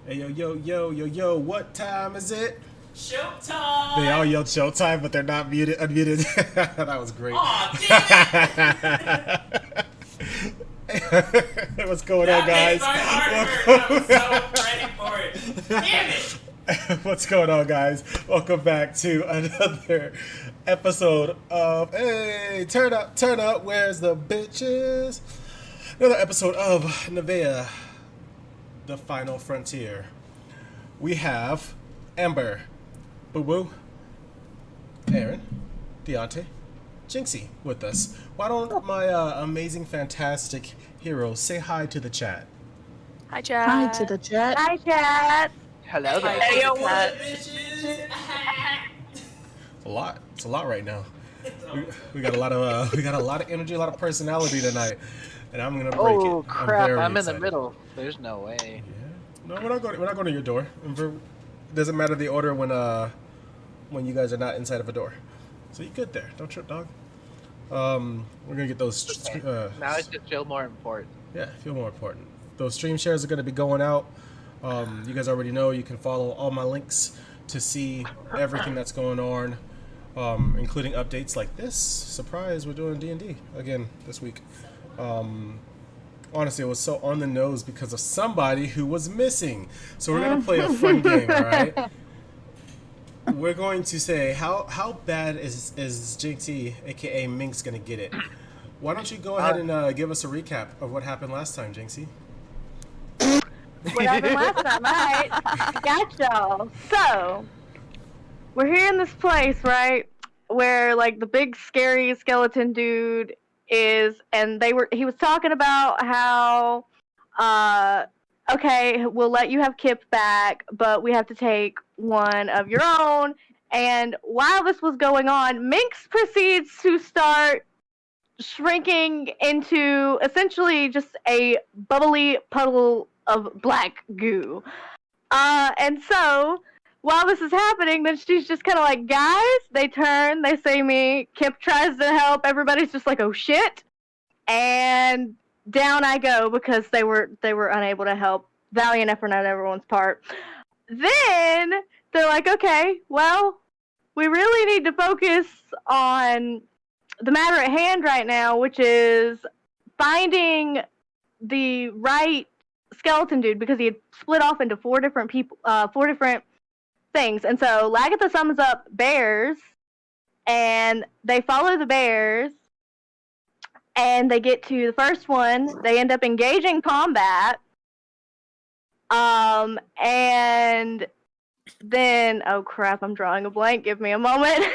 Hey, yo, what time is it? Showtime! They all yelled showtime, but they're not unmuted. That was great. Aw, What's going on, that guys? made my heart hurt. I was so ready for it. Damn it! What's going on, guys? Welcome back to another episode of Hey, turn up, where's the bitches? Another episode of NevaeH, the final frontier. We have Amber, Boo Boo, Aaron, Deontay, Jinxie with us. Why don't my amazing, fantastic heroes say hi to the chat? Hi, chat. Hi to the chat. Hi, chat. Hello there. Hey, yo, Cat. bitches! It's a lot right now. We got a lot of energy, a lot of personality tonight, and I'm gonna break it. Oh crap! I'm in the excited. middle. There's no way. Yeah. No, we're not going to your door. It doesn't matter the order when you guys are not inside of a door. So you good there? Don't trip, dog. We're gonna get those. Now it just feel more important. Yeah, feel more important. Those stream shares are gonna be going out. You guys already know you can follow all my links to see everything that's going on, including updates like this. Surprise, we're doing D&D again this week. Honestly, it was so on the nose because of somebody who was missing. So we're gonna play a fun game, all right? We're going to say how bad is Jinxie, aka Minx, gonna get it? Why don't you go ahead and give us a recap of what happened last time, Jinxie? What happened last time? Alright. Got y'all. So, we're here in this place, right? Where, like, the big, scary skeleton dude is, and he was talking about how, okay, we'll let you have Kip back, but we have to take one of your own. And while this was going on, Minx proceeds to start shrinking into essentially just a bubbly puddle of black goo. And so, while this is happening, then she's just kind of like, guys, they turn, they say me, Kip tries to help, everybody's just like, oh shit, and down I go because they were unable to help. Valiant effort on everyone's part. Then, they're like, okay, well, we really need to focus on the matter at hand right now, which is finding the right skeleton dude, because he had split off into four different things. And so Lagatha summons up bears, and they follow the bears, and they get to the first one. They end up engaging combat. And then, oh crap, I'm drawing a blank. Give me a moment.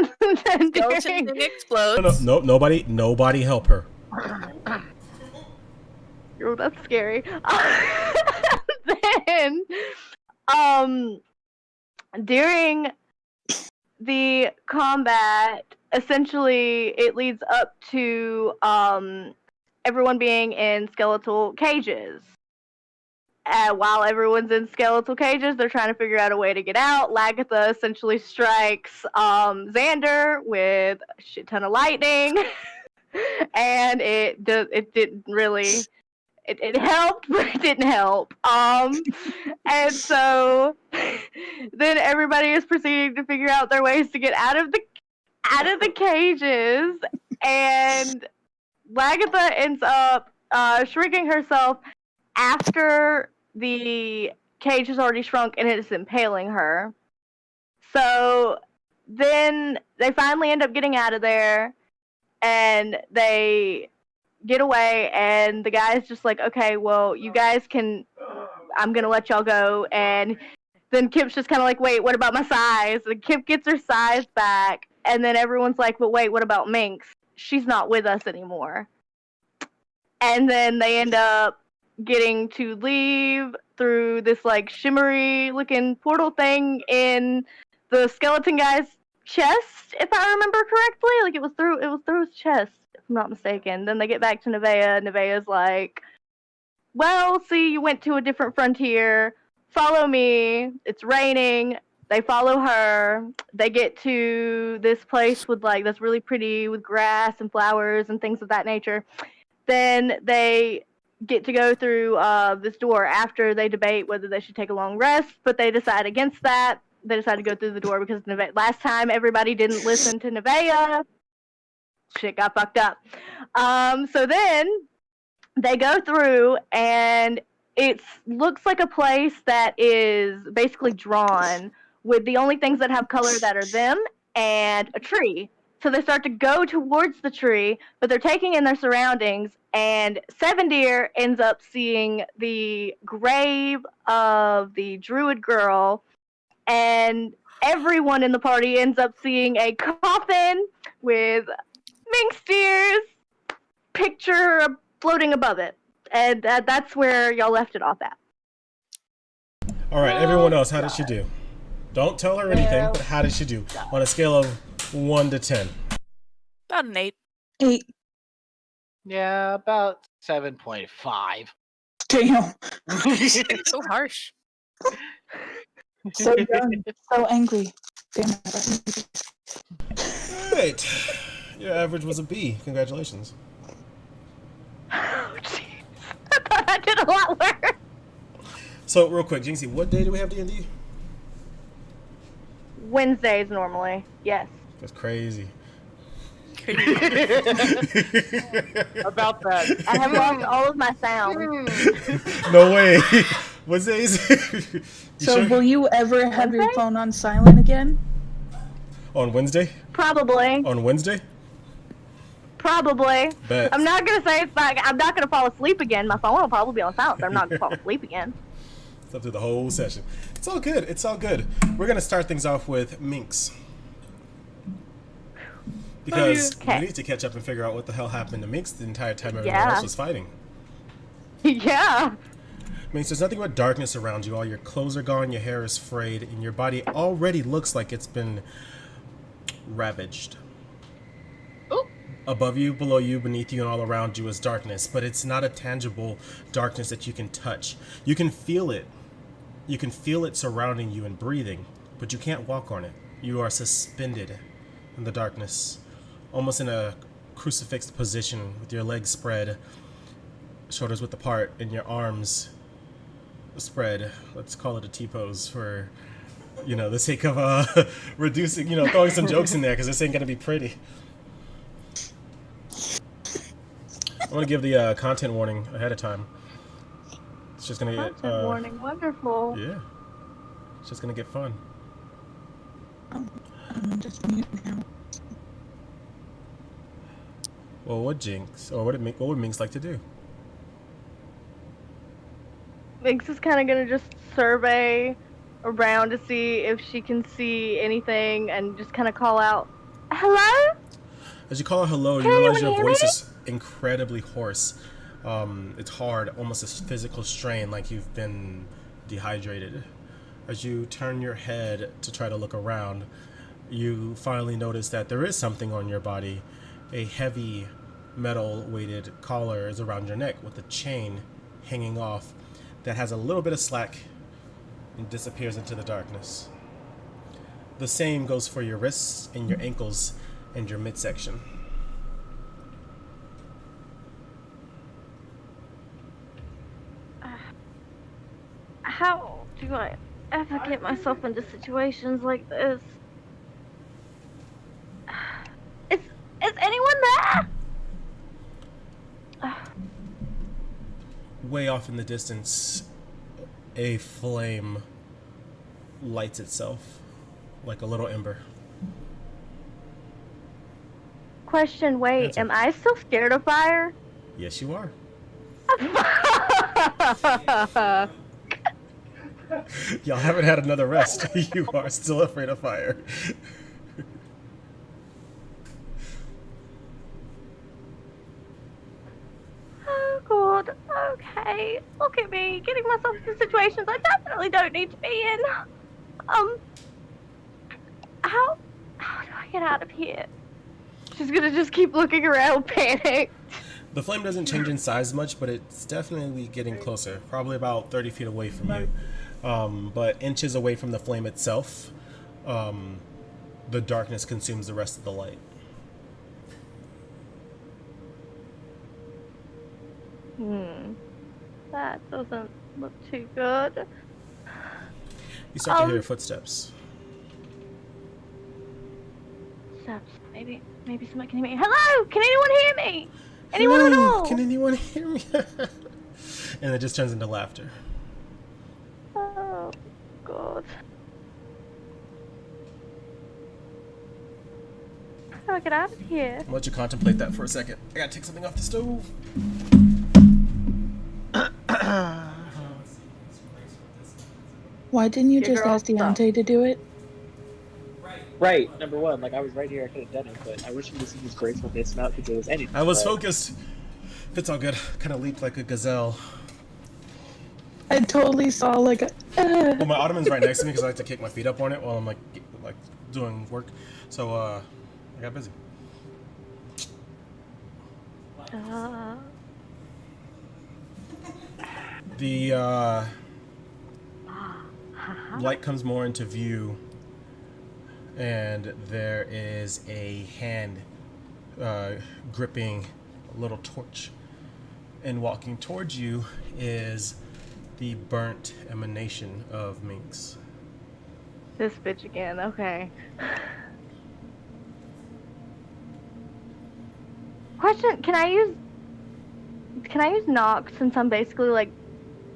Skeleton thing explodes. No, nobody help her. Oh, that's scary. Then, during the combat, essentially, it leads up to everyone being in skeletal cages. While everyone's in skeletal cages, they're trying to figure out a way to get out. Lagatha essentially strikes Xander with a shit ton of lightning, and it didn't really. It helped, but it didn't help. And so then everybody is proceeding to figure out their ways to get out of the cages, and Lagatha ends up shrinking herself after the cage has already shrunk and it is impaling her. So then they finally end up getting out of there, and they get away, and the guy's just like, okay, well, you guys I'm gonna let y'all go. And then Kip's just kind of like, wait, what about my size? And Kip gets her size back, and then everyone's like, but wait, what about Minx? She's not with us anymore. And then they end up getting to leave through this like shimmery looking portal thing in the skeleton guy's chest, if I remember correctly. Like it was through his chest, if I'm not mistaken. Then they get back to NevaeH. NevaeH's like, well, see, you went to a different frontier. Follow me. It's raining. They follow her. They get to this place with like that's really pretty with grass and flowers and things of that nature. Then they get to go through this door after they debate whether they should take a long rest, but they decide against that. They decide to go through the door because last time everybody didn't listen to NevaeH. Shit got fucked up. So then they go through, and it looks like a place that is basically drawn with the only things that have color that are them and a tree. So they start to go towards the tree, but they're taking in their surroundings, and Seven Deer ends up seeing the grave of the druid girl, and everyone in the party ends up seeing a coffin with Minx Deer's picture floating above it. And that's where y'all left it off at. All right, everyone else, how did she do? Don't tell her anything, but how did she do? On a scale of 1 to 10. About an 8. 8. Yeah, about 7.5. Damn. So harsh. So young. So angry. Damn it. All right. Your average was a B. Congratulations. Oh, jeez. I thought I did a lot worse. So, real quick, Jinxie, what day do we have D&D? Wednesdays normally, yes. That's crazy. About that. I have lost all of my sound. No way. Wednesdays? So sure? will you ever have your Wednesday? phone on silent again? On Wednesday? Probably. On Wednesday? Probably. Bet. I'm not gonna say I'm not gonna fall asleep again. My phone will probably be on silent, but I'm not gonna fall asleep again. It's up to the whole session. It's all good. It's all good. We're going to start things off with Minx. Because Okay. we need to catch up and figure out what the hell happened to Minx the entire time everyone Yeah. else was fighting. Yeah. Minx, there's nothing but darkness around you. All your clothes are gone, your hair is frayed, and your body already looks like it's been ravaged. Ooh. Above you, below you, beneath you, and all around you is darkness, but it's not a tangible darkness that you can touch. You can feel it. You can feel it surrounding you and breathing, but you can't walk on it. You are suspended in the darkness, almost in a crucifixed position with your legs spread, shoulders width apart, and your arms spread. Let's call it a T-pose for, the sake of reducing, throwing some jokes in there because this ain't going to be pretty. I want to give the content warning ahead of time. It's just going to get... Content warning. Wonderful. Yeah. It's just going to get fun. I'm just mute now. Well, what would Minx like to do? Minx is kind of gonna just survey around to see if she can see anything and just kind of call out, "Hello?" As you call her hello, you Hey, realize your you hear voice me? is incredibly hoarse. It's hard, almost a physical strain, like you've been dehydrated. As you turn your head to try to look around, you finally notice that there is something on your body. A heavy metal-weighted collar is around your neck with a chain hanging off that has a little bit of slack and disappears into the darkness. The same goes for your wrists and your ankles and your midsection. How do I ever get myself into situations like this? Is anyone there? Way off in the distance, a flame lights itself like a little ember. Question, wait, Answer. am I still scared of fire? Yes, you are. Y'all haven't had another rest. You are still afraid of fire. Oh god, okay. Look at me, getting myself into situations I definitely don't need to be in. How do I get out of here? She's gonna just keep looking around, panicked. The flame doesn't change in size much, but it's definitely getting closer. Probably about 30 feet away from you. But inches away from the flame itself, the darkness consumes the rest of the light. That doesn't look too good. You start to hear footsteps. Steps. Maybe somebody can hear me. Hello? Can anyone hear me? Anyone at Hello, all? can anyone hear me? And it just turns into laughter. Oh, God. How do I get out of here? I'll let you contemplate that for a second. I gotta take something off the stove. Why didn't you Your just girl ask Deontay to do it? Right, number one, like I was right here, I could have done it, but I wish you could see his gracefulness not because it was anything. I was but- focused. It's all good. Kind of leaped like a gazelle. I totally saw like a. Well, my ottoman's right next to me because I like to kick my feet up on it while I'm like doing work. So I got busy. The light comes more into view, and there is a hand gripping a little torch. And walking towards you is the burnt emanation of Minx. This bitch again. Okay. Question: Can I use knock since I'm basically like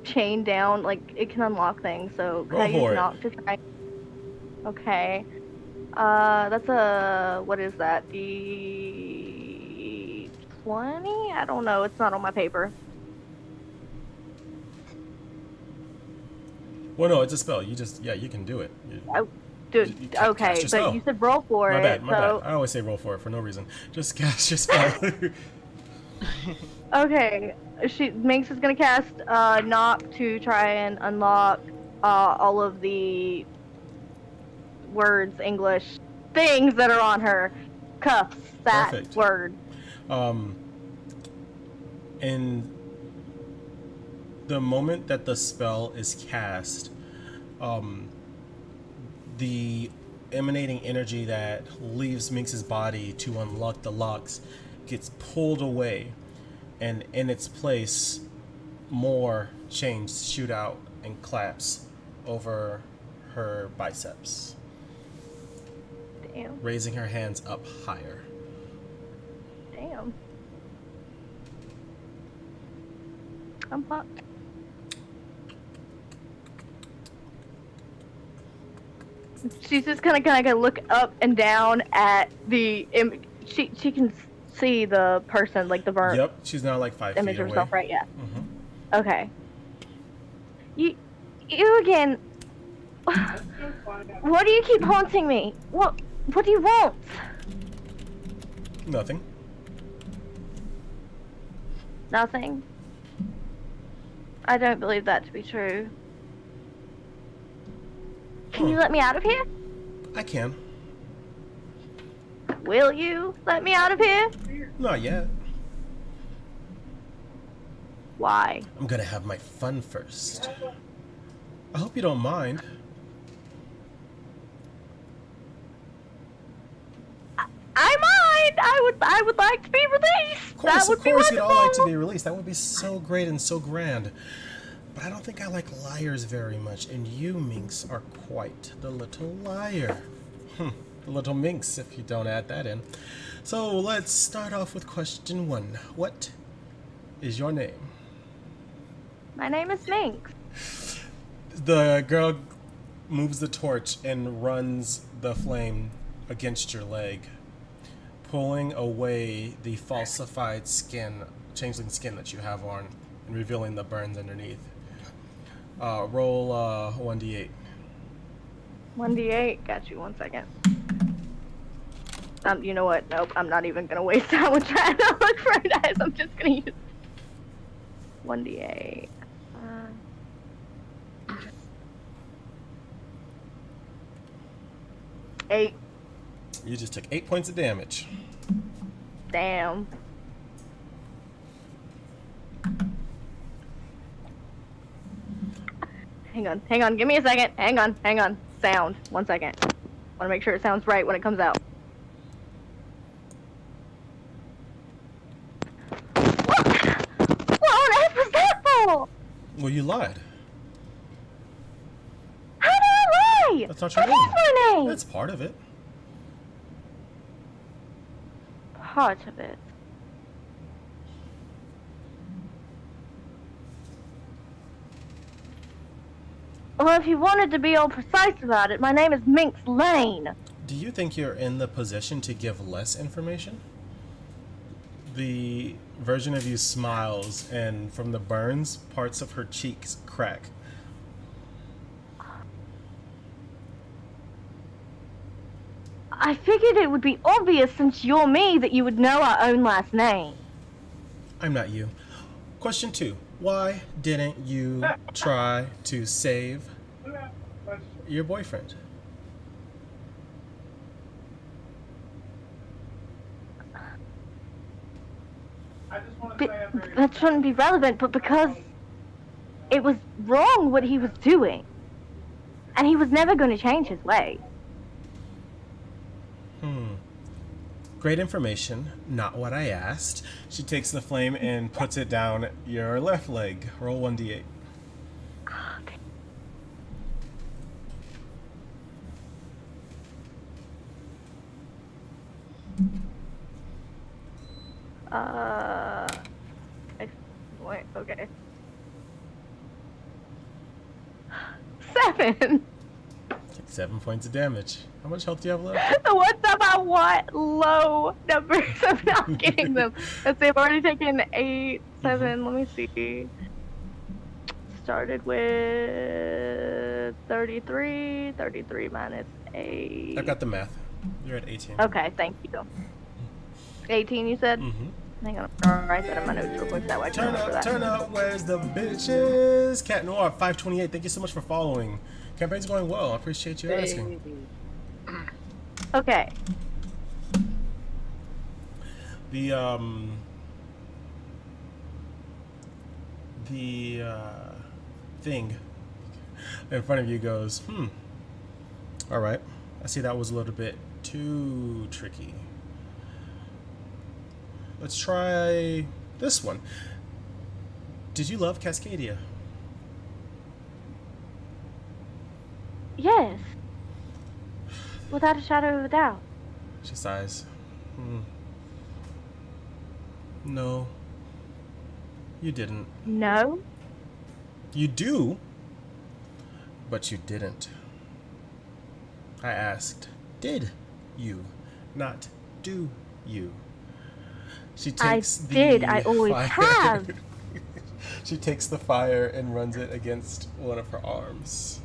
chained down? Like it can unlock things. So can Roll I for use it. knock to try? Okay. That's a what is that? The 20? I don't know. It's not on my paper. Well, no, it's a spell. You can do it. Dude, You can't okay, cast your spell. but you said roll for My it. bad, my so bad. I always say roll for it for no reason. Just cast your spell. okay, Minx is gonna cast knock to try and unlock all of the words, English things that are on her cuffs. That Perfect. word. In the moment that the spell is cast, the emanating energy that leaves Minx's body to unlock the locks gets pulled away, and in its place, more chains shoot out and collapse over her biceps, Damn. raising her hands up higher. Damn. I'm fucked. She's just gonna look up and down at the she can see the person, like the burnt Yep, she's now like 5 image feet of away. herself, right? Yeah. Mhm. Okay. You again. Why do you keep haunting me? What do you want? Nothing. Nothing. I don't believe that to be true. Can you let me out of here? I can. Will you let me out of here? Not yet. Why? I'm gonna have my fun first. I hope you don't mind. I mind. I would like to be released. Of course, that would of course, be we'd all like to wonderful. be released. That would be so great and so grand. But I don't think I like liars very much, and you, Minx, are quite the little liar. The little Minx, if you don't add that in. So let's start off with question 1. What is your name? My name is Minx. The girl moves the torch and runs the flame against your leg, pulling away the falsified skin, changeling skin that you have on, and revealing the burns underneath. Roll 1d8. 1d8. Got you. 1 second. You know what? Nope. I'm not even gonna waste time trying to look for dice. I'm just gonna use 1d8. 8. You just took 8 points of damage. Damn. Hang on, give me a second. Hang on. Sound. 1 second. Wanna make sure it sounds right when it comes out. What on earth was that for? Well, you lied. How did I lie? That's not your That name. is my name. That's part of it. Part of it. Well, if you wanted to be all precise about it, my name is Minx Lane. Do you think you're in the position to give less information? The version of you smiles, and from the burns, parts of her cheeks crack. I figured it would be obvious since you're me that you would know our own last name. I'm not you. Question 2. Why didn't you try to save your boyfriend? That shouldn't be relevant, but because it was wrong what he was doing. And he was never going to change his ways. Great information, not what I asked. She takes the flame and puts it down your left leg. Roll 1d8. Wait, okay. 7. Take 7 points of damage. How much health do you have left? The ones about what low numbers? I'm not getting them. Let's see, I've already taken 8, 7. Let me see. Started with 33. 33 minus 8. I've got the math. You're at 18. Okay, thank you. 18, you said? Mm-hmm. Hang on, I'll write that in my notes real quick that way I can remember that. Turn up, where's the bitches? Cat Noir 528, thank you so much for following. Campaign's going well, I appreciate you asking. Okay. The thing in front of you goes, alright. I see that was a little bit too tricky. Let's try this one. Did you love Cascadia? Yes. Without a shadow of a doubt. She sighs. No. You didn't. No? You do, but you didn't. I asked, did you, not do you? She takes I always have. She takes the fire and runs it against one of her arms.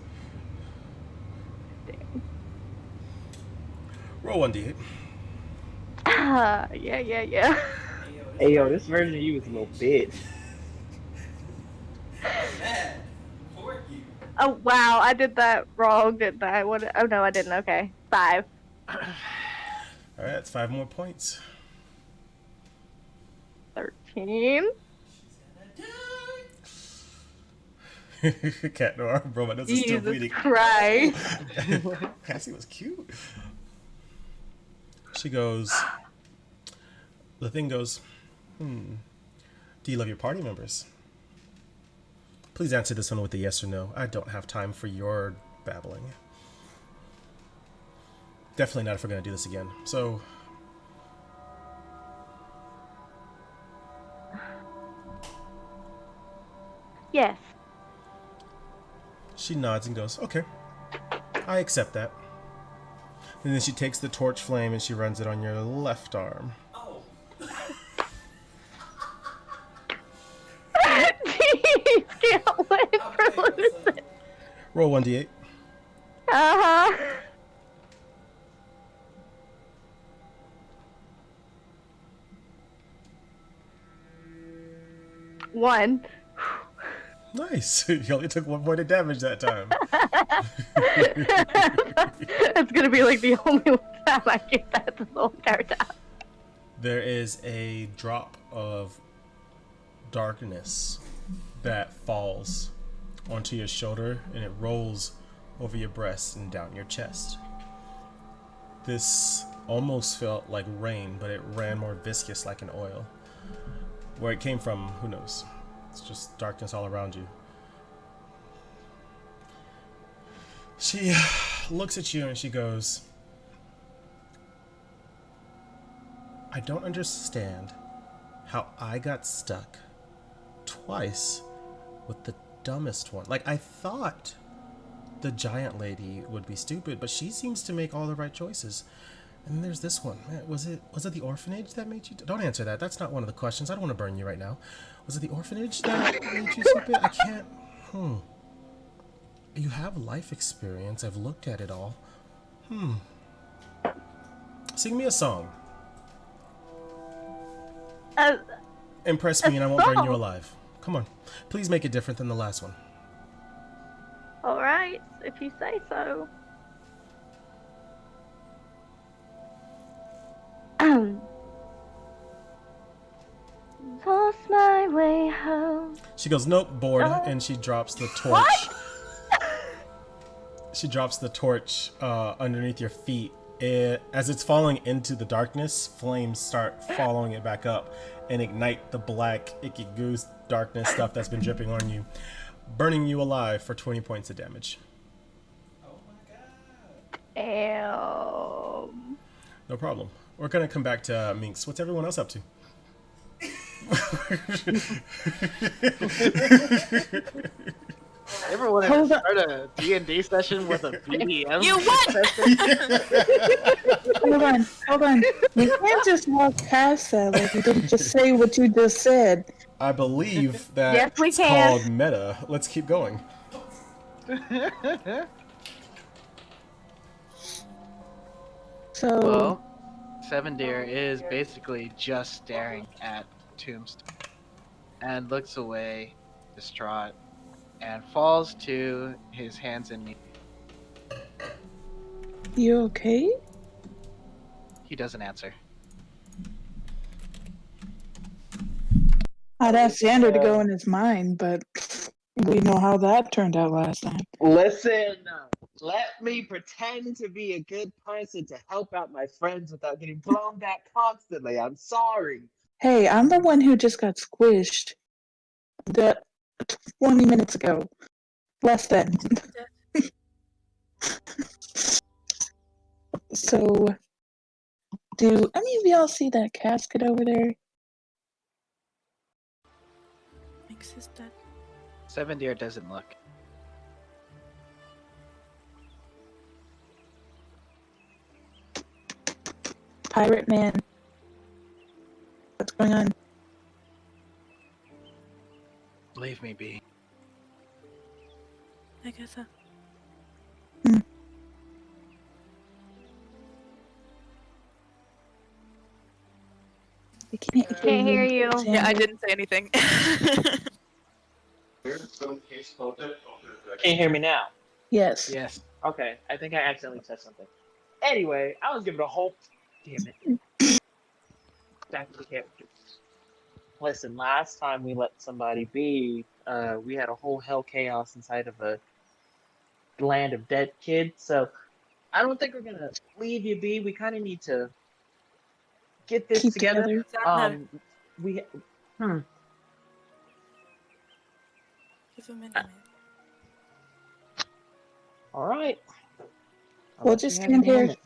Roll 1d8. Yeah. Hey yo, this version of you is a little bitch. Mad for you. Oh, wow, I did that wrong, didn't I? What? Oh, no, I didn't. Okay. 5. Alright, that's 5 more points. 13. Cat Noir, bro, my nose is still Jesus bleeding. Christ. Cassie was cute. She goes, the thing goes, do you love your party members? Please answer this one with a yes or no. I don't have time for your babbling. Definitely not if we're going to do this again. So, Yes. she nods and goes, okay, I accept that. And then she takes the torch flame and she runs it on your left arm. Oh. Jeez, can't wait for losing. Roll 1d8. Uh-huh. 1. Nice. You only took 1 point of damage that time. It's gonna be like the only time I get that this whole entire time. There is a drop of darkness that falls onto your shoulder and it rolls over your breast and down your chest. This almost felt like rain, but it ran more viscous like an oil. Where it came from, who knows? It's just darkness all around you. She looks at you and she goes, I don't understand how I got stuck twice with the dumbest one. Like, I thought the giant lady would be stupid, but she seems to make all the right choices. And there's this one. Man, was it the orphanage that made you... Don't answer that. That's not one of the questions. I don't want to burn you right now. Was it the orphanage that made you stupid? I can't... You have life experience. I've looked at it all. Sing me a song. Impress me and I won't burn you alive. Come on. Please make it different than the last one. Alright, if you say so. Lost my way home. She goes, nope, bored, and she drops the torch. What? She drops the torch underneath your feet. As it's falling into the darkness, flames start following it back up and ignite the black, icky goose darkness stuff that's been dripping on you, burning you alive for 20 points of damage. Oh my god. Damn. No problem. We're gonna come back to Minx. What's everyone else up to? Ever wanted to start a D&D session with a BDM? You what? Hold on. You can't just walk past that like you didn't just say what you just said. I believe that Yes, we it's can. called meta. Let's keep going. So, Well, Seven Deer is basically just staring at Tombstone and looks away, distraught, and falls to his hands and knees. you okay? He doesn't answer. I'd ask Xander to go in his mind, but we know how that turned out last time. Listen, let me pretend to be a good person to help out my friends without getting blown back constantly. I'm sorry. Hey, I'm the one who just got squished 20 minutes ago. Less than. So, do any of y'all see that casket over there? Minx is dead. Seven Deer doesn't look. Pirate man. What's going on? Leave me be. I guess so. I can't Can't hear you. Yeah, I didn't say anything. Can you hear me now? Yes. Yes. Okay, I think I accidentally said something. Anyway, I was giving a whole... Damn it. Back to the characters. Listen, last time we let somebody be, we had a whole hell chaos inside of a land of dead kids, so I don't think we're gonna leave you be. We kind of need to get this Keep together. together. We... Give him a minute. All right. I'll We'll let you just have stand a here. moment.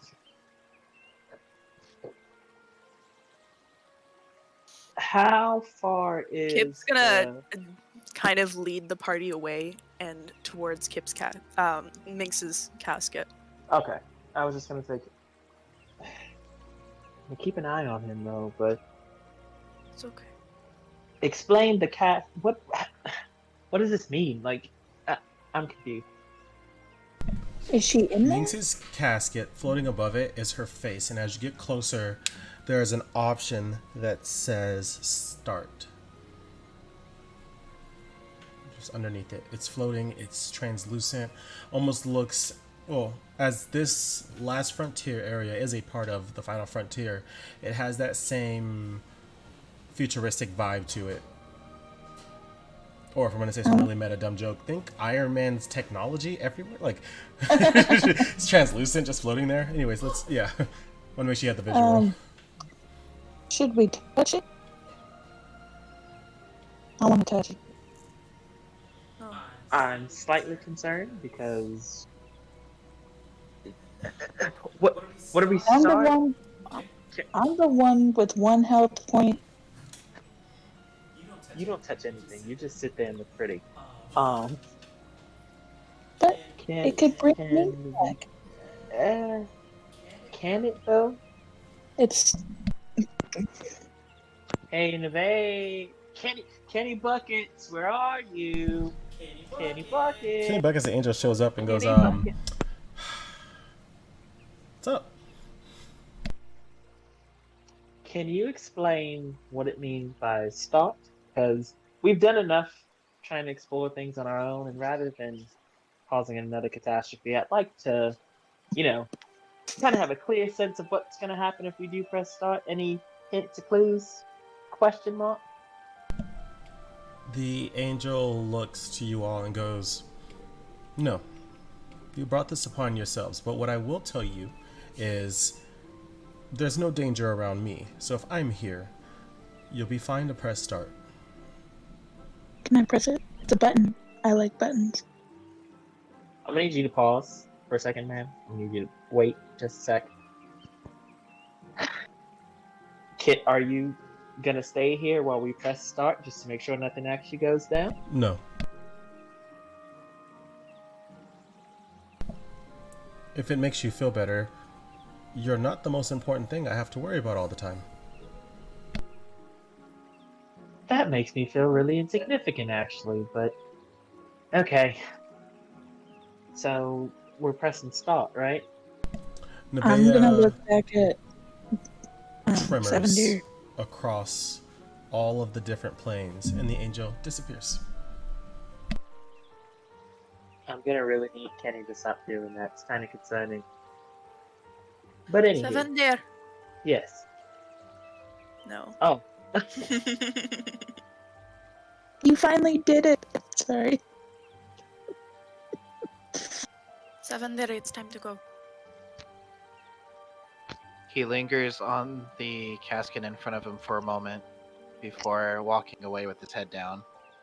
How far is... Kip's gonna kind of lead the party away and towards Minx's casket. Okay. I was just gonna say... Keep an eye on him, though, but... It's okay. Explain the cat... What does this mean? Like, I'm confused. Is she in there? Minx's casket, floating above it, is her face, and as you get closer, there's an option that says start. Just underneath it. It's floating, it's translucent, almost looks... Well, as this last frontier area is a part of the final frontier, it has that same futuristic vibe to it. Or if I'm gonna say some really meta dumb joke, think Iron Man's technology everywhere. Like it's translucent, just floating there. Anyways, let's want to make sure you have the visual. Should we touch it? I want to touch it. Oh. I'm slightly concerned because What? What are we I'm the starting? one. I'm the one with 1 health point. You don't touch anything. You just sit there and look pretty. Um, But can it could bring me can back. uh, can it though? It's Hey, NevaeH, Kenny Buckets, where are you? Kenny Kenny Bucket, Buckets, the angel, shows up and goes, Kenny Bucket. what's up? Can you explain what it means by stalked? Because we've done enough trying to explore things on our own, and rather than causing another catastrophe, I'd like to, you know, kind of have a clear sense of what's going to happen if we do press start. Any hints or clues? Question mark? The angel looks to you all and goes, no, you brought this upon yourselves, but what I will tell you is there's no danger around me, so if I'm here, you'll be fine to press start. can I press it? It's a button. I like buttons. I'm gonna need you to pause for a second, ma'am. I need you to wait just a sec. Kit, are you gonna stay here while we press start just to make sure nothing actually goes down? No. If it makes you feel better, you're not the most important thing I have to worry about all the time. That makes me feel really insignificant, actually, but okay. So we're pressing start, right? I'm gonna NevaeH look back at 7 tremors Deer. across all of the different planes, and the angel disappears. I'm gonna really need Kenny to stop doing that. It's kind of concerning. But anyway, 7 there. yes. No. Oh, You finally did it. Sorry. 7 there, it's time to go. He lingers on the casket in front of him for a moment before walking away with his head down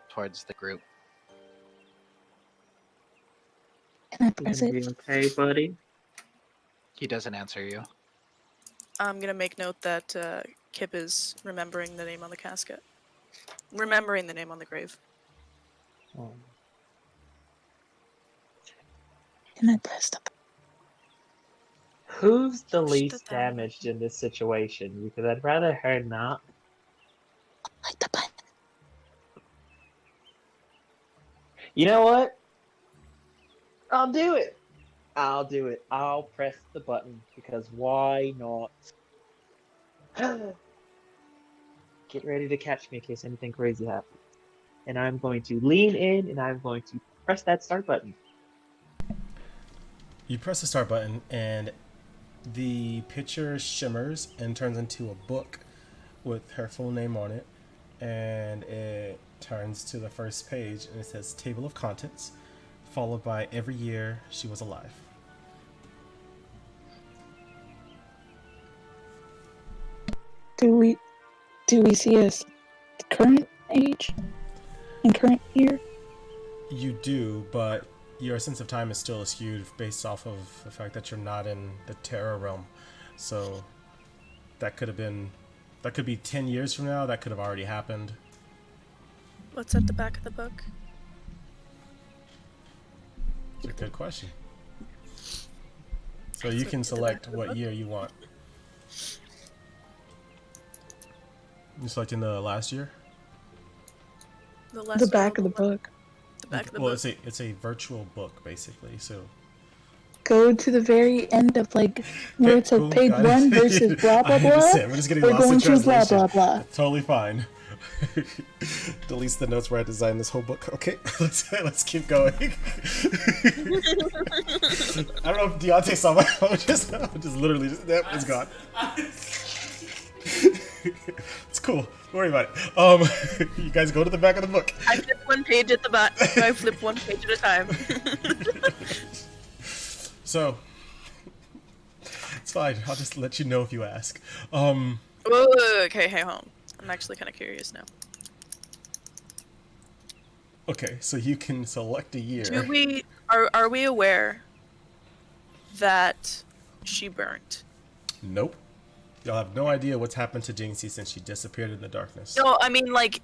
towards the group. Can I you press gonna it? be okay, buddy? He doesn't answer you. I'm gonna make note that Kip is remembering the name on the casket. Remembering the name on the grave. Oh. Can I press the Who's the Push the least down damaged in this situation? Because I'd rather her not. like the button? You know what? I'll do it. I'll do it. I'll press the button because why not? Get ready to catch me in case anything crazy happens. And I'm going to lean in and I'm going to press that start button. You press the start button, and the picture shimmers and turns into a book with her full name on it, and it turns to the first page and it says table of contents, followed by every year she was alive. Do we see a current age and current year? You do, but your sense of time is still skewed based off of the fact that you're not in the Terra realm. So that could be 10 years from now, that could have already happened. What's at the back of the book? It's a good question. So you can select what year you want. You selecting the last year? The last The back of the available one. book. The back of the Well, book. it's a virtual book basically. So Go to the very end of like where it says cool, page got it. 1 versus blah blah I blah. understand. We're just getting We're lost in going to blah translation. blah blah. Totally fine. Deletes the notes where I designed this whole book. Okay, let's keep going. I don't know if Deontay saw my phone. Just literally it's gone. It's cool. Don't worry about it. You guys go to the back of the book. I flip one page at the back. I flip one page at a time. So it's fine. I'll just let you know if you ask. Whoa, okay, hey, home. I'm actually kind of curious now. Okay, so you can select a year. Are we aware that she burnt? Nope. Y'all have no idea what's happened to Jinxie since she disappeared in the darkness. No, I mean like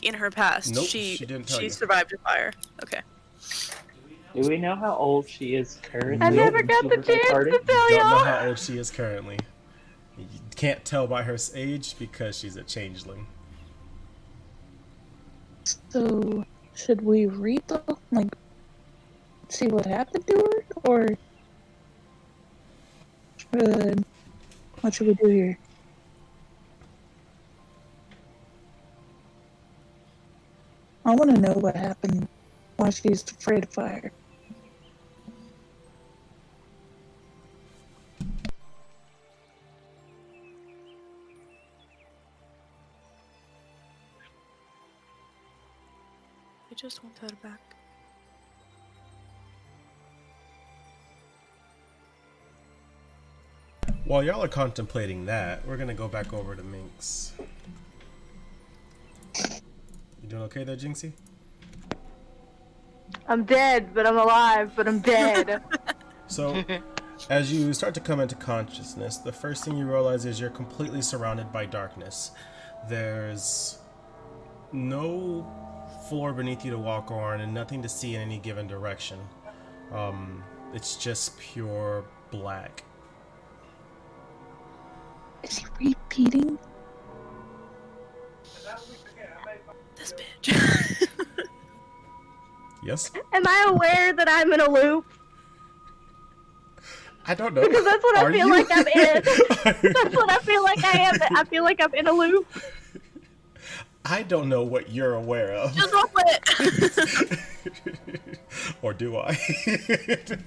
in her past. Nope, she she didn't tell you. survived a fire. Okay. Do we know how old she is currently? I never Nope. got the chance to You tell don't know y'all. how old she is currently. You can't tell by her age because she's a changeling. So, should we read the, like, see what happened to her? Or, what should we do here? I want to know what happened, why she's afraid of fire. I just want her back. While y'all are contemplating that, we're gonna go back over to Minx. You doing okay there, Jinxie? I'm dead, but I'm alive, but I'm dead. So, as you start to come into consciousness, the first thing you realize is you're completely surrounded by darkness. There's no floor beneath you to walk on and nothing to see in any given direction. It's just pure black. Is he repeating? This bitch. Yes? Am I aware that I'm in a loop? I don't know. Because that's what I Are feel you? like I'm in. That's what I feel like I am. I feel like I'm in a loop. I don't know what you're aware of. Just roll it. Or do I?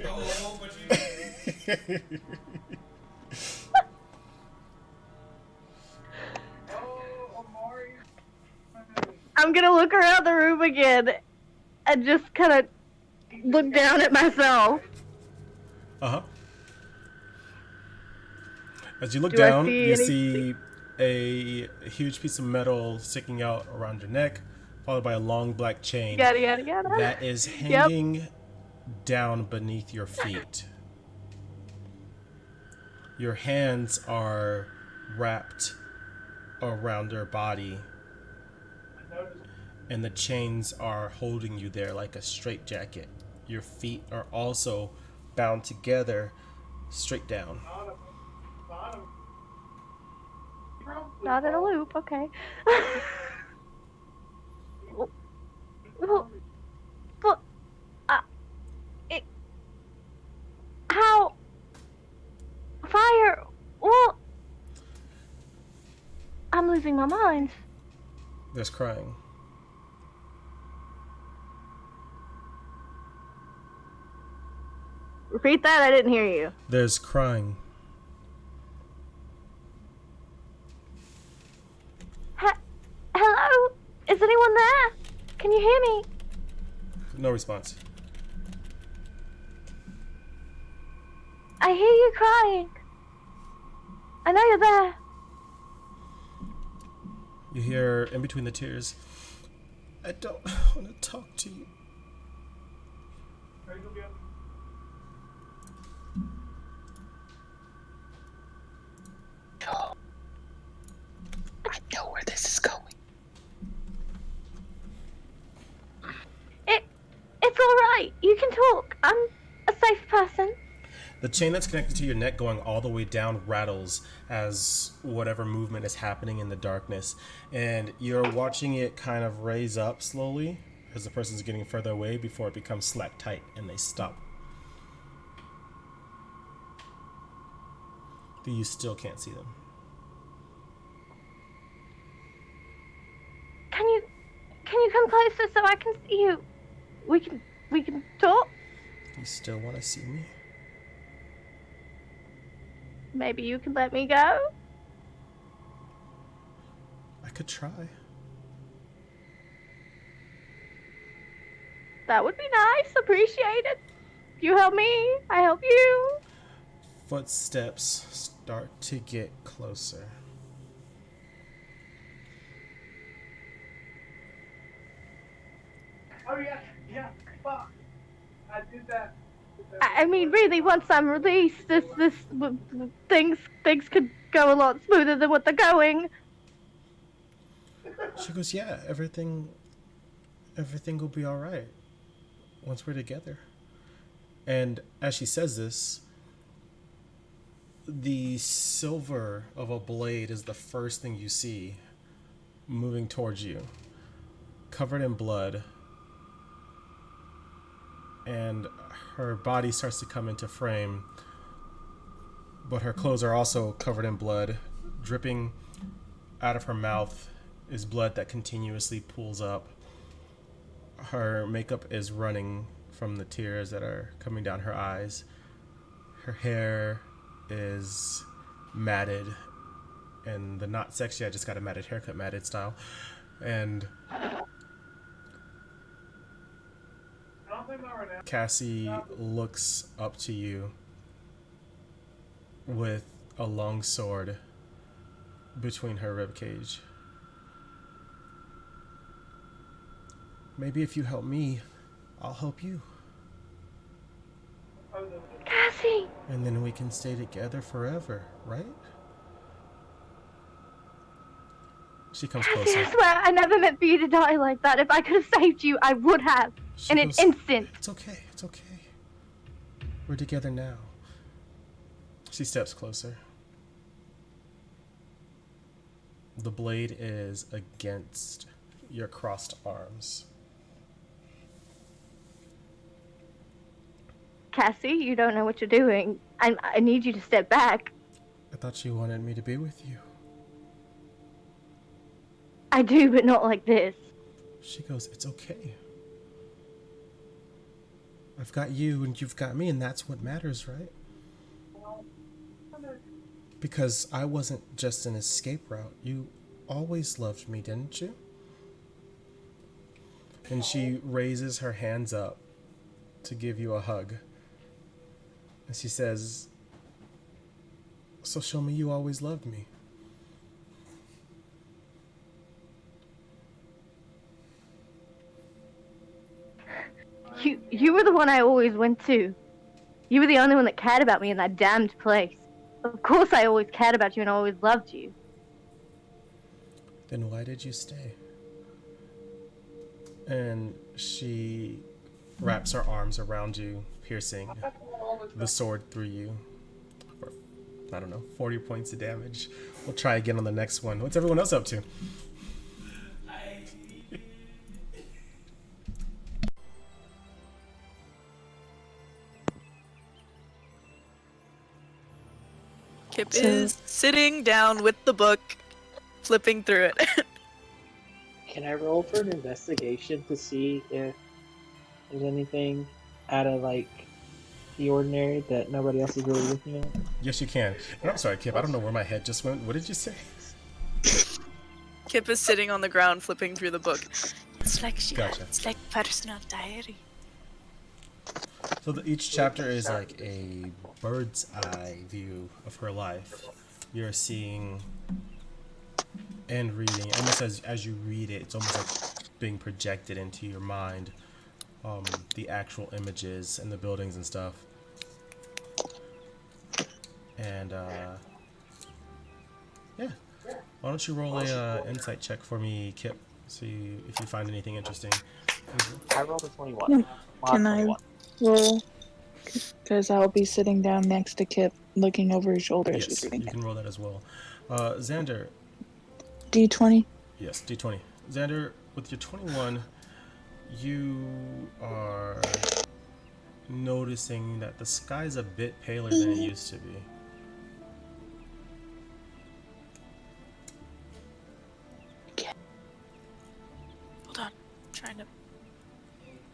Oh, but you I'm gonna look around the room again and just kind of look down at myself. Uh-huh. As you look Do I down, see you anything? see a huge piece of metal sticking out around your neck, followed by a long black chain Yada yada yada. that is hanging down beneath your feet. Your hands are wrapped around your body, and the chains are holding you there like a straitjacket. Your feet are also bound together straight down. Not in a loop, okay. But, how? Fire? Well, I'm losing my mind. There's crying. Repeat that, I didn't hear you. There's crying. Hello? Is anyone there? Can you hear me? No response. I hear you crying. I know you're there. You hear in between the tears, I don't want to talk to you. No. I know where this is going. It's alright. You can talk. I'm a safe person. The chain that's connected to your neck going all the way down rattles as whatever movement is happening in the darkness. And you're watching it kind of raise up slowly as the person's getting further away before it becomes slack tight and they stop. You still can't see them. Can you come closer so I can see you? We can talk? You still want to see me? Maybe you can let me go? I could try. That would be nice. Appreciate it. You help me, I help you. Footsteps start to get closer. Oh yeah, fuck. I did that. I mean, really, once I'm released, things could go a lot smoother than what they're going. She goes, yeah, everything will be all right once we're together. And as she says this, the silver of a blade is the first thing you see moving towards you, covered in blood. And her body starts to come into frame, but her clothes are also covered in blood. Dripping out of her mouth is blood that continuously pools up. Her makeup is running from the tears that are coming down her eyes. Her hair is matted, and the not sexy. I just got a matted haircut, matted style. And Cassie looks up to you with a long sword between her ribcage. Maybe if you help me, I'll help you. Cassie! And then we can stay together forever, right? She comes Cassie, closer. I swear I never meant for you to die like that. If I could have saved you, I would have. She In an goes, instant. It's okay, it's okay. We're together now. She steps closer. The blade is against your crossed arms. Cassie, you don't know what you're doing. I need you to step back. I thought you wanted me to be with you. I do, but not like this. She goes, it's okay. I've got you and you've got me, and that's what matters, right? Because I wasn't just an escape route. You always loved me, didn't you? And she raises her hands up to give you a hug. And she says, so show me you always loved me. You were the one I always went to. You were the only one that cared about me in that damned place. Of course I always cared about you and always loved you. Then why did you stay? And she wraps her arms around you, piercing the sword through you. For, I don't know, 40 points of damage. We'll try again on the next one. What's everyone else up to? Kip is sitting down with the book, flipping through it. Can I roll for an investigation to see if there's anything out of like the ordinary that nobody else is really looking at? Yes, you can. And I'm sorry, Kip. I don't know where my head just went. What did you say? Kip is sitting on the ground, flipping through the book. It's like Gotcha. It's like personal diary. So each chapter is like a bird's eye view of her life. You're seeing and reading. Almost as you read it, it's almost like being projected into your mind. The actual images and the buildings and stuff. And yeah. Why don't you roll a insight check for me, Kip? See if you find anything interesting. I rolled a 21. Can I roll? Because I'll be sitting down next to Kip, looking over his shoulder as he's Yes, reading you it. can roll that as well. Xander, D20. yes, D20. Xander, with your 21, you are noticing that the sky's a bit paler than it used to be. Hold on, I'm trying to.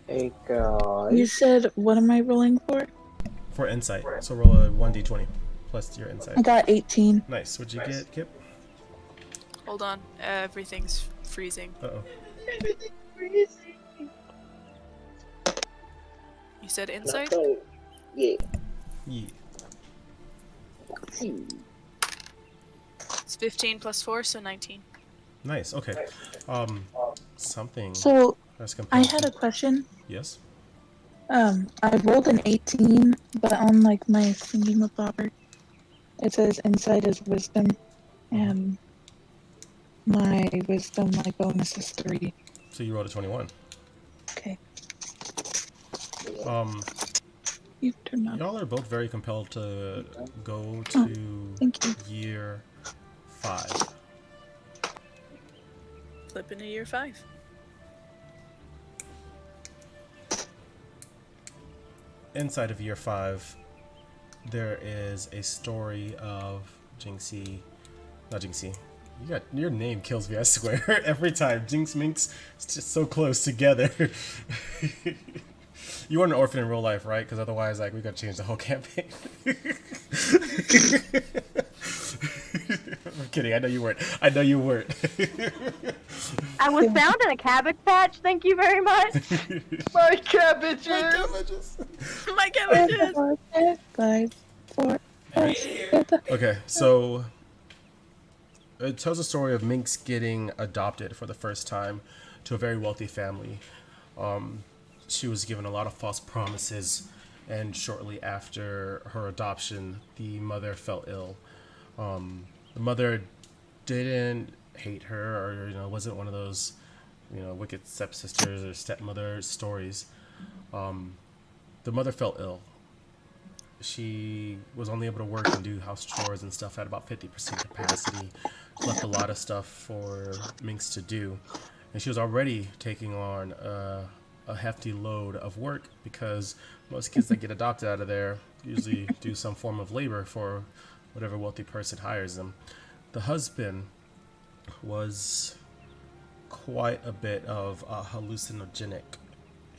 Hey guys. You said, what am I rolling for? For insight, so roll a 1d20 plus your insight. I got 18. Nice. What'd you get, Kip? Hold on, everything's freezing. Uh-oh. You said insight? Yeah. Yeah. It's 15 plus 4, so 19. Nice. Okay. Something So, has I compelled had you. a question. Yes? I rolled an 18, but on like my thingamabobber, it says inside is wisdom, and my wisdom, my bonus is 3. So you rolled a 21. Okay, Um, you turn up. y'all are both very compelled to go Oh, to thank you. year 5. Flip into year 5. Inside of year 5, there is a story of Jinxie. Not Jinxie. Your name kills me, I swear. Every time. Jinx Minx, it's just so close together. You weren't an orphan in real life, right? Because otherwise, like, we gotta change the whole campaign. I'm kidding. I know you weren't. I know you weren't. I was found in a cabbage patch. Thank you very much. My cabbages! My cabbages! 5, 4, 5, 6. Okay, so it tells a story of Minx getting adopted for the first time to a very wealthy family. She was given a lot of false promises, and shortly after her adoption, the mother fell ill. The mother didn't hate her, or wasn't one of those, wicked stepsisters or stepmother stories. The mother fell ill. She was only able to work and do house chores and stuff at about 50% capacity. Left a lot of stuff for Minx to do, and she was already taking on a hefty load of work because most kids that get adopted out of there usually do some form of labor for whatever wealthy person hires them. The husband was quite a bit of hallucinogenic.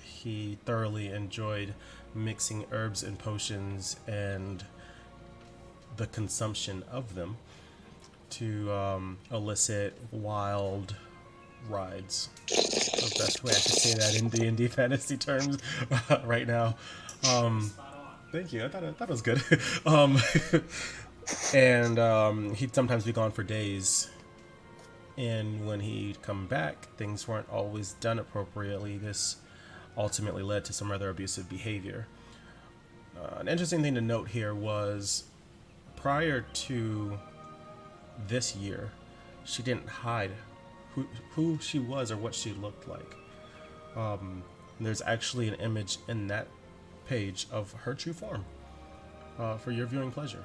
He thoroughly enjoyed mixing herbs and potions and the consumption of them to elicit wild rides. The best way I could say that in D&D fantasy terms right now. Thank you. I thought it was good. And he'd sometimes be gone for days. And when he'd come back, things weren't always done appropriately. This ultimately led to some rather abusive behavior. An interesting thing to note here was prior to this year, she didn't hide who she was or what she looked like. There's actually an image in that page of her true form for your viewing pleasure.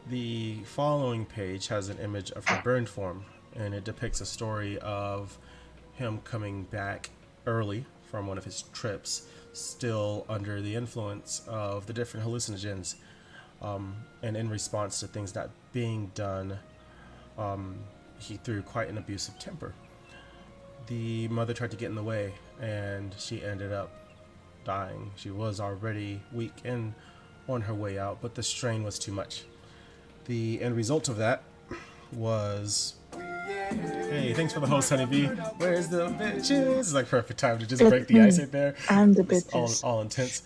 The following page has an image of her burned form, and it depicts a story of him coming back early from one of his trips, still under the influence of the different hallucinogens, and in response to things not being done, he threw quite an abusive temper. The mother tried to get in the way, and she ended up dying. She was already weak and on her way out, but the strain was too much. The end result of that was, hey, thanks for the host, Honeybee. Where's the bitches? It's like perfect time to just break the ice right there. I'm the It's bitches. all intense.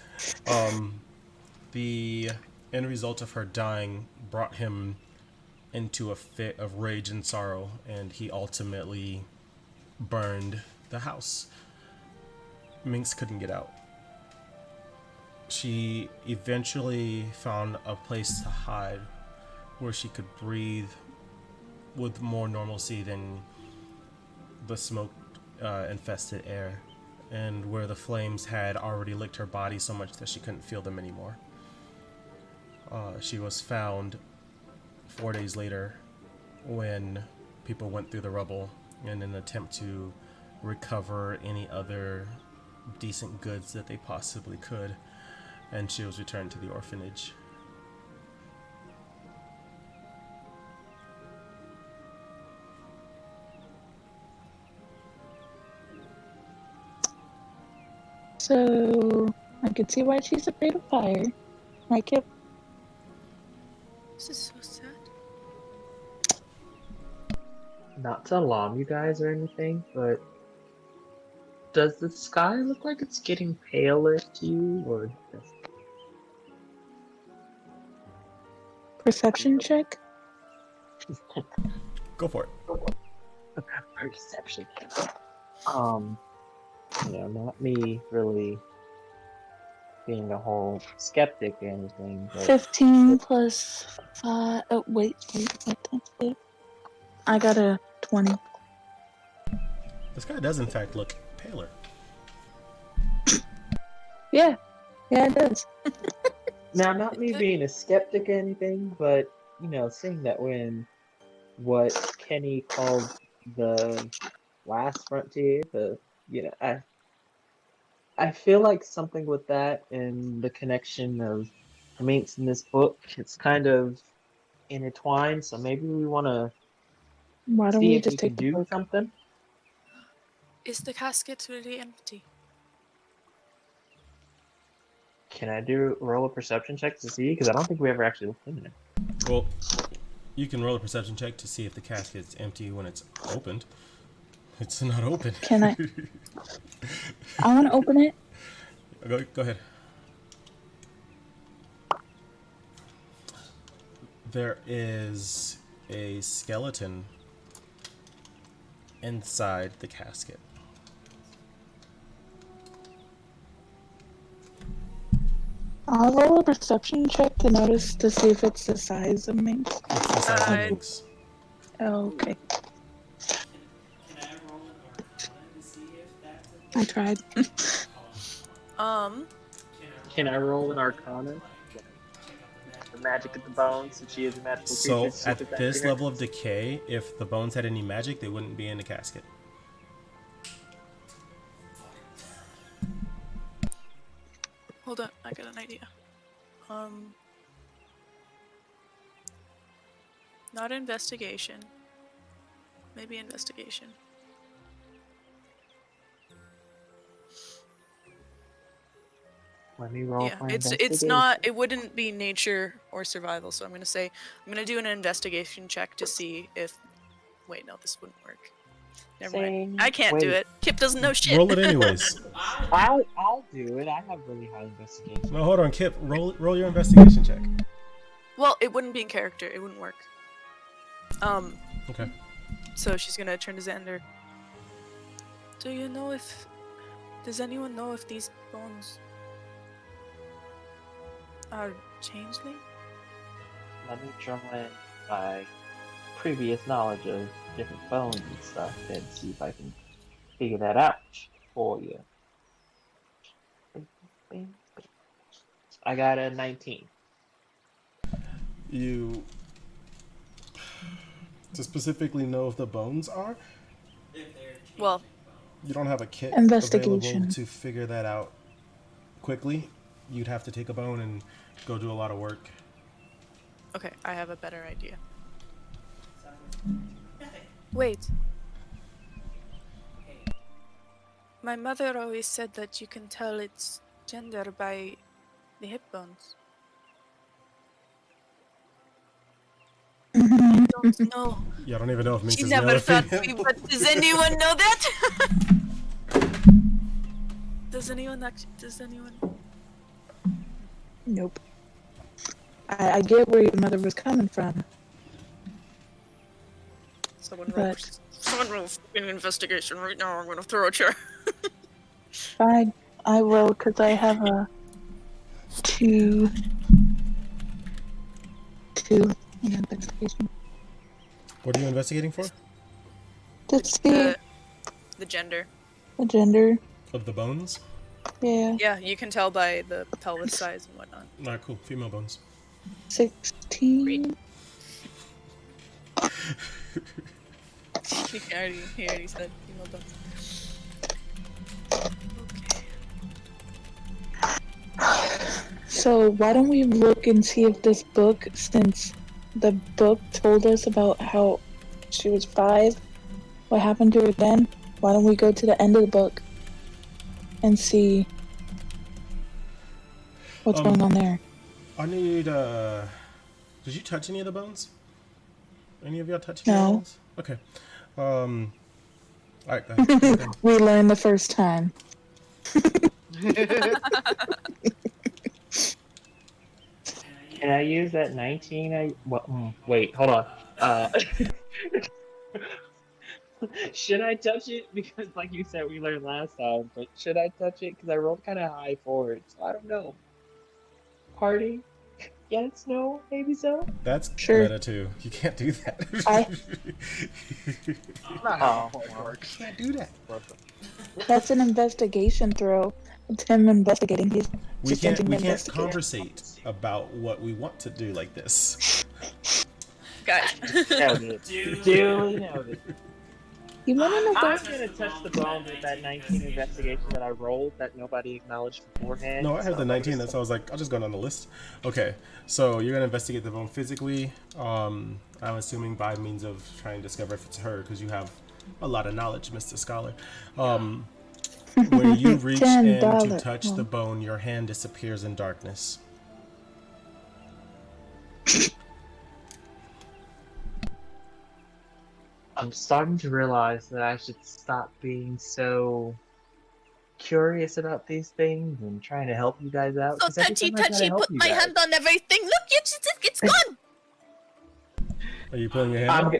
The end result of her dying brought him into a fit of rage and sorrow, and he ultimately burned the house. Minx couldn't get out. She eventually found a place to hide where she could breathe with more normalcy than the smoke infested air, and where the flames had already licked her body so much that she couldn't feel them anymore. She was found 4 days later when people went through the rubble in an attempt to recover any other decent goods that they possibly could, and she was returned to the orphanage. So I could see why she's afraid of fire. Like it. This is so sad. Not to alarm you guys or anything, but does the sky look like it's getting paler to you, or Perception check. Go for it. perception? not me really being a whole skeptic or anything, but 15 plus 5. Oh, wait. That's it. I got a 20. This guy does in fact look paler. Yeah. Yeah, it does. now not me being a skeptic or anything, but seeing that when what Kenny called the last frontier, I feel like something with that and the connection of the mates in this book, it's kind of intertwined. So maybe we want to Why don't see we if we just can take the do book? something. Is the casket really empty? Can I roll a perception check to see? Because I don't think we ever actually looked in there. Well, you can roll a perception check to see if the casket's empty when it's opened. It's not open. Can I? I want to open it. Go ahead. There is a skeleton inside the casket. I'll roll a perception check to see if it's the size of me. It's the size of I- Minx. Oh, okay. Can I roll an Arcana to see if that's a I tried. Can I roll an Arcana? The magic of the bones, since she is a magical So creature. see if at it's this accurate. level of decay, if the bones had any magic, they wouldn't be in the casket. Hold on, I got an idea. Not investigation. Maybe investigation. Let me roll Yeah, for it's investigation. not. It wouldn't be nature or survival. So I'm gonna do an investigation check to see if. Wait, no, this wouldn't work. Never mind. I can't do Wait. it. Kip doesn't know shit. Roll it anyways. I'll do it. I have really high investigation. No, hold on, Kip. Roll your investigation check. Well, it wouldn't be in character. It wouldn't work. Okay. So she's gonna turn to Xander. Does anyone know if these bones are changeling? Let me draw in my previous knowledge of different bones and stuff and see if I can figure that out for you. I got a 19. You to specifically know if the bones are? Well, You don't have a kit Investigation. available to figure that out quickly. You'd have to take a bone and go do a lot of work. okay, I have a better idea. Wait. My mother always said that you can tell its gender by the hip bones. I don't know. Yeah, I don't even know if Minx She is male never or thought female. we, but does anyone know that? Does anyone? Nope. I get where your mother was coming from. Someone roll fucking investigation right now. I'm gonna throw a chair. I rolled because I have a 2 in investigation. What are you investigating for? To see The gender. the gender. Of the bones? Yeah. Yeah, you can tell by the pelvis size and whatnot. Alright, cool. Female bones. 16. He already said female bones. Okay. So why don't we look and see if this book, since the book told us about how she was 5, what happened to her then? Why don't we go to the end of the book and see what's going on there? I need, did you touch any of the bones? Any of y'all touch any of the No. bones? Okay. Alright, go ahead. We learned the first time. Can I use that 19? Wait, hold on. Should I touch it? Because, like you said, we learned last time. But should I touch it? Because I rolled kind of high for it, so I don't know. Party? Yes, no, maybe so. That's Sure. meta too. You can't do that. I- Not how it works. You can't do that. That's an investigation throw. It's him investigating. He's We just can't attempting to conversate investigate. about what we want to do like this. Guys. Noted. Dude. Duly noted. You want to know I'm what? gonna touch the bone with that 19 investigation that I rolled that nobody acknowledged beforehand. No, I had so the 19. That's why I was like, I'll just go down the list. Okay, so you're gonna investigate the bone physically. I'm assuming by means of trying to discover if it's her, because you have a lot of knowledge, Mr. Scholar. When you reach in to $10. touch the bone, your hand disappears in darkness. I'm starting to realize that I should stop being so curious about these things and trying to help you guys out. So 'cause every touchy time I try to touchy, help put you my guys- hand on everything. Look, it's gone. Are you pulling your hand I'm out? g-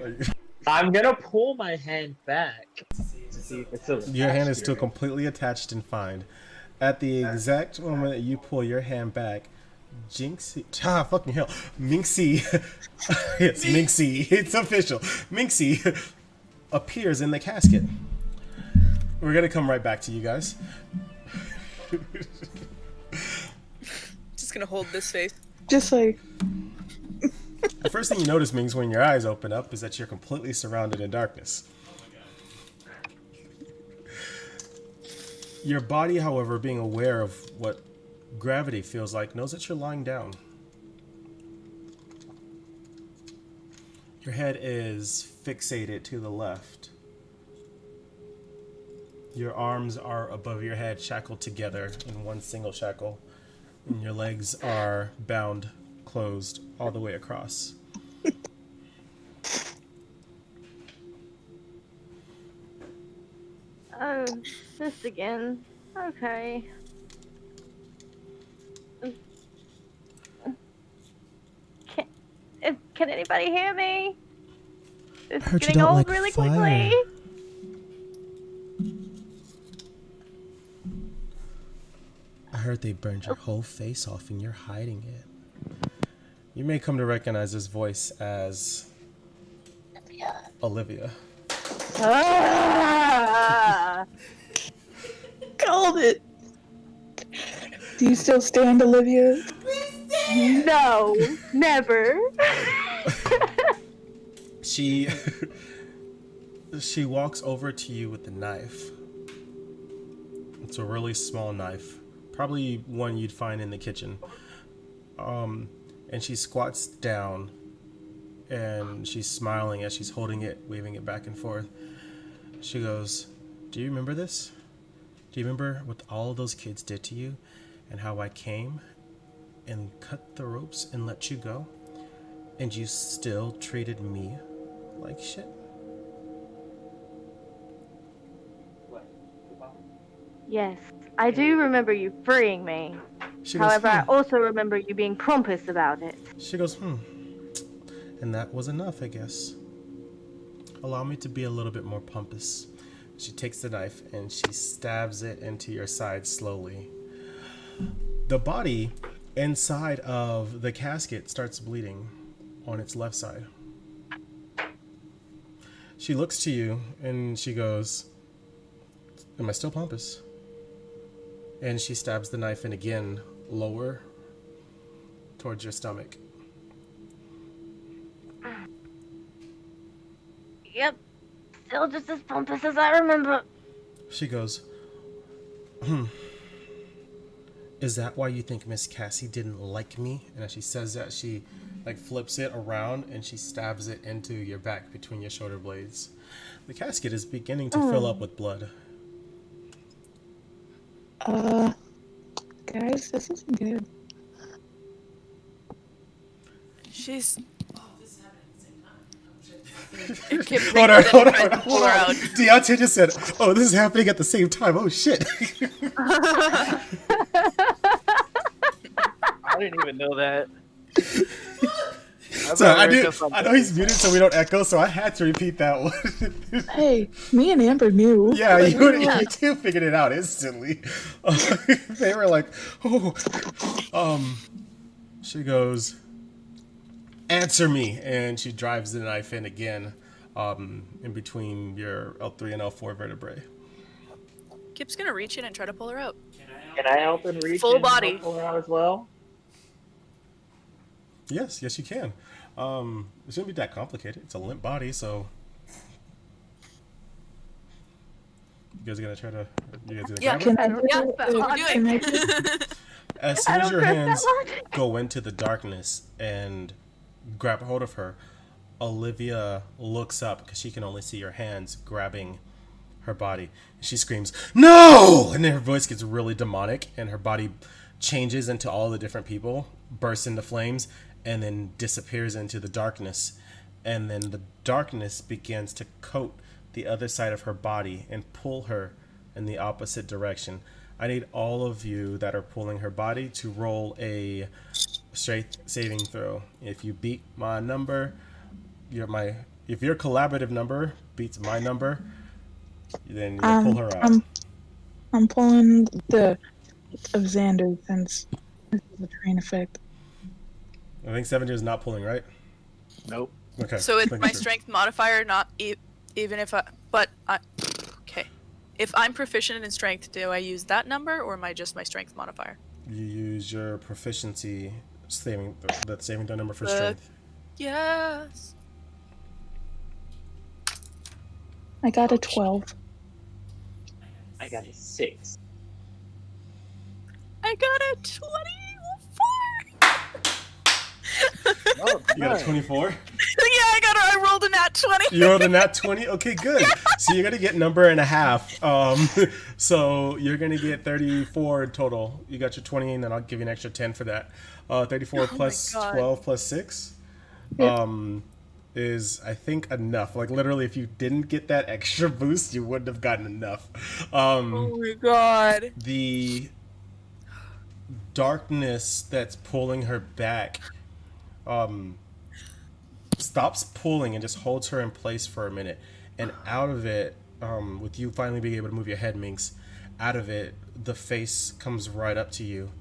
I'm gonna pull my hand back to see if it's still Your hand attached is still to it. completely attached and fine. At the exact moment that you pull your hand back, Jinxie, fucking hell, Minxie, yes, Minxie, it's official. Minxie appears in the casket. We're gonna come right back to you guys. Just gonna hold this face. Just like, The first thing you notice, Mings, when your eyes open up is that you're completely surrounded in darkness. Your body, however, being aware of what gravity feels like, knows that you're lying down. Your head is fixated to the left. Your arms are above your head, shackled together in one single shackle. And your legs are bound closed all the way across. Oh, this again. Okay. Can anybody hear me? It's heard you getting don't old like really fire. quickly. I heard they burned your whole face off and you're hiding it. You may come to recognize this voice as Olivia. Ah! called it. Do you still stand, Olivia? No, never. She walks over to you with the knife. It's a really small knife, probably one you'd find in the kitchen. And she squats down, and she's smiling as she's holding it, waving it back and forth. She goes, "Do you remember this? Do you remember what all of those kids did to you, and how I came and cut the ropes and let you go, and you still treated me like shit?" Yes, I do remember you freeing me. She goes, However, I also remember you being pompous about it. She goes, and that was enough, I guess. Allow me to be a little bit more pompous. She takes the knife and she stabs it into your side slowly. The body inside of the casket starts bleeding on its left side. She looks to you and she goes, "Am I still pompous?" And she stabs the knife in again, lower towards your stomach. Yep, still just as pompous as I remember. She goes, "Is that why you think Miss Cassie didn't like me?" And as she says that, she flips it around and she stabs it into your back between your shoulder blades. The casket is beginning to fill up with blood. Guys, this isn't good. She's. Hold on. Deontay just said, "Oh, this is happening at the same time. Oh, shit." I didn't even know that. So I know he's muted, so we don't echo. So I had to repeat that one. Hey, me and Amber knew. Yeah, you two figured it out instantly. They were like, "Oh." She goes, "Answer me," and she drives the knife in again, in between your L3 and L4 vertebrae. Kip's gonna reach in and try to pull her out. Can I help and reach Full in body. and pull her out as well? Yes, you can. It shouldn't be that complicated. It's a limp body, so you guys are gonna try to. You guys gonna grab her? Can I We're doing. As soon as your trust that hands logic. go into the darkness and grab hold of her, Olivia looks up because she can only see your hands grabbing her body. She screams, "No!" And then her voice gets really demonic, and her body changes into all the different people, bursts into flames, and then disappears into the darkness. And then the darkness begins to coat the other side of her body and pull her in the opposite direction. I need all of you that are pulling her body to roll a strength saving throw. If you beat my number, if your collaborative number beats my number, then you pull her out. I'm pulling the of Xander since this is a train effect. I think 70 is not pulling, right? Nope. Okay. So it's making my sure. strength modifier, not even if okay. If I'm proficient in strength, do I use that number or am I just my strength modifier? You use your proficiency saving throw number for strength. Yes. I got a 12. I got a 6. I got a 24. Oh, You got a 24? I rolled a nat 20. You rolled a nat 20? Okay, good. So you're going to get number and a half. So you're going to get 34 in total. You got your 20, and then I'll give you an extra 10 for that. 34 plus God. 12 plus 6 is, I think, enough. Like, literally, if you didn't get that extra boost, you wouldn't have gotten enough. Oh my god. The darkness that's pulling her back stops pulling and just holds her in place for a minute, and out of it, with you finally being able to move your head, Minx, out of it the face comes right up to you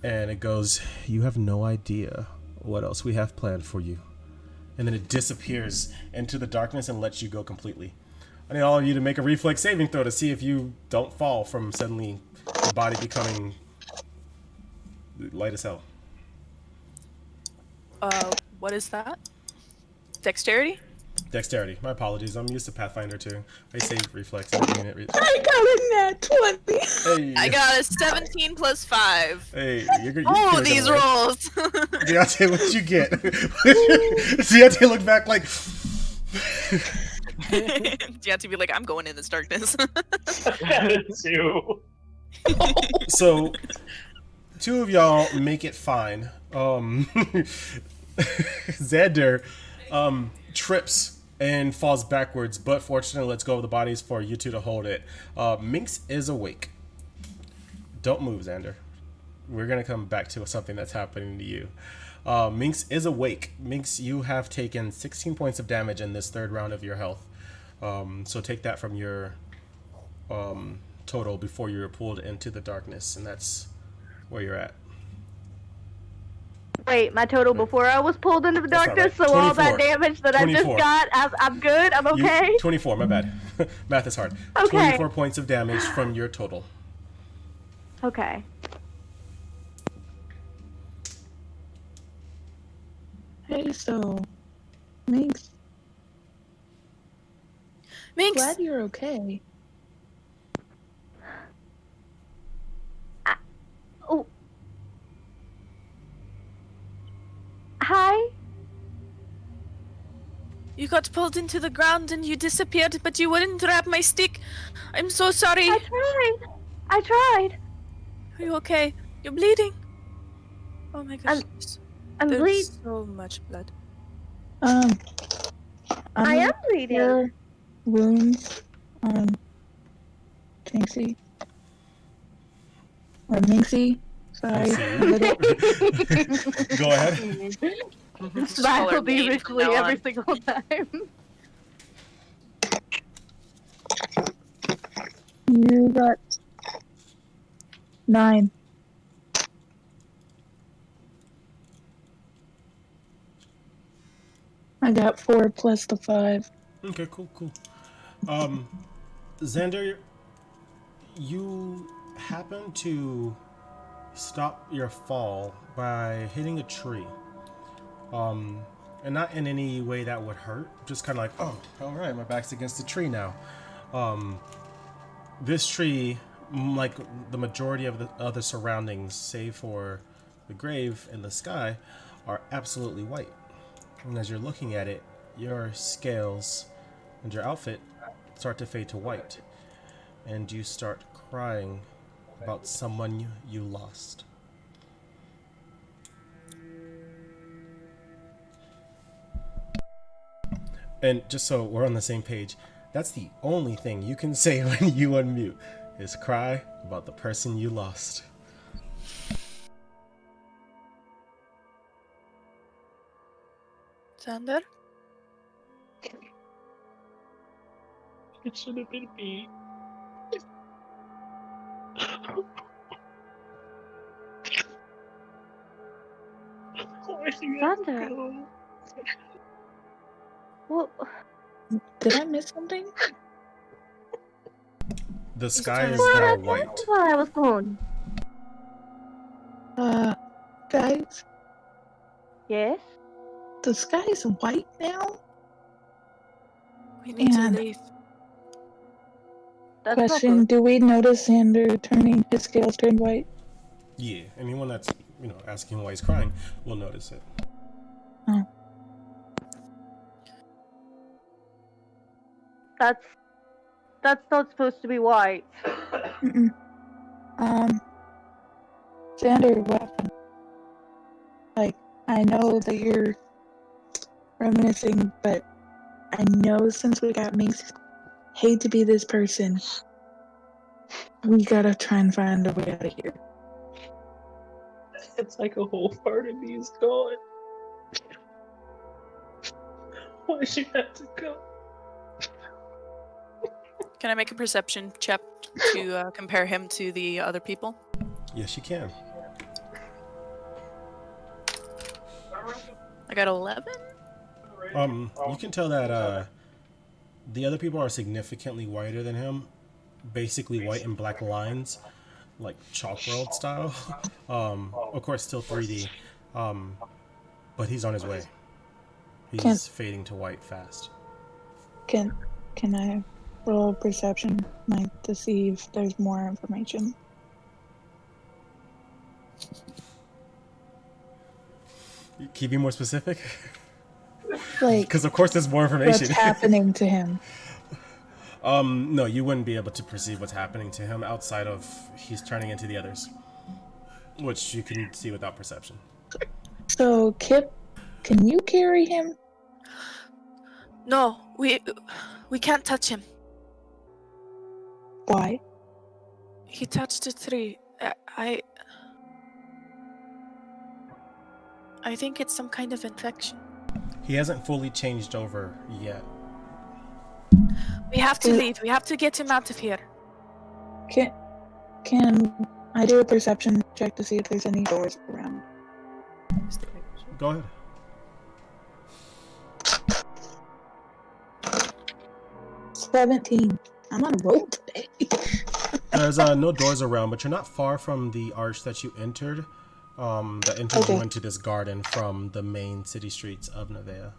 and it goes, "You have no idea what else we have planned for you." And then it disappears into the darkness and lets you go completely. I need all of you to make a reflex saving throw to see if you don't fall from suddenly your body becoming light as hell. What is that? Dexterity? Dexterity. My apologies. I'm used to Pathfinder too. I say reflex. I didn't mean it. I got a nat 20. Hey. I got a 17 plus 5. Hey, you're Oh, these rolls! Deontay, what'd you get? Deontay looked back like... Deontay be like, I'm going in this darkness. 2. So, two of y'all make it fine. Xander trips and falls backwards, but fortunately lets go of the bodies for you two to hold it. Minx is awake. Don't move, Xander. We're gonna come back to something that's happening to you. Minx is awake. Minx, you have taken 16 points of damage in this third round of your health. So take that from your total before you were pulled into the darkness, and that's where you're at. Wait, my total before I was pulled into the That's not darkness, right. so all that 24. damage that I 24. just got, I'm good, I'm okay? 24, my bad. Math is hard. Okay. 24 points of damage from your total. Okay. Hey, so, Minx, Minx! glad you're okay. Oh. Hi? You got pulled into the ground and you disappeared, but you wouldn't grab my stick. I'm so sorry. I tried. Are you okay? You're bleeding. Oh my gosh. I'm There's bleeding. so much blood. I am bleeding. Cure wounds on Jinxie. Or Minxie. Sorry. Go ahead. Just call her Smile Maine from visually now every on. single time. You got 9. I got 4 plus the 5. Okay, cool. Xander, you happen to stop your fall by hitting a tree. And not in any way that would hurt. Just kind of like, oh, all right, my back's against the tree now. This tree, like the majority of the other surroundings, save for the grave and the sky, are absolutely white. And as you're looking at it, your scales and your outfit start to fade to white. And you start crying about someone you lost. And just so we're on the same page, that's the only thing you can say when you unmute, is cry about the person you lost. Xander? It should have been me. Why do you have to Xander. go? Well, Did I miss something? The sky is turning now what white. while I was gone? Guys, Yes. the sky is white now? We need to And- leave. That's not Question, good. do we notice Xander turning his scales turned white? Yeah, anyone that's asking why he's crying will notice it. Oh. That's not supposed to be white. Mm-mm. Xander, what happened? Like, I know that you're reminiscing, but I know since we got Mace, hate to be this person. We gotta try and find a way out of here. It's like a whole part of me is gone. Why'd you have to go? Can I make a perception check to compare him to the other people? Yes, you can. I got 11. You can tell that the other people are significantly whiter than him. Basically white and black lines, like chalk world style. Of course, still 3D. But he's on his way. He's fading to white fast. Can I roll perception, like, to see if there's more information? Can you be more specific? Like, Because of course there's more what's information. happening to him? No, you wouldn't be able to perceive what's happening to him outside of he's turning into the others, which you can see without perception. So, Kip, can you carry him? No, we can't touch him. Why? He touched a tree. I think it's some kind of infection. He hasn't fully changed over yet. We have to leave. We have to get him out of here. Can I do a perception check to see if there's any doors around? Go ahead. 17. I'm on a roll today. There's no doors around, but you're not far from the arch that you entered. That entered you into this garden from the main city streets of NevaeH.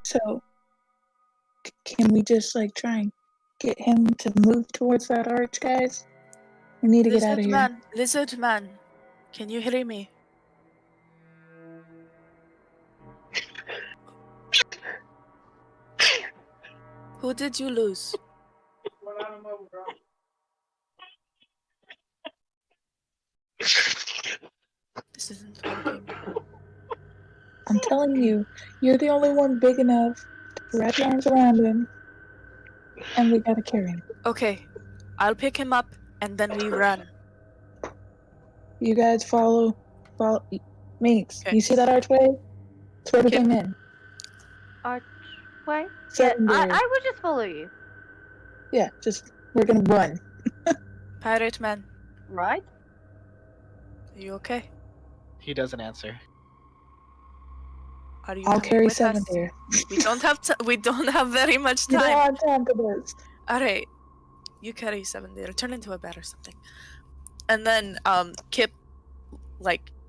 So, can we just, like, try and get him to move towards that arch, guys? We need to get out of here. Lizard man, can you hear me? Who did you lose? This isn't working. I'm telling you, you're the only one big enough to wrap your arms around him, and we gotta carry him. Okay, I'll pick him up and then we run. You guys follow. Mates, Okay. you see that archway? That's where we Okay. came in. Archway? Yeah, Seven I Deer. would just follow you. Yeah, we're gonna run. Pirate man, Right? are you okay? He doesn't answer. Are you I'll coming carry with Seven us? Deer. We don't have we don't have very much You don't time. have time for this. All right, you carry 7 there. Turn into a bat or something. And then Kip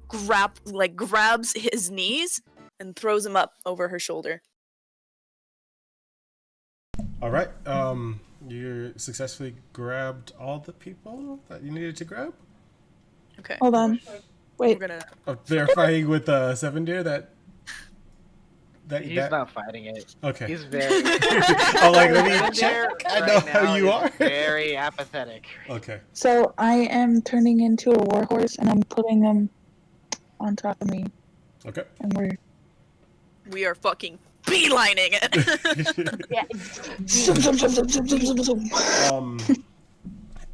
grabs his knees and throws him up over her shoulder. All right. You successfully grabbed all the people that you needed to grab. Okay. Hold on. Wait. We're gonna. Verifying with 7 Deer that He's not fighting it. Okay. He's very. Oh, like let me Seven check. Deer I right know now how you is are. Very apathetic. Okay. So I am turning into a warhorse and I'm putting him on top of me. Okay. And We are fucking beelining it. Yeah.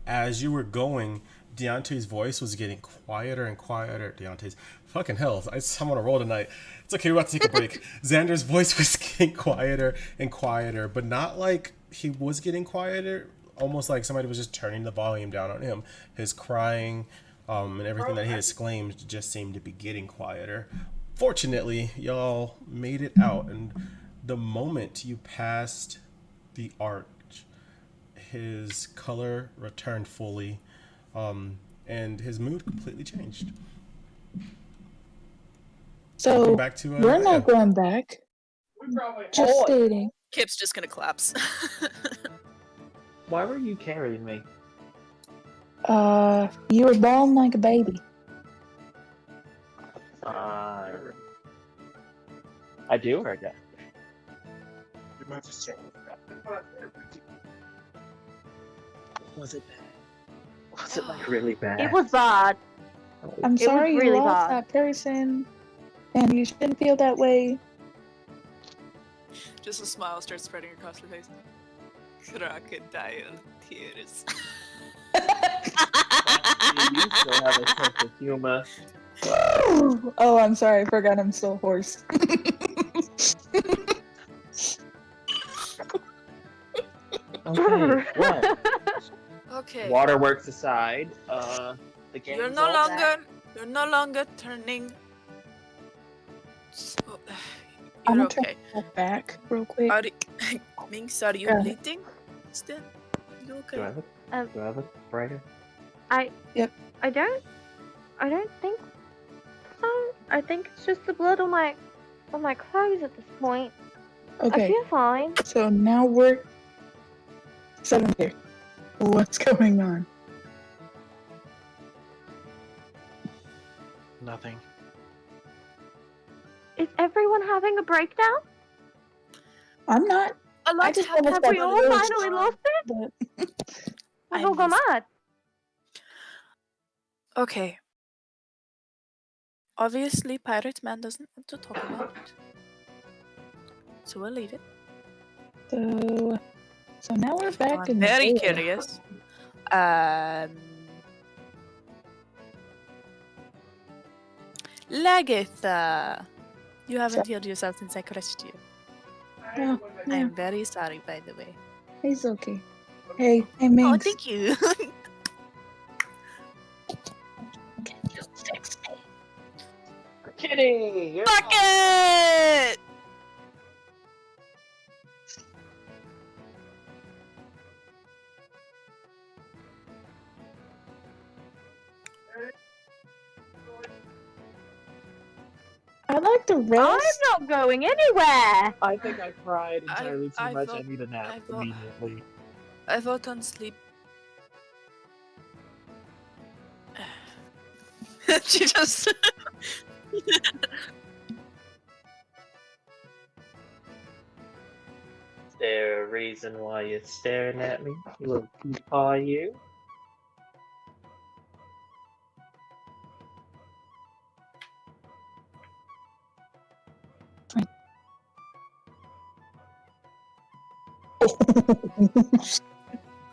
As you were going, Deontay's voice was getting quieter and quieter. Deontay's fucking hell. I'm on a roll tonight. It's okay. We're about to take a break. Xander's voice was getting quieter and quieter, but not like he was getting quieter. Almost like somebody was just turning the volume down on him. His crying and everything that he exclaimed just seemed to be getting quieter. Fortunately, y'all made it out, and the moment you passed the arch, his color returned fully, and his mood completely changed. so Welcome back to we're not going back. Just stating. Kip's just gonna collapse. Why were you carrying me? You were born like a baby. I do or I don't? Was it bad? Was it like really bad? It was bad. I'm sorry really you lost bad. that person, and you shouldn't feel that way. Just a smile starts spreading across her face. Crocodile tears. You still have a sense of humor. Oh, I'm sorry. I forgot I'm still hoarse. Okay, what? Okay. Waterworks aside, the game. You're no longer turning. So, I'm you're gonna try okay. to go back real quick. Are you, Minx, are you Yeah. bleeding? Still? You okay? Do I look brighter? I don't think so. I think it's just the blood on my clothes at this point. I Okay, feel fine. so now we're 7 here. What's going on? Nothing. Is everyone having a breakdown? I'm not. A lot just happened. almost Have we got all really finally lost it? But We've all gone mad. Okay. Obviously, Pirate Man doesn't want to talk about it. So we'll leave it. so now we're back I'm in very the curious. Lagatha, you haven't healed yourself since I crushed you. Oh, I yeah, am very sorry, by the way. he's okay. Hey, Oh, Minx. thank you. Can you fix me? Kidding! You're Fuck it! I'd like to I'm rest. not going anywhere. I think I cried entirely too I much. thought- I need a nap I thought- immediately. I vote on sleep. She just. Is there a reason why you're staring at me? You little peepaw, you?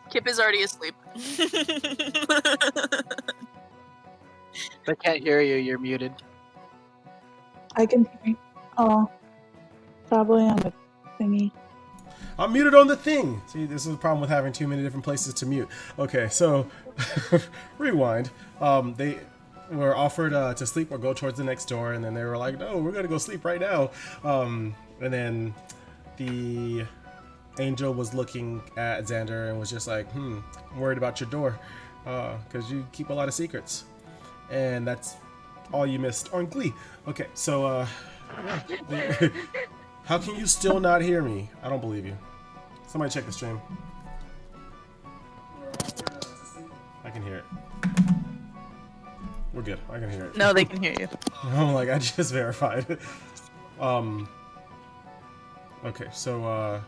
Kip is already asleep. They can't hear you. You're muted. I can hear you. Oh, probably on the thingy. I'm muted on the thing. See, this is the problem with having too many different places to mute. Okay, so rewind. They were offered to sleep or go towards the next door, and then they were like, "No, we're gonna go sleep right now." And then the angel was looking at Xander and was just like, I'm worried about your door, because you keep a lot of secrets, and that's all you missed on Glee. Okay, so yeah. How can you still not hear me? I don't believe you. Somebody check the stream. I can hear it. We're good. I can hear it. No, they can hear you. I'm like, I just verified. Okay, so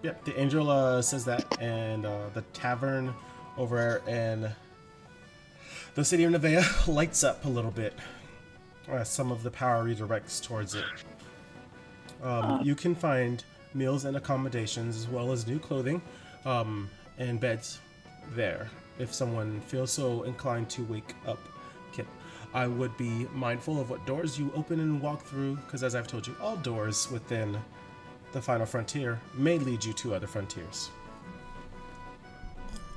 yeah, the angel says that, and the tavern over in the city of NevaeH lights up a little bit. Some of the power redirects towards it. You can find meals and accommodations, as well as new clothing and beds there, if someone feels so inclined to wake up Kip. I would be mindful of what doors you open and walk through, because as I've told you, all doors within the final frontier may lead you to other frontiers.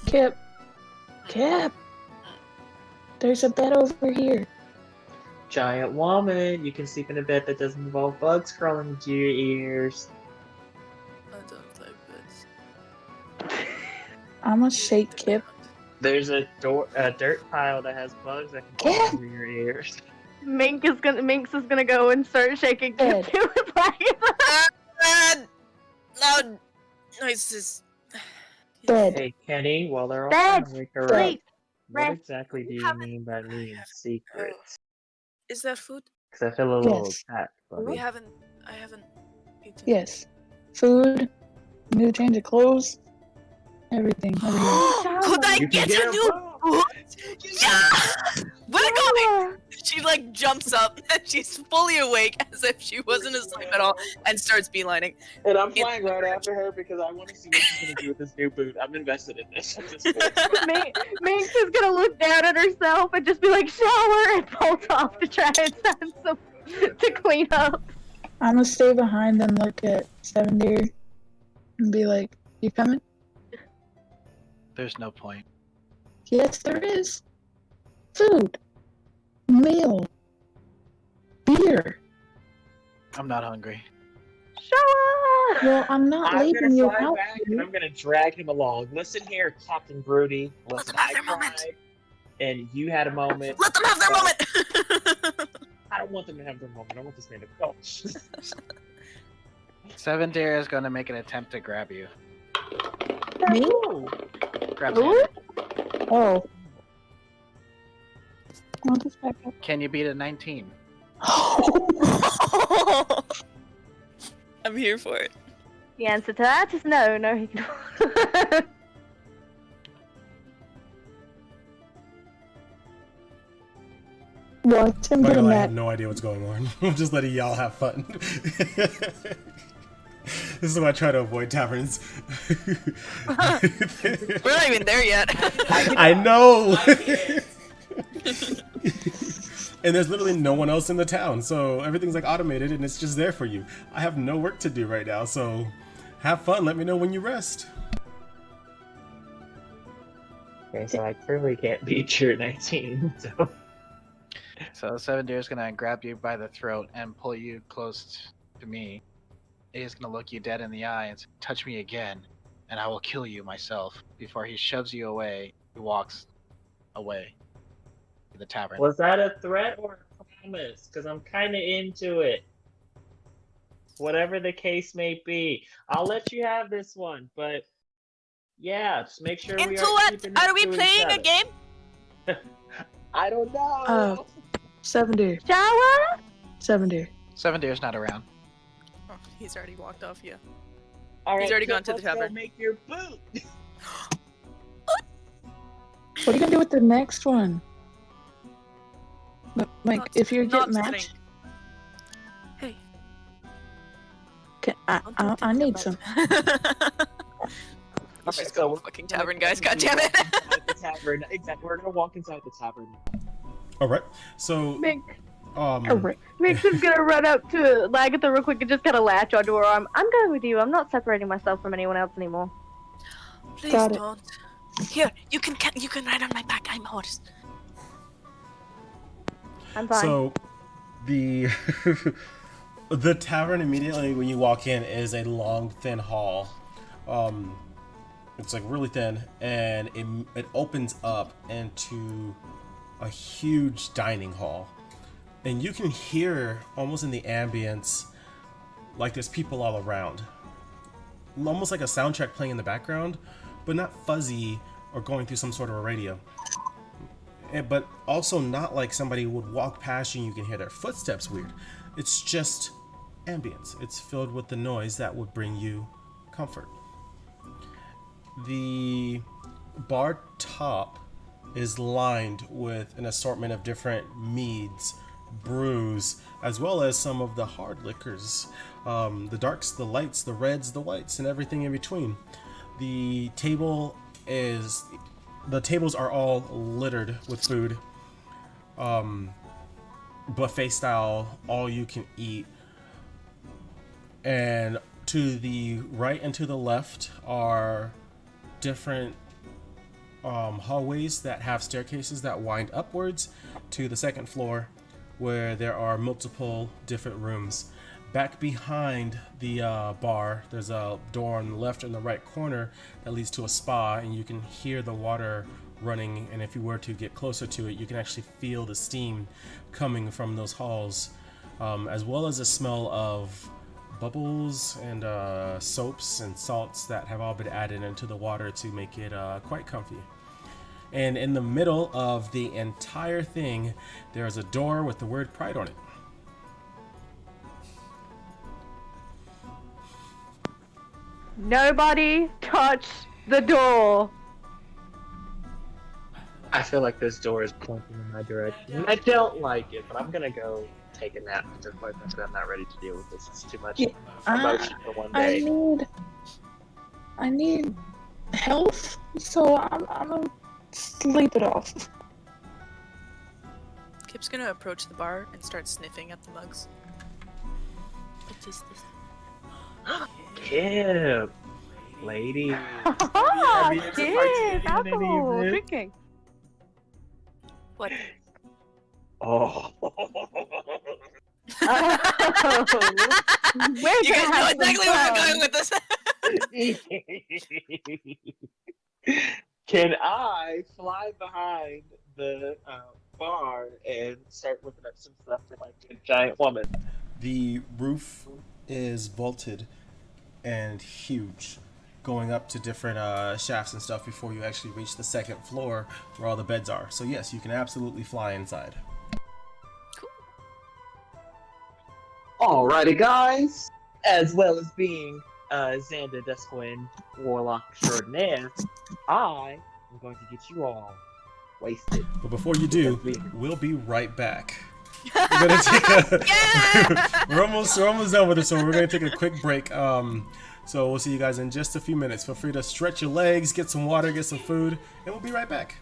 Kip. There's a bed over here. Giant woman, you can sleep in a bed that doesn't involve bugs crawling into your ears. I don't like this. I'ma shake Kip. There's a dirt pile that has bugs that can crawl over your ears. Minx is gonna go and start shaking Kip too. Loud noises. Bed. Hey Kenny, while they're all Bed. trying to wake her up, Sleep. what Rest. exactly do you Haven't- mean by being secrets? Is that food? Because I feel a little Yes. attacked. I Buddy. haven't eaten. Yes. Food. New change of clothes. Everything. Could I You can get get a a new book. boot? Yeah! Where going? She like jumps up and she's fully awake as if she wasn't asleep at all and starts beelining. And I'm flying right after her because I want to see what she's going to do with this new boot. I'm invested in this at this point. Minx is gonna look down at herself and just be like, shower, and bolt off to try and find some to clean up. I'm gonna stay behind and look at Seven Deer and be like, "You coming?" There's no point. Yes, there is. Food. Meal. Beer. I'm not hungry. Shower. Well, I'm not I'm leaving gonna you fly out back and here. I'm gonna drag him along. Listen here, Captain Broody. Let them Listen, have I their moment. cried, and you had a moment. Let them have their moment! I don't want them to have their moment. I want this man to go. Seven Deer is going to make an attempt to grab you. Me? Grab Who? Xander. Oh. I'll just back up. Can you beat a 19? I'm here for it. The answer to that is no. No, he can. Watch him By get the a way, I have nap. no idea what's going on. I'm just letting y'all have fun. This is why I try to avoid taverns. We're not even there yet. I know! And there's literally no one else in the town, so everything's like automated and it's just there for you. I have no work to do right now, so have fun. Let me know when you rest. Okay, so I clearly can't beat your 19. So So Seven Deer is going to grab you by the throat and pull you close to me. He's going to look you dead in the eye and say, "Touch me again, and I will kill you myself." Before he shoves you away, he walks away to the tavern. was that a threat or a promise? Because I'm kind of into it. Whatever the case may be, I'll let you have this one. But yeah, just make sure we Into are what? keeping Are it we to each playing a other. game? I don't know. Seven Deer. Shower. 7 Deer. Seven Deer's not around. Oh, he's already walked off, yeah. All He's already Kip, gone to the let's go tavern. Make your boot. What are you gonna do with the next one? Like, Not- if you get not matched, sitting. Hey. I need some. Let's just so go we're fucking gonna tavern, guys. walk God damn it. inside the tavern. Exactly. We're gonna walk inside the tavern. Alright, so Minx. Alright. Mixon's gonna run up to Lagatha real quick and just kind of latch onto her arm. I'm going with you. I'm not separating myself from anyone else anymore. Please Got it. don't. Here, you can ride on my back. I'm a horse. I'm fine. So, the the tavern immediately when you walk in is a long, thin hall. It's like really thin, and it opens up into a huge dining hall, and you can hear almost in the ambience like there's people all around, almost like a soundtrack playing in the background, but not fuzzy or going through some sort of a radio. But also not like somebody would walk past you and you can hear their footsteps weird. It's just ambience. It's filled with the noise that would bring you comfort. The bar top is lined with an assortment of different meads, brews, as well as some of the hard liquors. The darks, the lights, the reds, the whites, and everything in between. The tables are all littered with food. Buffet style, all you can eat. And to the right and to the left are different hallways that have staircases that wind upwards to the second floor, where there are multiple different rooms. Back behind the bar, there's a door on the left and the right corner that leads to a spa, and you can hear the water running, and if you were to get closer to it, you can actually feel the steam coming from those halls, as well as the smell of bubbles and soaps and salts that have all been added into the water to make it quite comfy. And in the middle of the entire thing, there is a door with the word Pride on it. Nobody touch the door. I feel like this door is pointing in my direction. And I don't like it, but I'm gonna go take a nap at this point because I'm not ready to deal with this. It's too much emotion for one day. I need health, so I'm gonna sleep it off. Kip's gonna approach the bar and start sniffing at the mugs. What is this? Kip, lady. Ah, you ever kid, participated in any of alcohol, this? drinking. What? Oh. Where'd You guys know have exactly them where I'm from? going with this. Can I fly behind the bar and start whipping up some stuff for like a giant woman? The roof is vaulted and huge, going up to different shafts and stuff before you actually reach the second floor where all the beds are. So yes, you can absolutely fly inside. Alrighty, guys. As well as being Xander Desquin, Warlock Extraordinaire, I am going to get you all wasted. But before you do, we'll be right back. We're gonna take a we're almost done with it, so we're gonna take a quick break. So we'll see you guys in just a few minutes. Feel free to stretch your legs, get some water, get some food, and we'll be right back.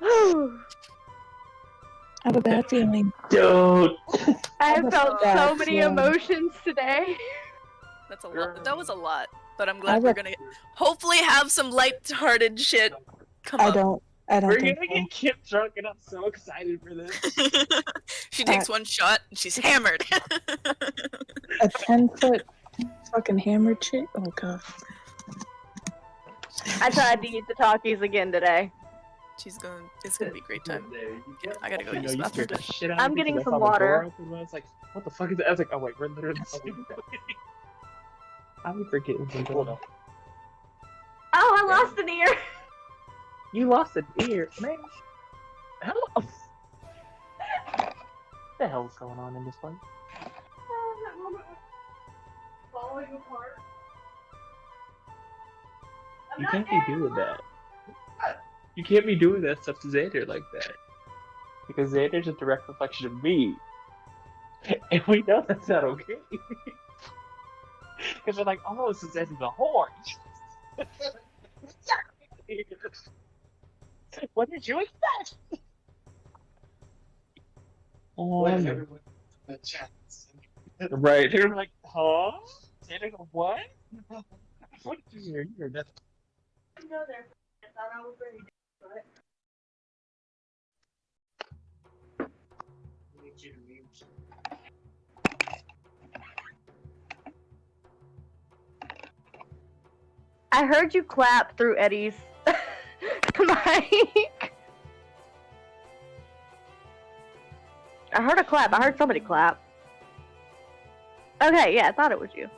I have a bad feeling. Don't. I have felt so That's, many yeah. emotions today. That's a lot. That was a lot. But I'm glad we're gonna hopefully have some light-hearted shit come I up. don't We're think gonna so. get Kip drunk, and I'm so excited for this. She takes one shot and she's hammered. A 10-foot fucking hammered chick? Oh god. I tried to eat the talkies again today. It's gonna be a great time. Yeah, I gotta go use You the scared bathroom. the shit out of I'm me getting 'cause I some saw the door water. open, and I was like, what the fuck is that? I was like, oh wait, we're literally I would forget what was going on. Oh, I lost an ear. You lost an ear, man. How what the hell's going on in this place? Falling apart. You can't be doing that. You can't be doing that stuff to Xander like that. Because Xander's a direct reflection of me. And we know that's not okay. Because we're like, oh, so Xander's a whore. What did you expect? Right. They're like, huh? Dating a what? What you're that's I heard you clap through Eddie's mic. I heard a clap. I heard somebody clap. Okay, yeah, I thought it was you.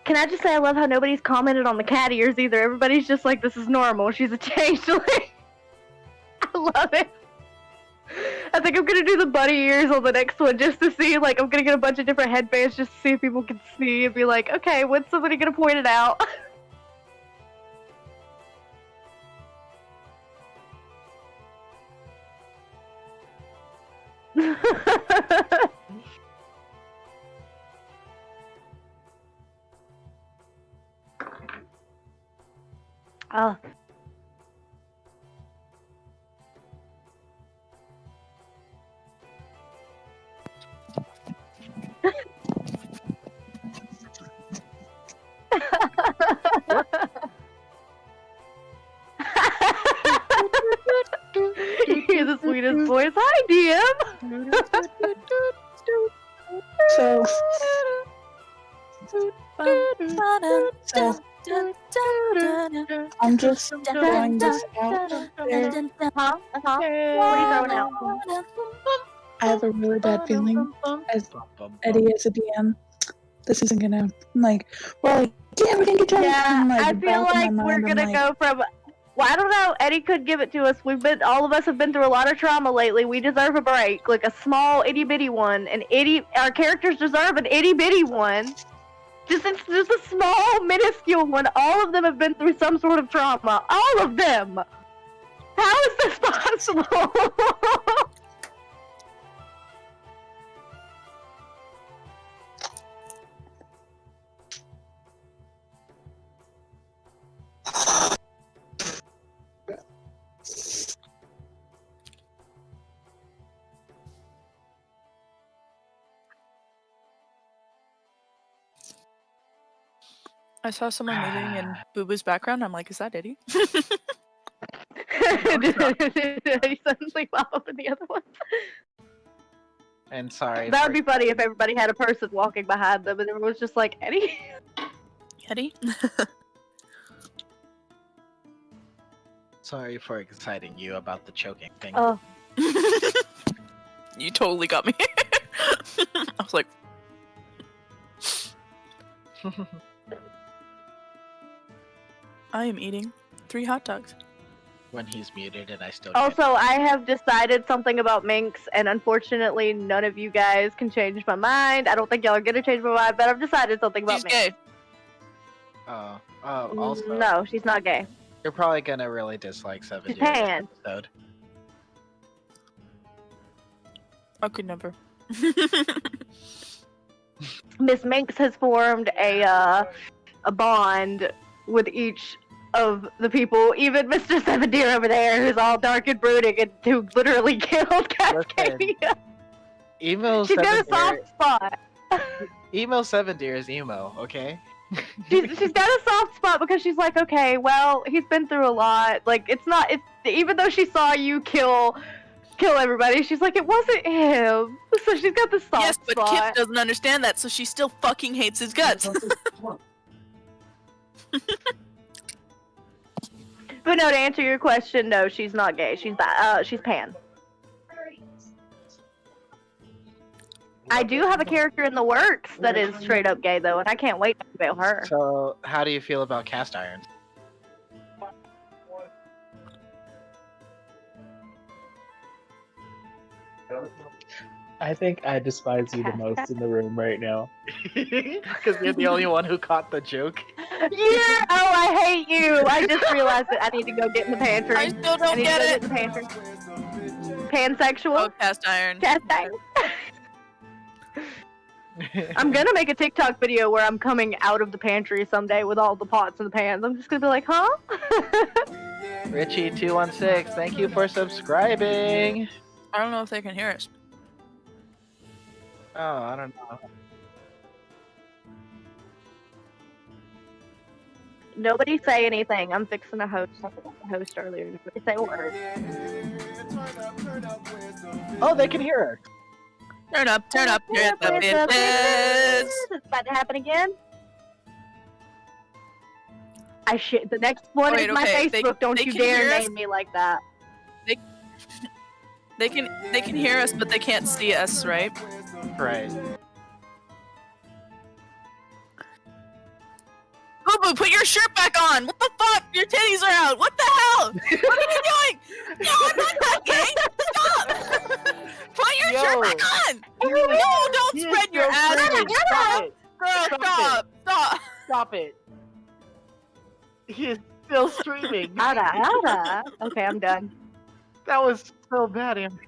Can I just say I love how nobody's commented on the cat ears either. Everybody's just like, this is normal. She's a changeling. I love it. I think I'm gonna do the bunny ears on the next one just to see, like, I'm gonna get a bunch of different headbands just to see if people can see and be like, okay, when's somebody gonna point it out? Oh. You're the sweetest voice. Hi, DM. So, I'm just throwing this out there. Huh? What are you throwing out? I have a really bad feeling as Eddie as a DM. This isn't gonna, like, well, yeah, we're gonna get done. Yeah, Like, I feel back in like my we're mind, I'm gonna like, go from. Well, I don't know. Eddie could give it to us. All of us have been through a lot of trauma lately. We deserve a break, like a small itty bitty one. Our characters deserve an itty bitty one. Just a small, minuscule one. All of them have been through some sort of trauma. All of them. How is this possible? I saw someone moving in Boo Boo's background. I'm like, is that Eddie? He suddenly pop up in the other one. And sorry. That would be funny if everybody had a person walking behind them and everyone was just like, Eddie? Eddie? Sorry for exciting you about the choking thing. Oh. You totally got me. I was like... I am eating 3 hot dogs. When he's muted and I still Also, I have decided something about minks, and unfortunately, none of you guys can change my mind. I don't think y'all are gonna change my mind, but I've decided something about She's minks. gay. Also, No, she's not gay. you're probably gonna really dislike 7 She's Deer this pan. episode. I could never. Miss Minx has formed a bond with each of the people, even Mr. Seven Deer over there, who's all dark and brooding and who literally killed Cascadia. Emo She's got 7 a soft spot. Emo 7 Deer is emo, okay? She's got a soft spot because she's like, okay, well, he's been through a lot. Like, it's even though she saw you kill everybody, she's like, it wasn't him. So she's got the soft spot. Yes, but Kip doesn't understand that, so she still fucking hates his guts. But no, to answer your question, no, she's not gay. She's pan. I do have a character in the works that is straight up gay though, and I can't wait to unveil her. So, how do you feel about cast irons? I think I despise you the most in the room right now. Because you're the only one who caught the joke. Yeah! Oh, I hate you! I just realized that I need to go get in the pantry. I still don't need get to go it. in the pantry. Pansexual? Oh, cast iron. Cast iron. I'm gonna make a TikTok video where I'm coming out of the pantry someday with all the pots and the pans. I'm just gonna be like, huh? Richie216, thank you for subscribing. I don't know if they can hear us. Oh, I don't know. Nobody say anything. I'm fixing to host. I forgot to host earlier. Nobody say a word. Oh, they can hear us. Turn up, here's the bitches. It's about to happen again. I shit. The next one Wait, is my okay, Facebook. Don't they you can dare hear us? name me like that. They can hear us, but they can't see us, right? Right. Boo Boo, put your shirt back on! What the fuck? Your titties are out! What the hell? What are you doing? No, I'm not that gay! Stop! Put your shirt back on! No, don't spread your ass! Stop it! Girl, Stop stop! Stop! Stop it! He is still streaming. Ada. Okay, I'm done. That was so bad, Amber.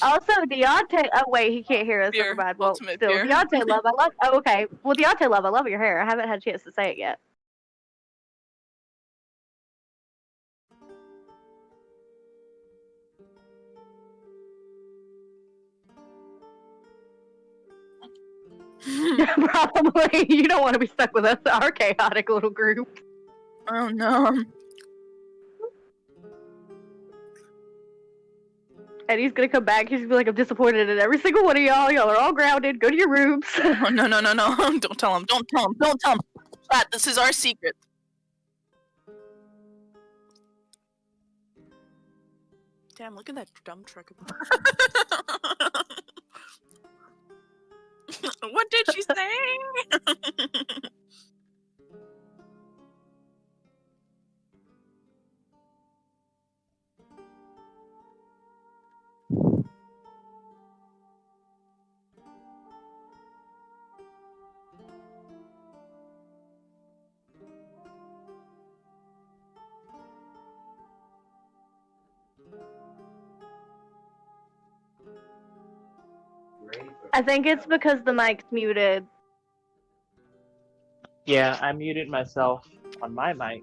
Also, Deontay. Oh wait, he can't hear us. Fear. Never mind. Well, Ultimate still, fear. Deontay love. I love. Oh, okay. Well, Deontay love. I love your hair. I haven't had a chance to say it yet. Probably. You don't want to be stuck with us, our chaotic little group. Oh no. And he's gonna come back. He's gonna be like, I'm disappointed in every single one of y'all. Y'all are all grounded. Go to your rooms. Oh, no. Don't tell him. Don't tell him. Don't tell him. That, this is our secret. Damn, look at that dumb truck. What did she say? I think it's because the mic's muted. Yeah, I muted myself on my mic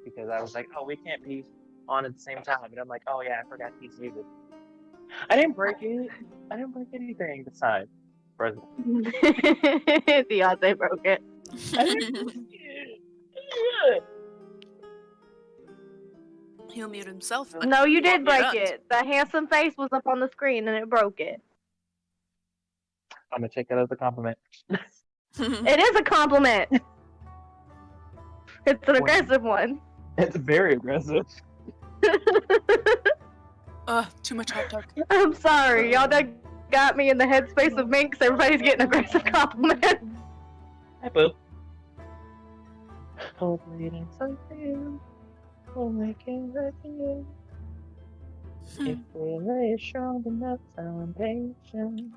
because I was like, oh, we can't be on at the same time. And I'm like, oh yeah, I forgot he's muted. I didn't break it. I didn't break anything this time. Deontay broke it. I didn't break it. He'll mute himself. But No, you he did won't mute break us. it. The handsome face was up on the screen and it broke it. I'm gonna take that as a compliment. It is a compliment. It's an aggressive one. It's very aggressive. Too much hot dog. I'm sorry, y'all done got me in the headspace of minks. Everybody's getting aggressive compliments. Hi, boo. Hopefully it's something will make it right for you. If we lay a strong enough foundation.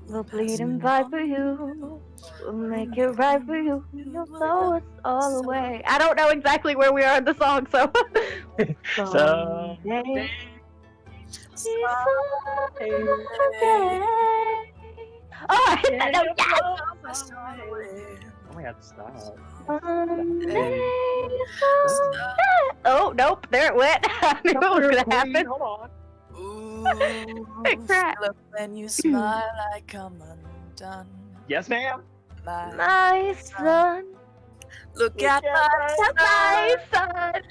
We'll bleed and fight for you. We'll make it right for you. You'll throw us all away. I don't know exactly where we are in the song, so. Someday. Oh, I hit that note. Yes! Oh my god, stop. Oh, nope. There it went. I knew it was going to happen. Hold on. Ooh, Crap. look when you smile, I come undone. Yes, ma'am. My son. Look at My son.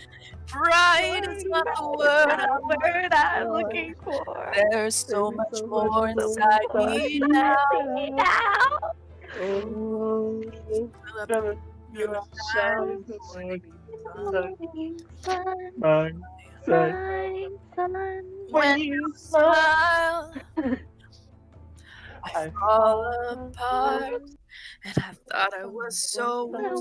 pride is not the word I'm looking for. There's so much more inside me now. You're shining My son. When you smile, I fall apart. And I thought I was so smart.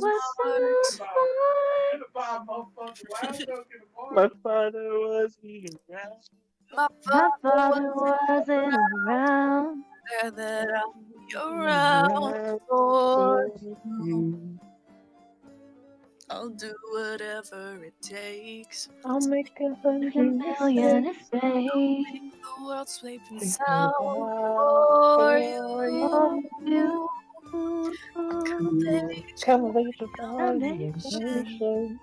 My father was eating grass. My My father father wasn't around. there that I'll be around for you. I'll do whatever it takes. I'll make 100 million mistakes. mistakes. The world's sleeping sound for you. You. Elevation, Foundation.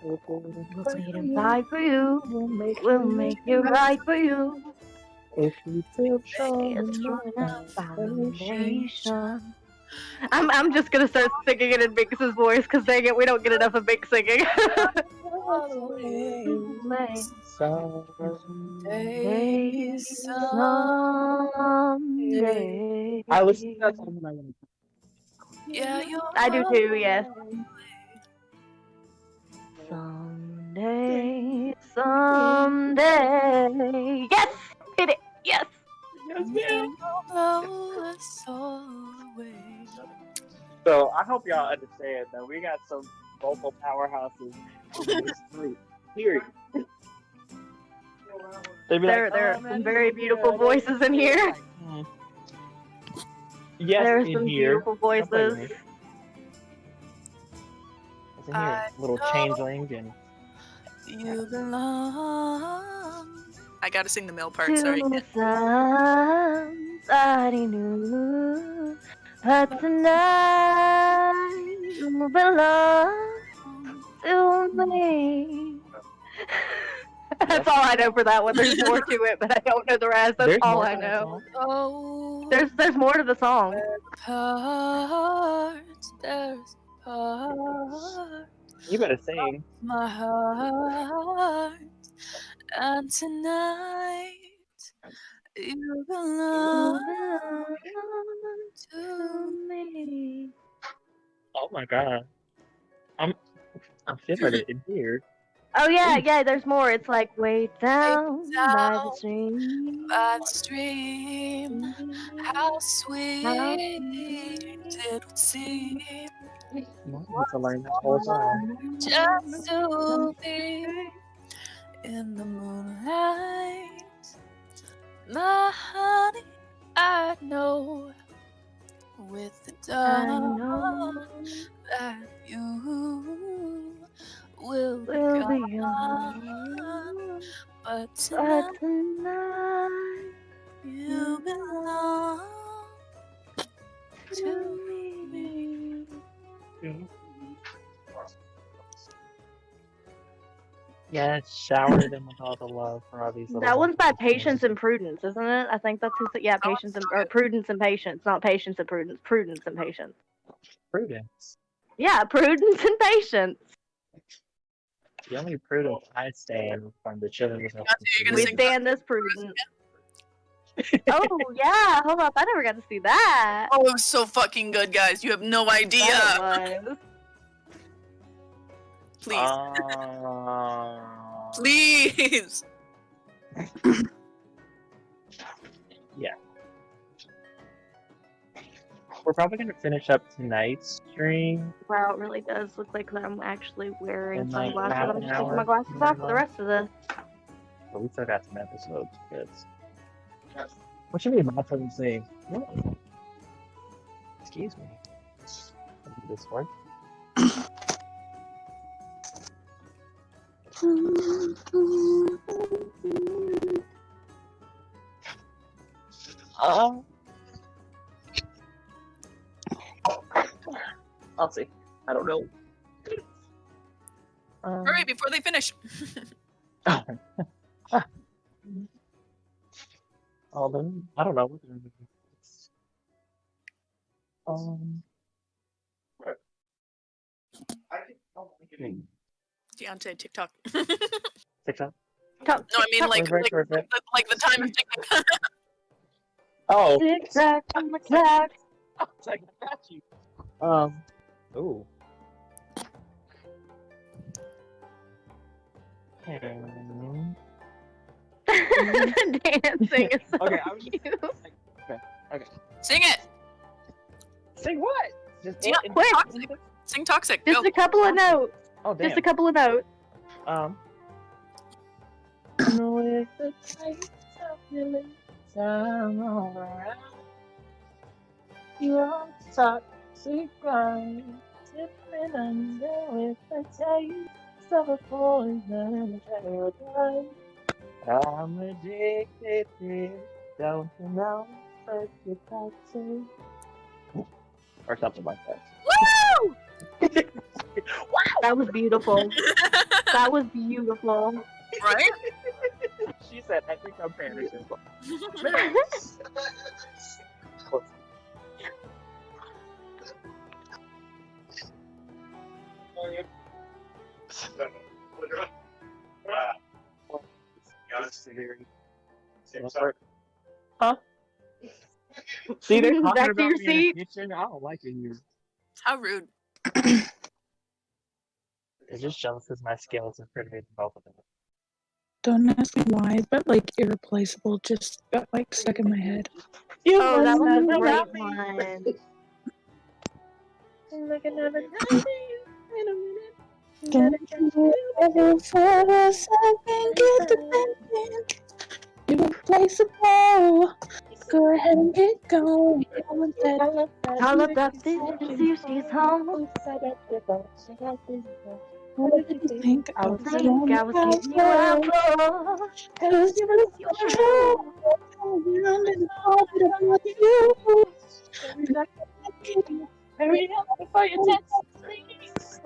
We'll wait and you. fight for you. We'll make it right for you. If you feel strong It's strong enough foundation. foundation. I'm just gonna start singing it in Binks's voice because dang it, we don't get enough of Binks singing. Someday, someday. I listen to that song when I want to. Yeah, you're I do too, yes. Someday, someday. Yes! Hit it! Yes! you'll blow us all away. So I hope y'all understand that we got some vocal powerhouses in this group. Period. They'd be There like, are "Oh, man, some this very is beautiful good." voices in here. Like, yes, There are in some here. beautiful Don't play with voices. me. It's in here. Little changeling and You belong. I gotta sing the male part, To sorry. somebody new, but tonight you belong to me. That's all I know for that one. There's more to it, but I don't know the rest. That's there's all more I to that know. song. Oh, There's more to the song. part, there's part, You better sing. my heart, and tonight you belong You belong to to me. Oh my god. I'm feeling it in here. Oh yeah, Ooh. yeah. There's more. It's like way down by the down stream. by the stream. How sweet How it would seem I need to learn that whole song. just to be in the moonlight. My honey, I know with the I dawn know that you will be will be gone. yours, But but tonight tonight you belong to me. Yes, shower them with all the love for all these little That one's by vocal Patience things. and Prudence, isn't it? I think that's who's yeah, Patience and or Prudence and Patience, not Patience and Prudence. Prudence and Patience. Prudence. Yeah, Prudence and Patience. The only prudence I stand from the children of You're gonna We sing stand as Prudence. Oh yeah, hold up! I never got to see that. Oh, it was so fucking good, guys. You have no idea. That it was. Please. Uh, Please. yeah. We're probably gonna finish up tonight's stream Wow, it really does look like I'm actually wearing in like sunglasses. half I'm an just taking my hour. glasses off for the rest of this. But we still got some episodes. Kids. What should be my turn to say? What? Excuse me. This one. I'll see. I don't know. Hurry before they finish. Although, I don't know. What they're doing. Deontay, TikTok. TikTok. Talk, No, I mean talk. like the time is ticking. Oh. Tick tock, tick tock. It's like, I got you. Ooh. Dancing is so Okay, I was just- cute. Okay. Sing it. Say what? Just Deon- Quick. Toxic. Sing Toxic. Just Go. a couple of notes. Oh, damn. Just a couple of notes. No, it's the taste of feeling time around. You're toxic, right? Sipping under with the taste of a poison paradise. I'm addicted to it, don't you know? But you're toxic. or something like that. Woo! That was beautiful. That was beautiful. Right? She said, "I think I'm panicking." Huh? See, they're talking Back to about your me in seat. the kitchen. I don't like it here. How rude. They're just jealous because my skills are pretty good, both of them. Don't ask me why, but like irreplaceable just got like stuck in my head. You Oh, that was a never great got me. one. Like I never got me in a minute. Don't you ever for a second get the thinking irreplaceable. Go ahead and get going. All about this to see if she's home. What did you think I was Think I was keeping you out for. Cause you was your true. I'm in the about you. Hurry up before you text, please.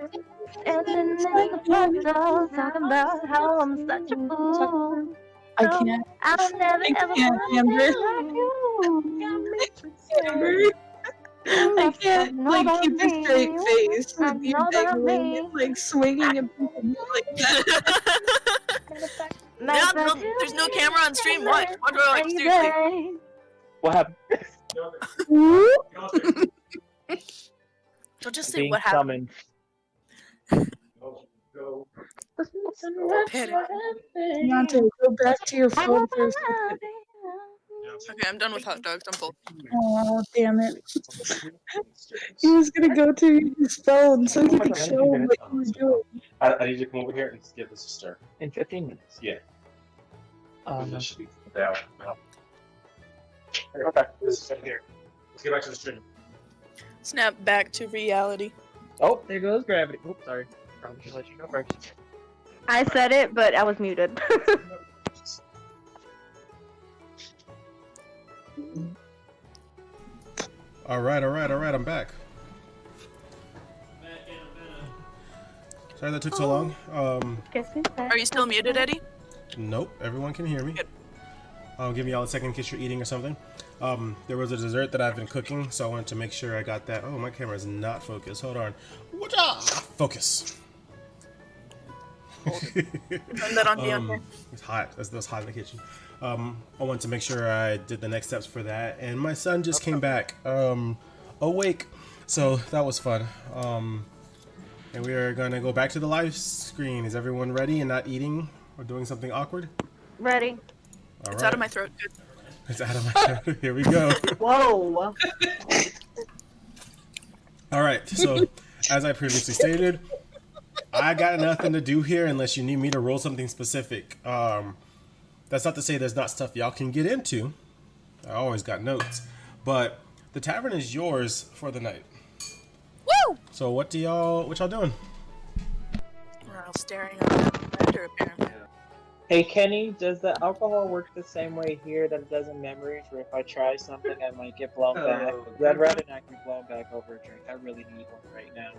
Standing in the photo, talking about how I'm such a fool. I can't. I'll never I ever can't, want a Amber. man like you. Amber. I can't like keep a straight face I with you know that I'm dangling me. and like swinging and pushing like that. Yeah, there's no camera on stream. Watch. Watch, like, seriously. What happened? Don't just say Being what happened. summoned. Panic. Deontay, go back to your phone for a second. Okay, I'm done with hot dogs. I'm full. Oh, damn it. He was gonna go to his phone so he could show him what you were doing. I need you to come over here and give this a stir. In 15 minutes. Yeah. Um, Should be down. Okay, this is right here. Let's get back to the stream. Snap back to reality. oh, there goes gravity. Oops, sorry. Probably should let you go first. I said it, but I was muted. All right, I'm back. Sorry that took so long. Guess who's back? Are you still muted, Eddie? Nope, everyone can hear me. Good. I'll give y'all a second in case you're eating or something. There was a dessert that I've been cooking, so I wanted to make sure I got that. Oh, my camera is not focused. Hold on. Focus. Turn that on Deontay. It's hot. It's hot in the kitchen. I wanted to make sure I did the next steps for that, and my son just came back awake, so that was fun. And we are gonna go back to the live screen. Is everyone ready and not eating or doing something awkward? Ready. All It's right. out of my throat. Good. It's out of my throat. Here we go. Whoa. All right. So, as I previously stated, I got nothing to do here unless you need me to roll something specific. That's not to say there's not stuff y'all can get into. I always got notes, but the tavern is yours for the night. Woo! So what y'all doing? We're all staring at the vendor, apparently. Hey Kenny, does the alcohol work the same way here that it does in memories, where if I try something I might get blown back? I'd rather not get blown back over a drink. I really need one right now.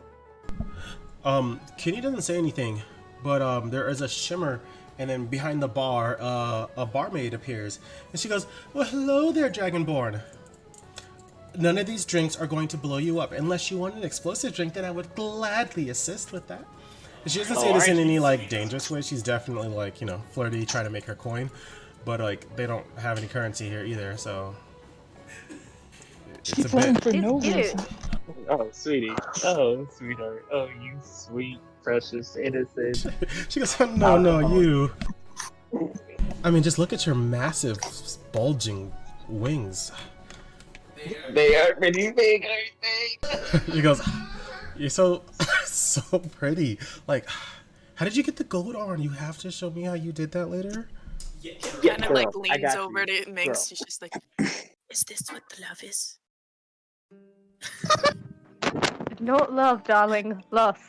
Kenny doesn't say anything, but there is a shimmer, and then behind the bar, a barmaid appears, and she goes, "Well, hello there, Dragonborn. None of these drinks are going to blow you up. Unless you want an explosive drink, then I would gladly assist with that." And she doesn't say this in any, like, dangerous way. She's definitely, like, you know, flirty, trying to make her coin. But, like, they don't have any currency here either, so... She's flirting for no It's reason. Oh, sweetie. Oh, sweetheart. Oh, you sweet, precious, innocent. She goes, "Oh, no, you." I mean, just look at your massive, bulging wings. They are pretty big, aren't they? She goes, "You're so, so pretty. Like, how did you get the gold on? You have to show me how you did that later." Kind of like Girl, I leans got over you. to Minx. Girl. She's just like, "Is this what the love is?" Not love, darling. Lust.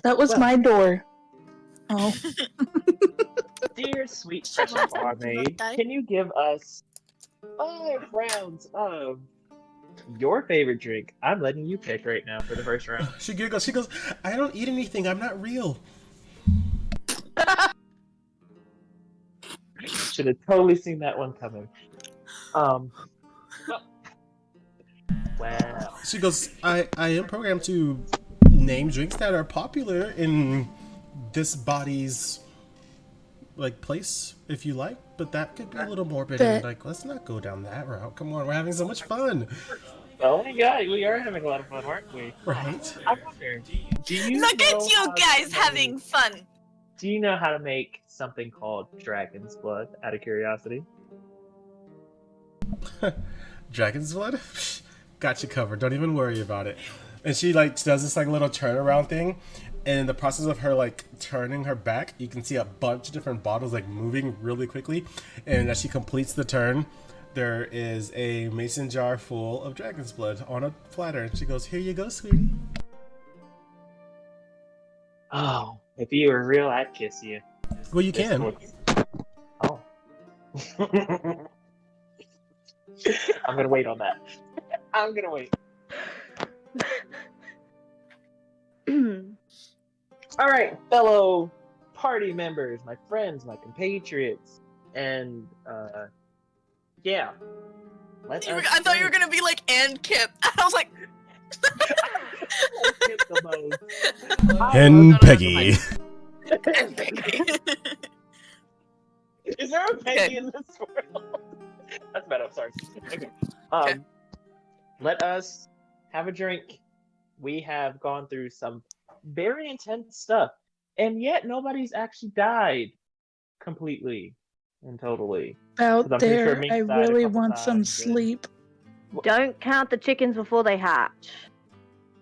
That was my door. Oh. Dear sweet, precious barmaid, can you give us 5 rounds of Your favorite drink. I'm letting you pick right now for the first round. She giggles. She goes, I don't eat anything. I'm not real. Should have totally seen that one coming. Wow. She goes, I am programmed to name drinks that are popular in this body's like place, if you like, but that could be a little morbid. And like, let's not go down that route. Come on, we're having so much fun. Oh my god, we are having a lot of fun, aren't we? Right? I wonder, do you Look know at you how guys to having make- fun. Do you know how to make something called dragon's blood, out of curiosity? Dragon's blood? Got you covered. Don't even worry about it. And she like does this like little turnaround thing, and in the process of her like turning her back, you can see a bunch of different bottles like moving really quickly. And as she completes the turn, there is a mason jar full of dragon's blood on a platter, and she goes, "Here you go, sweetie." Oh, if you were real, I'd kiss you. Well, you This can. looks- Oh. I'm gonna wait on that. I'm gonna wait. All right, fellow party members, my friends, my compatriots, and yeah. Let us I thought you were drink. gonna be like, and Kip. I was like, Kip the most. And no, Peggy. and Peggy. Is there a Peggy Okay. in this world? That's bad. I'm sorry. Okay. Okay. Let us have a drink. We have gone through some very intense stuff, and yet nobody's actually died completely and totally. Out 'Cause I'm pretty sure there, Minx I died a really couple want some times, and- sleep. Don't count the chickens before they hatch.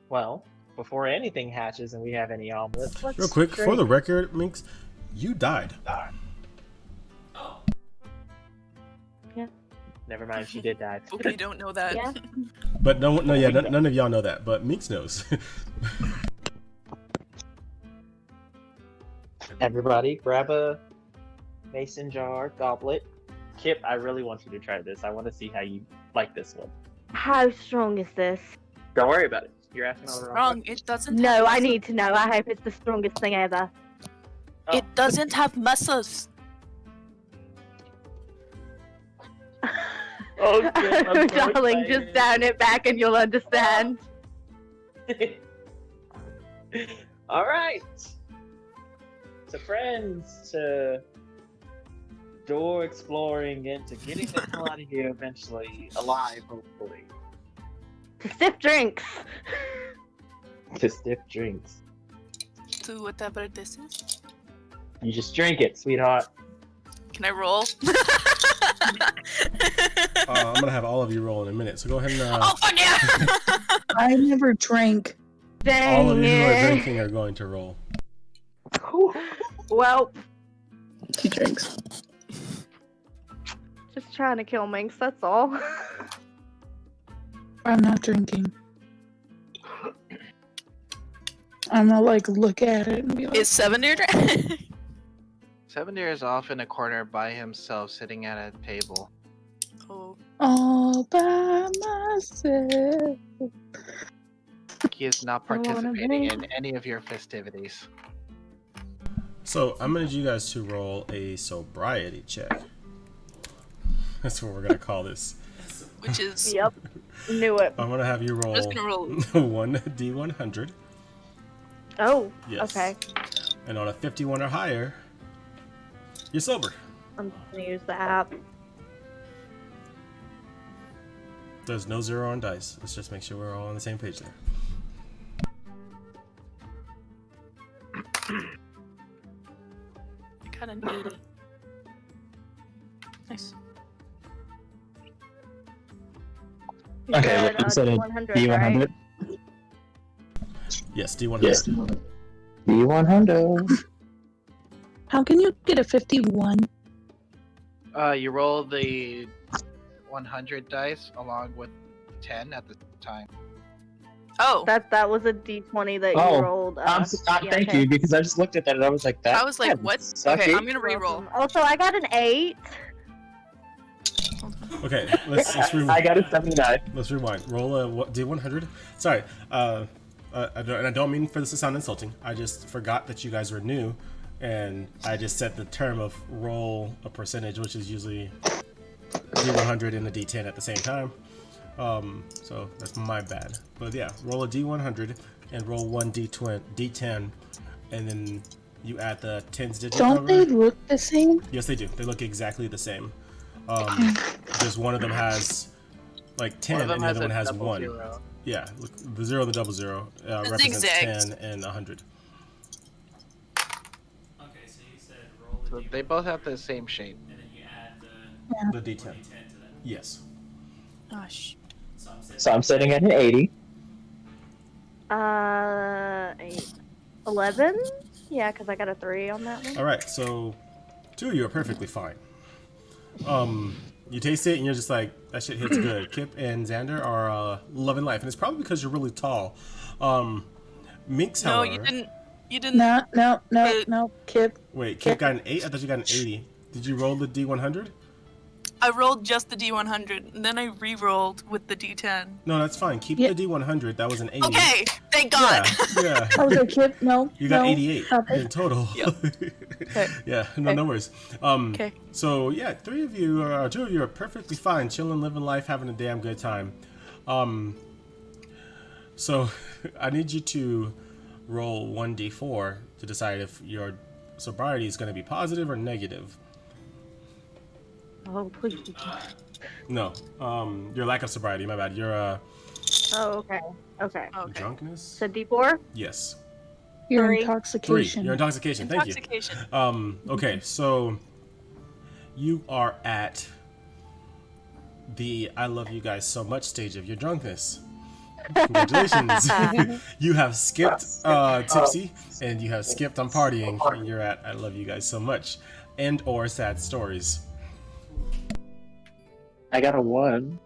Well, before anything hatches and we have any omelets, let's Real quick, for drink. the record, Minx, you died. Never mind, she did die. Hope you don't know that. Yeah. But none of y'all know that. But Minx knows. Everybody, grab a mason jar, goblet. Kip, I really want you to try this. I want to see how you like this one. How strong is this? Don't worry about it. You're asking all the wrong Wrong. It doesn't. No, have I muscles. need to know. I hope it's the strongest thing ever. Oh. It doesn't have muscles. Oh, Kip, I'm so Darling, just excited. down it back and you'll understand. All right. To friends, to door exploring, and to getting the hell out of here eventually, alive, hopefully. To sip drinks. To stiff drinks. To whatever this is. You just drink it, sweetheart. Can I roll? I'm gonna have all of you roll in a minute. So go ahead and Oh fuck yeah! I never drank. Dang all of you who are it. drinking are going to roll. Well, 2 drinks. just trying to kill Minx, that's all. I'm not drinking. I'm gonna like look at it and be like, Is 7 deer drink? 7 Deer is off in a corner by himself, sitting at a table. Oh. all by myself. He is not I wanna participating drink. in any of your festivities. So I'm gonna need you guys to roll a sobriety check. That's what we're gonna call this. Which is. Yep. Knew it. I'm gonna have you roll I'm just gonna roll. 1d100. Oh, Yes. okay. And on a 51 or higher, you're sober. I'm just gonna use the app. There's no 0 on dice. Let's just make sure we're all on the same page there. I got an 80. Nice. You Okay, said, well, instead of D100, D100. right? Yes, D100. Yes. D100. How can you get a 51? You roll the 100 dice along with 10 at the time. Oh. That was a D20 that you Oh, rolled. Thank you, because I just looked at that and I was like, that. I was like, that's what? sucky. Okay, I'm gonna re-roll. Also, I got an 8. Okay, let's I rewind. got a 79. Let's rewind. Roll a D100. Sorry, I don't mean for this to sound insulting. I just forgot that you guys were new, and I just set the term of roll a percentage, which is usually D100 and a D10 at the same time. So that's my bad. But yeah, roll a D100 and roll one D10, and then you add the tens digit Don't number. they look the same? Yes, they do. They look exactly the same. Just one of them has like 10, One of and them the other one a has double 1. zero. Yeah, look, the 0 and the double 0 represents zigzags. 10 and 100. Okay, so you said roll the So D100, they both have the same shape. and then you add the The D10. D10 to that. Yes. Gosh. So I'm So I'm sitting at an 80. 11? Yeah, because I got a 3 on that one. All right, so 2 of you are perfectly fine. You taste it and you're just like, that shit hits good. Kip and Xander are loving life, and it's probably because you're really tall. Minx, No, however, you didn't. No, Kip. wait, Kip got an 8. I thought you got an 80. Did you roll the D100? I rolled just the D100, and then I re-rolled with the D10. No, that's fine. Keep Yeah. the D100. That was an 80. Okay, thank God. Yeah. I was like, Kip, no. You got no, 88 stop it. in total. Yep. Okay. Yeah, no, Okay. no worries. Okay. So yeah, 2 of you are perfectly fine, chilling, living life, having a damn good time. So I need you to roll 1d4 to decide if your sobriety is going to be positive or negative. Oh, please. No, your lack of sobriety. My bad. Your Oh, okay. Okay. Okay. drunkenness. So D4? Yes. Your 3. 3. intoxication. Your intoxication. Thank you. Intoxication. Okay, so you are at the I love you guys so much stage of your drunkenness. Congratulations. You have skipped tipsy, and you have skipped on partying, and you're at I love you guys so much, and or sad stories. I got a 1.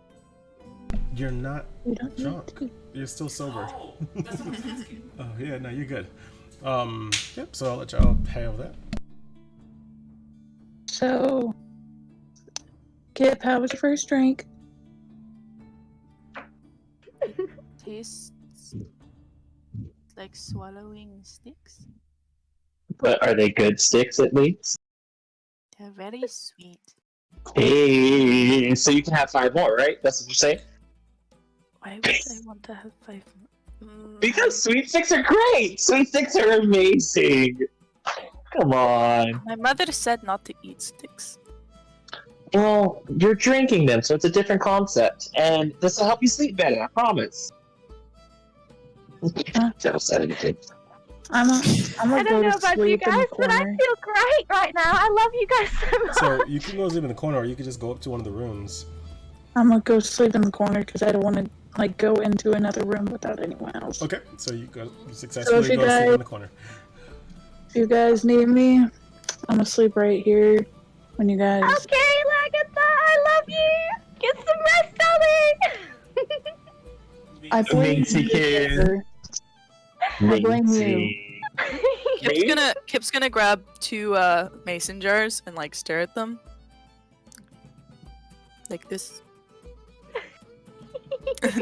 You're not We don't need drunk. to- You're still sober. Oh, that's what I was asking. Oh yeah, no, you're good. Yep, so I'll let y'all pay over that. So, Kip, how was your first drink? Tastes like swallowing sticks. But are they good sticks at least? They're very sweet. Hey, so you can have 5 more, right? That's what you're saying? Why would I want to have 5 more? Because sweet sticks are great! Sweet sticks are amazing! Come on. My mother said not to eat sticks. Well, you're drinking them, so it's a different concept. And this will help you sleep better, I promise. Never said anything. I'm I gonna don't go know to about you sleep in guys, the but I corner. feel great right now. I love you guys so much. So you can go sleep in the corner, or you could just go up to one of the rooms. I'm gonna go sleep in the corner because I don't want to like go into another room without anyone else. Okay, so you successfully you go sleep guys- in the corner. If you guys need me, I'm gonna sleep right here. When you guys, Okay, Lagatha, I love you. Get some rest, darling. I blame Minxie you. kid. Jennifer. I blame you. Kip's gonna grab 2 mason jars and like stare at them. Like this.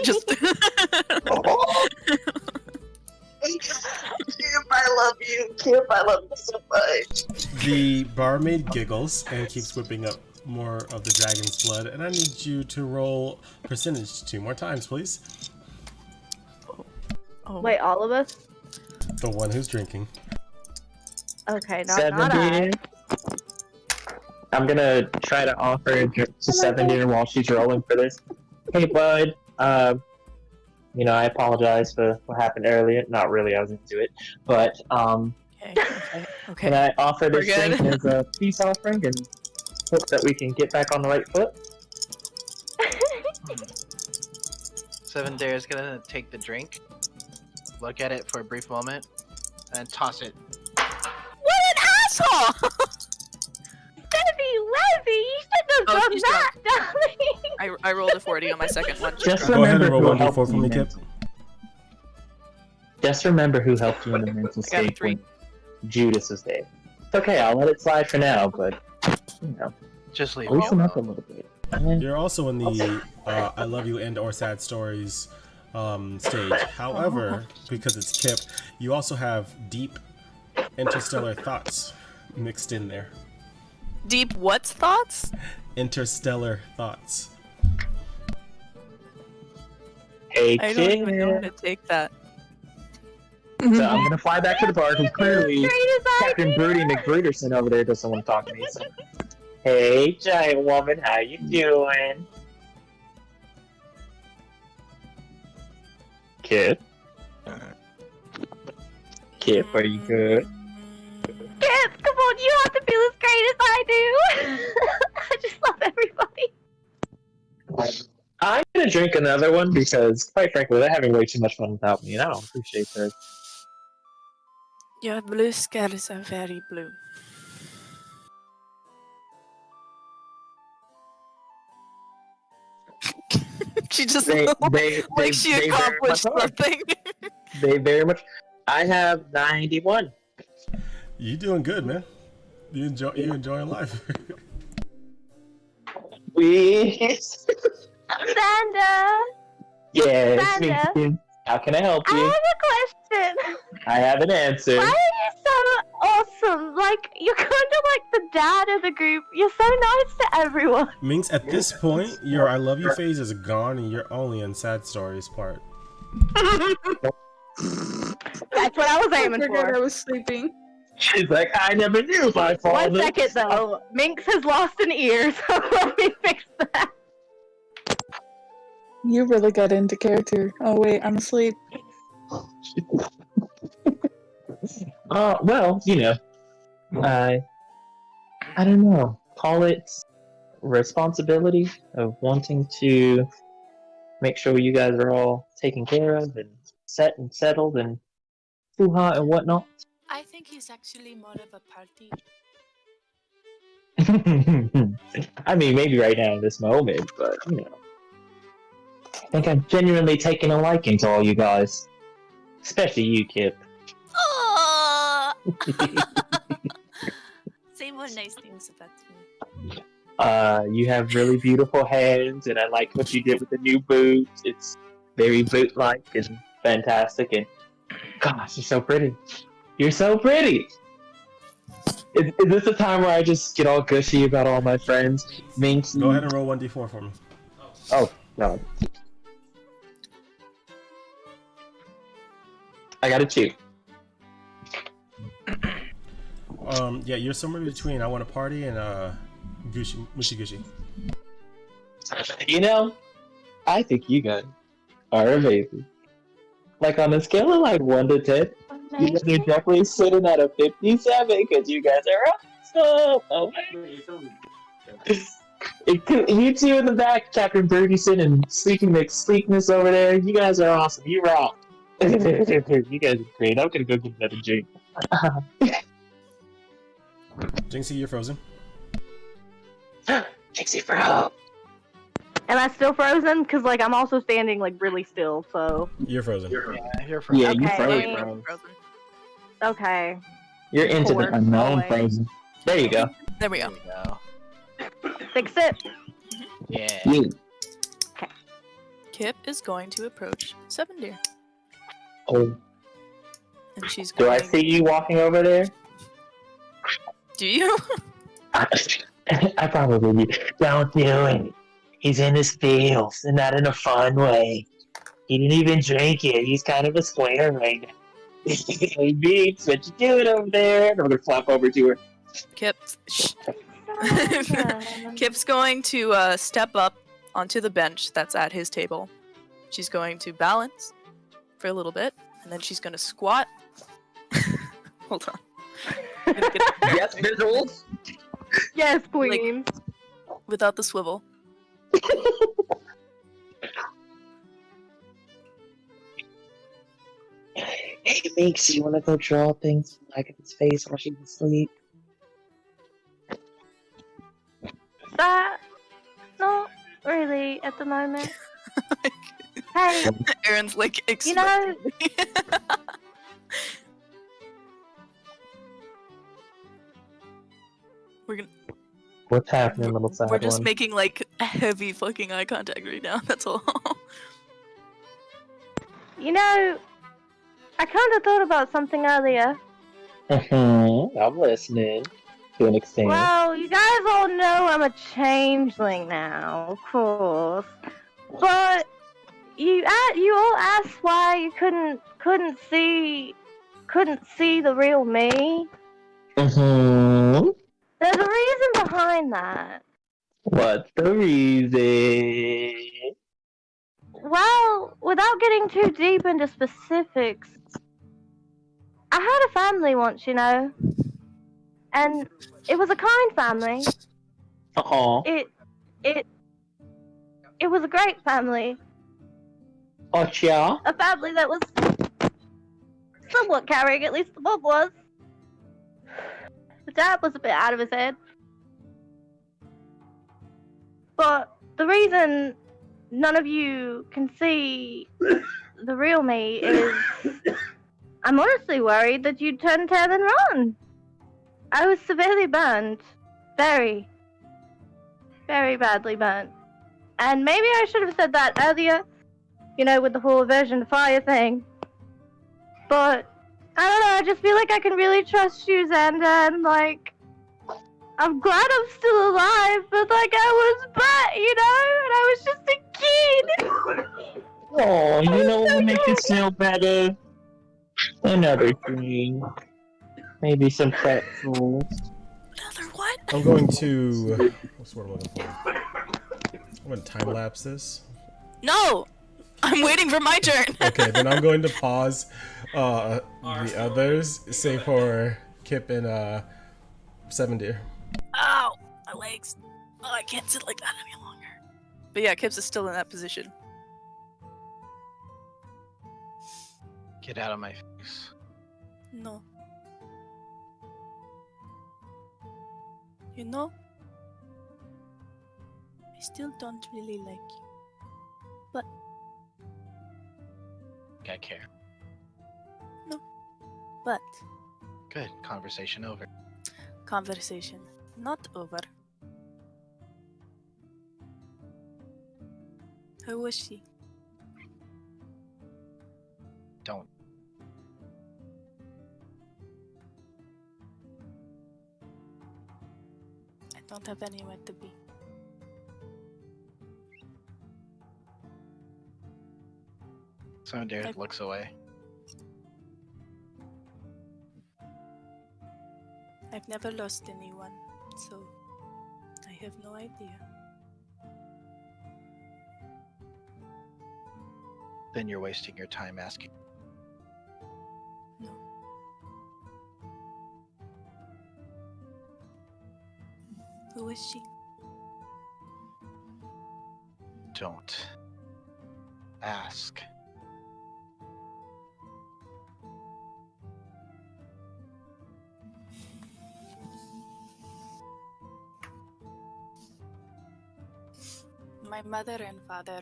Just Kip, I love you. Kip, I love you so much. The barmaid giggles and keeps whipping up more of the dragon's blood, and I need you to roll percentage 2 more times, please. oh. Wait, all of us? The one who's drinking. Okay, not I. 70. I'm gonna try to offer a drink to 70 while she's rolling for this. Hey, bud. I apologize for what happened earlier. Not really, I was into it. But, Okay. can I offer this We're good. drink as a peace offering and hope that we can get back on the right foot? 7 Dare is gonna take the drink, look at it for a brief moment, and toss it. What an asshole! Levy, you shouldn't Oh, have done she's that, darling. I rolled a 40 on my second one. Just Go ahead remember and roll who 1d4 helped for you me, in Kip. Just remember who helped you in the mental Got a state 3. when Judas was there. It's okay, I'll let it slide for now, but, Just leave loosen it up a alone. little bit. You're also in the I love you and or sad stories stage. However, because it's Kip, you also have deep interstellar thoughts mixed in there. Deep what thoughts? Interstellar thoughts. Hey, I don't even know how kid. to take that. So I'm gonna fly back to the bar because clearly Greatest Captain idea. Broody McBruderson over there doesn't want to talk to me. So. Hey, giant woman, how you doing? Kip? Kip, are you good? Kip, come on, you have to feel as great as I do. I just love everybody. I'm gonna drink another one because, quite frankly, they're having way too much fun without me, and I don't appreciate that. Your blue skies are very blue. She just They, looked they, like she they very accomplished much are. something. They very much. I have 91. You doing good, man. You enjoying life. We. Sandra, Yes, Sandra. me. How can I help I you? have a question. I have an answer. Why are you so awesome? Like, you're kind of like the dad of the group. You're so nice to everyone. Minx, at this point, your I love you phase is gone and you're only in sad stories part. That's what I was aiming forgot I for. was sleeping. She's like, I never knew my father. 1 second though. Minx has lost an ear, so let me fix that. You really got into character. Oh wait, I'm asleep. Well, you know, I don't know. Call it responsibility of wanting to make sure you guys are all taken care of and set and settled and hoo-ha and whatnot. I think he's actually more of a party. I mean, maybe right now in this moment, but you know, I think I'm genuinely taking a liking to all you guys, especially you, Kip. Oh! Say more nice things about me. You have really beautiful hands, and I like what you did with the new boots. It's very boot-like and fantastic, and gosh, you're so pretty. You're so pretty! Is this a time where I just get all gushy about all my friends? Minky? Go ahead and roll 1d4 for me. Oh, no. I got a 2. Yeah, you're somewhere between I want to party and Gucci, Mushy Gushy. You know, I think you guys are amazing. Like on a scale of like 1 to 10, you guys are definitely sitting at a 57 because you guys are awesome. Oh you two in the back, Captain Ferguson and Sleeking McSleekness over there, you guys are awesome. You rock. You guys are great. I'm gonna go get another drink. Jinxie, you're frozen. Jinxie bro. Am I still frozen? Cause like I'm also standing like really still. So You're frozen. Yeah, you're from. Yeah, you Okay. froze, Yeah, bro. Frozen. okay. You're into the Four. unknown Always. frozen. There you go. There we There go. we go. Fix it. Yeah. You. Kip is going to approach Seven Deer, Oh. and she's Do going. I see you walking over there? Do you? I probably do. Don't do it. He's in his feels, and not in a fun way. He didn't even drink it. He's kind of a square right now. Hey, Beats, what you doing over there? And I'm gonna flop over to her. Kip. Shh. Kip's going to step up onto the bench that's at his table. She's going to balance for a little bit, and then she's going to squat. Hold on. I'm gonna get Yes, visuals. Yes, queen. without the swivel. Hey, Minx, you wanna go draw things like his face while she's asleep? Not really at the moment. Hey, Aaron's like, you know, we're gonna. What's happening, little sad We're just one? making like heavy fucking eye contact right now. That's all. You know, I kind of thought about something earlier. I'm listening to an extent. Well, you guys all know I'm a changeling now, of course. But you all asked why you couldn't see the real me. There's a reason behind that. What's the reason? Well, without getting too deep into specifics, I had a family once, you know, and it was a kind family. Uh-huh. It was a great family. Oh, yeah? A family that was somewhat caring, at least the mom was. The dad was a bit out of his head. But the reason none of you can see the real me is I'm honestly worried that you'd turn tail and run. I was severely burned. Very, very badly burnt. And maybe I should have said that earlier, you know, with the whole aversion to fire thing. But, I don't know, I just feel like I can really trust you, Xander, and, like, I'm glad I'm still alive, but, like, I was burnt, you know, and I was just a kid. Oh, you know what would make you feel better? Another thing. Maybe some pretzels. Another what? I'm going to. What's the word I'm looking for? I'm going to time lapse this. No! I'm waiting for my turn. Okay, then I'm going to pause the others, save for Kip and Seven Deer. Ow! My legs. Oh, I can't sit like that any longer. But yeah, Kips is still in that position. Get out of my face. No. You know, I still don't really like you. But I care. But Good. Conversation over. conversation not over. Who was she? Don't. I don't have anywhere to be. Derek looks away. I've never lost anyone, so I have no idea. Then you're wasting your time asking. No. Who is she? Don't ask. My mother and father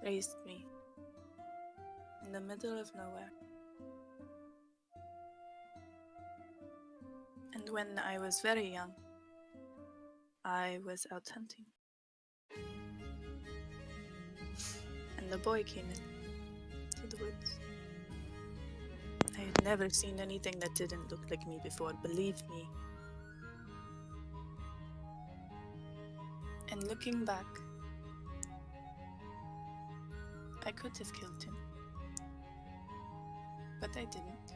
raised me in the middle of nowhere. And when I was very young, I was out hunting. And the boy came in to the woods. I had never seen anything that didn't look like me before, believe me. And looking back, I could have killed him. But I didn't.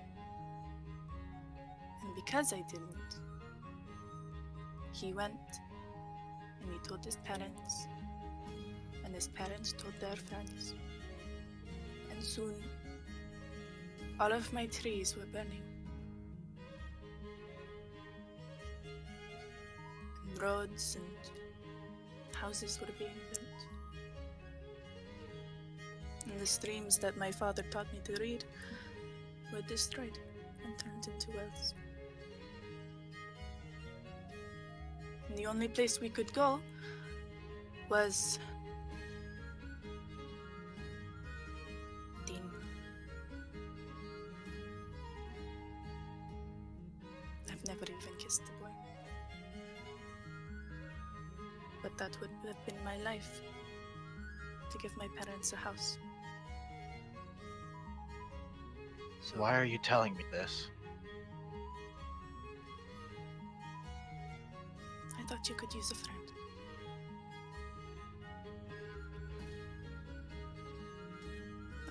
And because I didn't, he went and he told his parents, and his parents told their friends. And soon, all of my trees were burning. And roads and houses were being built. And the streams that my father taught me to read were destroyed and turned into wells. And the only place we could go was Dean. I've never even kissed the boy. that would have been my life. To give my parents a house. So Why are you telling me this? I thought you could use a friend.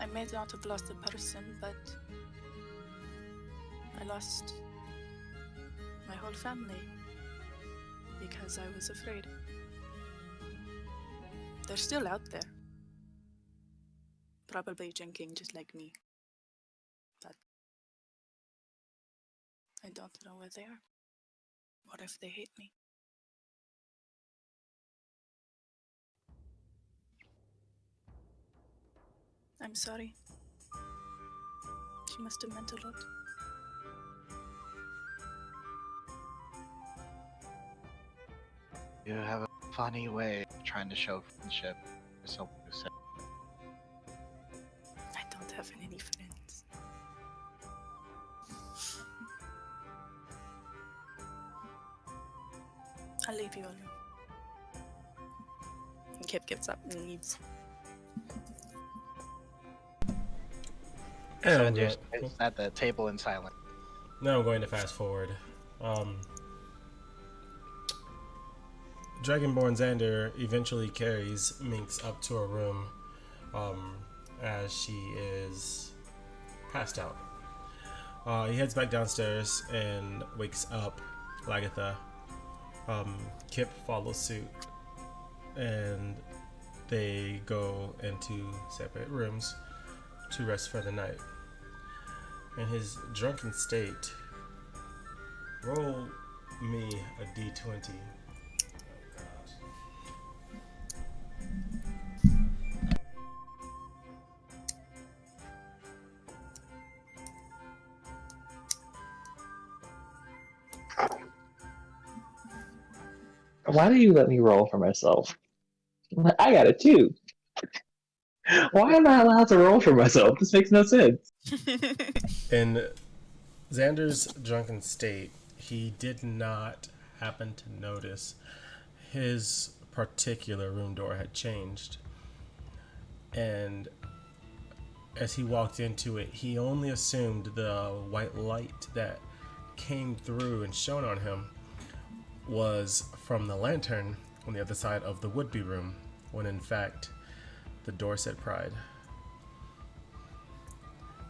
I may not have lost a person, but I lost my whole family because I was afraid. They're still out there. Probably drinking just like me. But I don't know where they are. What if they hate me? I'm sorry. She must have meant a lot. You have a funny way of trying to show friendship for someone who said I don't have any friends. I'll leave you alone. And Kip gets up and leaves. And Xander sits at the table in silence. now I'm going to fast forward. Dragonborn Xander eventually carries Minx up to her room as she is passed out. He heads back downstairs and wakes up Lagatha. Kip follows suit and they go into separate rooms to rest for the night. In his drunken state, roll me a d20. Why do you let me roll for myself? I got it too. Why am I allowed to roll for myself? This makes no sense. In Xander's drunken state, he did not happen to notice his particular room door had changed. And as he walked into it, he only assumed the white light that came through and shone on him was from the lantern on the other side of the would-be room, when in fact the door said Pride.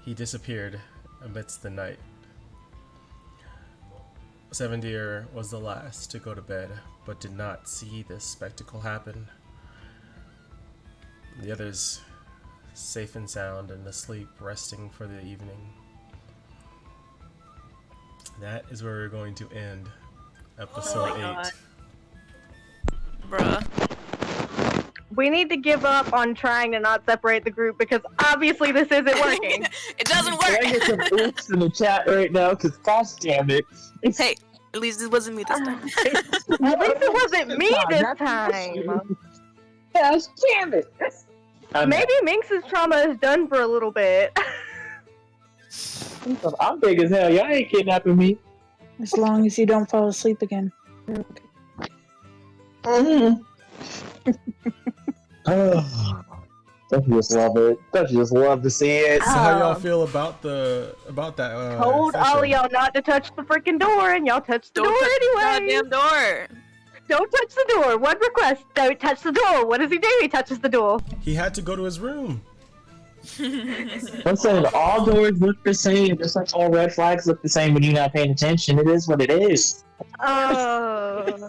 He disappeared amidst the night. Seven Deer was the last to go to bed, but did not see this spectacle happen. The others safe and sound and asleep, resting for the evening. That is where we're going to end episode 8. Bruh. We need to give up on trying to not separate the group because obviously this isn't working. It doesn't Can I get some work! oops in the chat right now? Because gosh damn it. Hey, at least it wasn't me this time. At least it wasn't me this time. Gosh damn it. Maybe Minx's trauma is done for a little bit. I'm big as hell. Y'all ain't kidnapping me. As long as you don't fall asleep again. You're okay. Mm-hmm. Don't you just love it? Don't you just love to see it? So how y'all feel about that? Told all session? of y'all not to touch the freaking door, and y'all touched the door Don't touch the anyway. goddamn door! Don't touch the door. One request: don't touch the door. What does he do? He touches the door. He had to go to his room. I'm saying all doors look the same, just like all red flags look the same when you're not paying attention. It is what it is. Oh.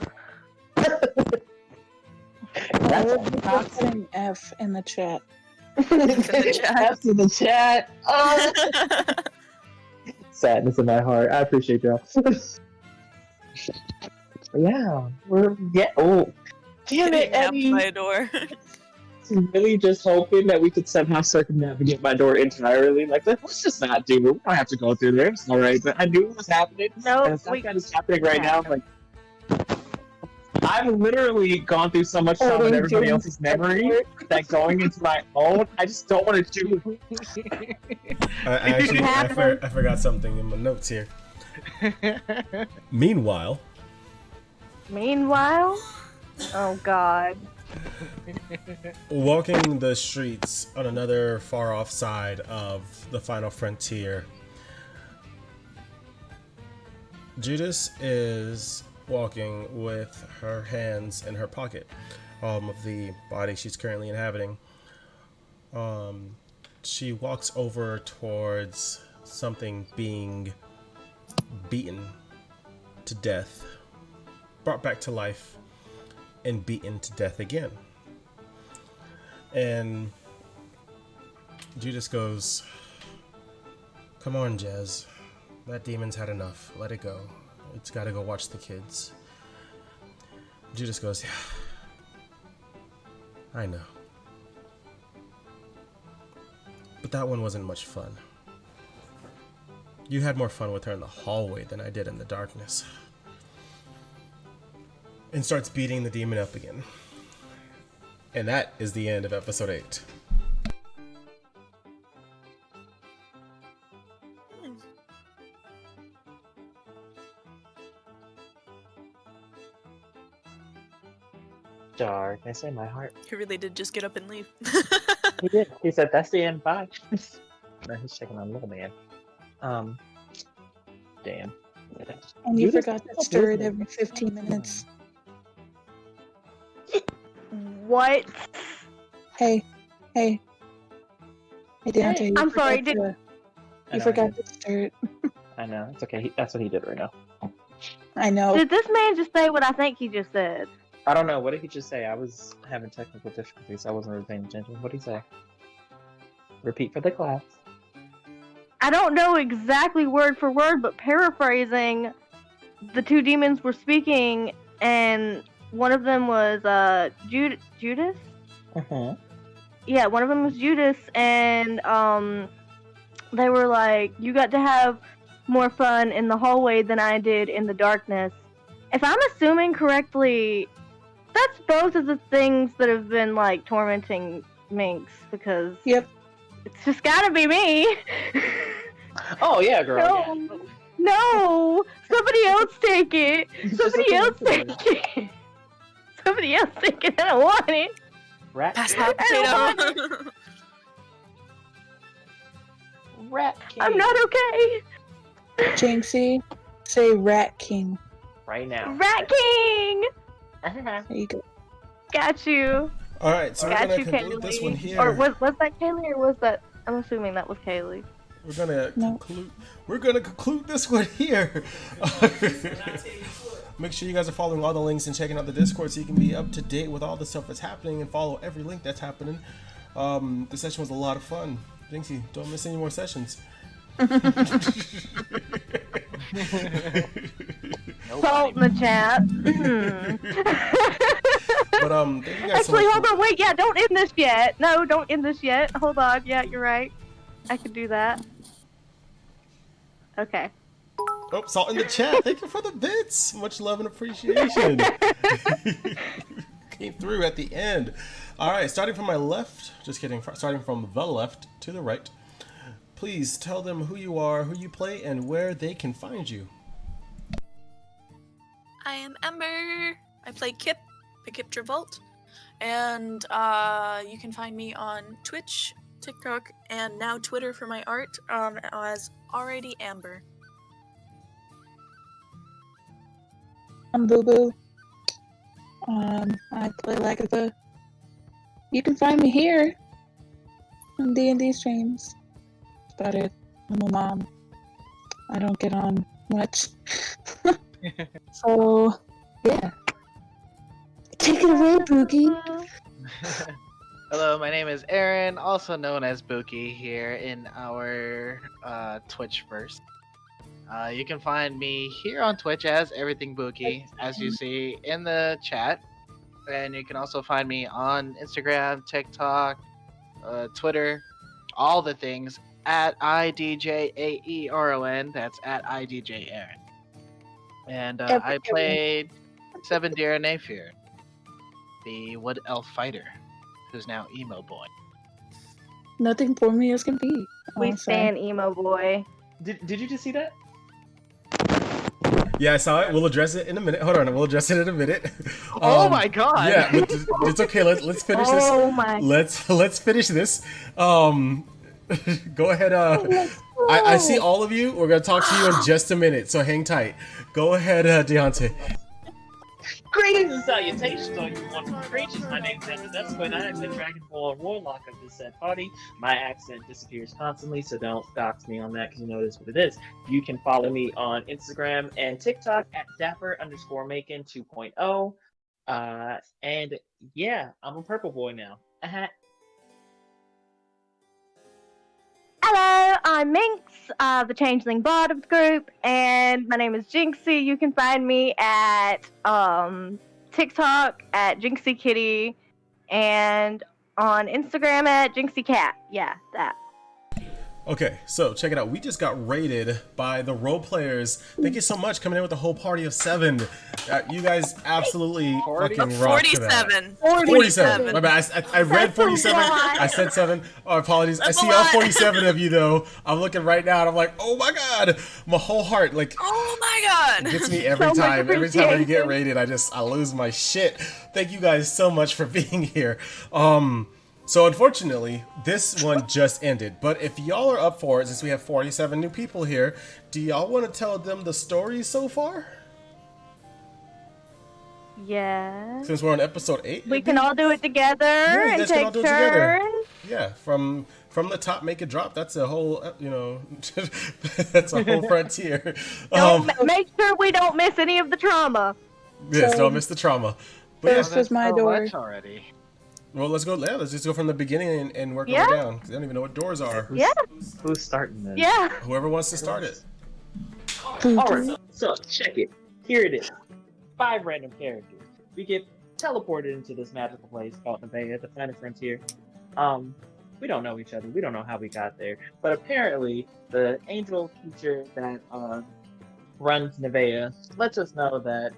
I'm putting F in the chat. That's in the chat. Oh. Sadness in my heart. I appreciate y'all. Yeah, oh, damn it, Eddie. My door. Really just hoping that we could somehow circumnavigate my door entirely. Like, let's just not do it. We don't have to go through there. It's alright. But I knew it was happening. No, and it's not that it's happening right now. Like, I've literally gone through so much time in everybody else's memory that going into my own, I just don't want to do it. I forgot something in my notes here. Meanwhile, Oh God. Walking the streets on another far off side of the final frontier, Judas is walking with her hands in her pocket of the body she's currently inhabiting. She walks over towards something being beaten to death, brought back to life, and beaten to death again. And Judas goes, "Come on, Jazz. That demon's had enough. Let it go. It's got to go watch the kids." Judas goes, "Yeah, I know. But that one wasn't much fun. You had more fun with her in the hallway than I did in the darkness." And starts beating the demon up again. And that is the end of episode 8. Darkness in my heart. He really did just get up and leave. He did. He said, "That's the end. Bye." No, he's checking on little man. Damn. And you Judas forgot is to stir it business. every 15 minutes. What? Hey. Hey, Deontay, you I'm sorry, forgot to- I You know, forgot to stir it. I know. It's okay. That's what he did right now. I know. Did this man just say what I think he just said? I don't know. What did he just say? I was having technical difficulties. I wasn't really paying attention. What did he say? Repeat for the class. I don't know exactly word for word, but paraphrasing, the two demons were speaking, and one of them was Judas. Yeah, one of them was Judas, and they were like, "You got to have more fun in the hallway than I did in the darkness." If I'm assuming correctly, that's both of the things that have been like tormenting Minx, because Yep. it's just gotta be me. Oh yeah, girl. No. Yeah. No, somebody else take it. He's Somebody just else looking take it. Somebody else take it. I don't want it. Rat. Pass that I don't potato. Rat. I'm not okay. Jinxie, say Rat King. Right now. Rat King. There you go. Got you. All right, so we're Got gonna you, conclude this one Kaylee. here. Or was that Kaylee, or was that? I'm assuming that was Kaylee. We're gonna No. conclude. We're gonna conclude this one here. Make sure you guys are following all the links and checking out the Discord so you can be up to date with all the stuff that's happening and follow every link that's happening. The session was a lot of fun. Jinxie, don't miss any more sessions. Salt in the chat. But thank you guys so Actually, much hold for- on. Wait, yeah, don't end this yet. No, don't end this yet. Hold on. Yeah, you're right. I could do that. Okay. Oh, Salt in the chat. Thank you for the bits. Much love and appreciation. Came through at the end. All right, starting from my left. Just kidding. Starting from the left to the right. Please tell them who you are, who you play, and where they can find you. I am Ember. I play Kip, the Kip Revolt. And you can find me on Twitch, TikTok, and now Twitter for my art as Already Amber. I'm Boo Boo. I play Lagatha. You can find me here on D&D streams. That's about it. I'm a mom. I don't get on much. So, yeah. Take it away, Boogie. Hello, my name is Aaron, also known as Buki, here in our Twitch first. You can find me here on Twitch as Everything Buki, as you see in the chat. And you can also find me on Instagram, TikTok, Twitter, all the things at IDJAERON. That's at IDJAaron. And I played Seven Deer Napier, the Wood Elf fighter, who's now Emo Boy. Nothing for me as can be. We Also. stand emo boy. Did you just see that? Yeah, I saw it. We'll address it in a minute. Hold on, we'll address it in a minute. Oh my god! Yeah, but it's okay. Let's finish this. Oh my. Let's finish this. Go ahead. I see all of you. We're gonna talk to you in just a minute, so hang tight. Go ahead, Deontay. Greetings and salutations, all you wonderful creatures. My name is Andrew and I am the Dragonborn Warlock of this said party. My accent disappears constantly, so don't dox me on that because you know this what it is. You can follow me on Instagram and TikTok at dapper_macon 2.0. And yeah, I'm a purple boy now. Hello, I'm Minx, the changeling bard of the group, and my name is Jinxie. You can find me at TikTok at Jinxie Kitty, and on Instagram at Jinxie Cat. Yeah, that. Okay, so check it out. We just got raided by the role players. Thank you so much coming in with a whole party of 7. You guys absolutely fucking rock for that. 47. My bad. I read 47. I said 7. Oh, apologies. I see all 47 of you though. I'm looking right now and I'm like, oh my god. My whole heart Oh my god. gets me every time. Every time we get raided, I lose my shit. Thank you guys so much for being here. So unfortunately, this one just ended. But if y'all are up for it, since we have 47 new people here, do y'all want to tell them the story so far? Yeah. Since we're on episode 8? We can all do it together you and guys can all take do it together. turns. Yeah, from the top, make it drop. That's a whole, that's a whole frontier. Make sure we don't miss any of the trauma. Yes, So- don't miss the trauma. But This was my door. already. well, let's go. Yeah, let's just go from the beginning and work our way down. 'Cause I don't even know what doors are. Yeah. Who's starting this? Yeah. Whoever wants to start it. Alright, so check it. Here it is. 5 random characters. We get teleported into this magical place called NevaeH, the planet frontier. We don't know each other. We don't know how we got there. But apparently, the angel teacher that runs NevaeH lets us know that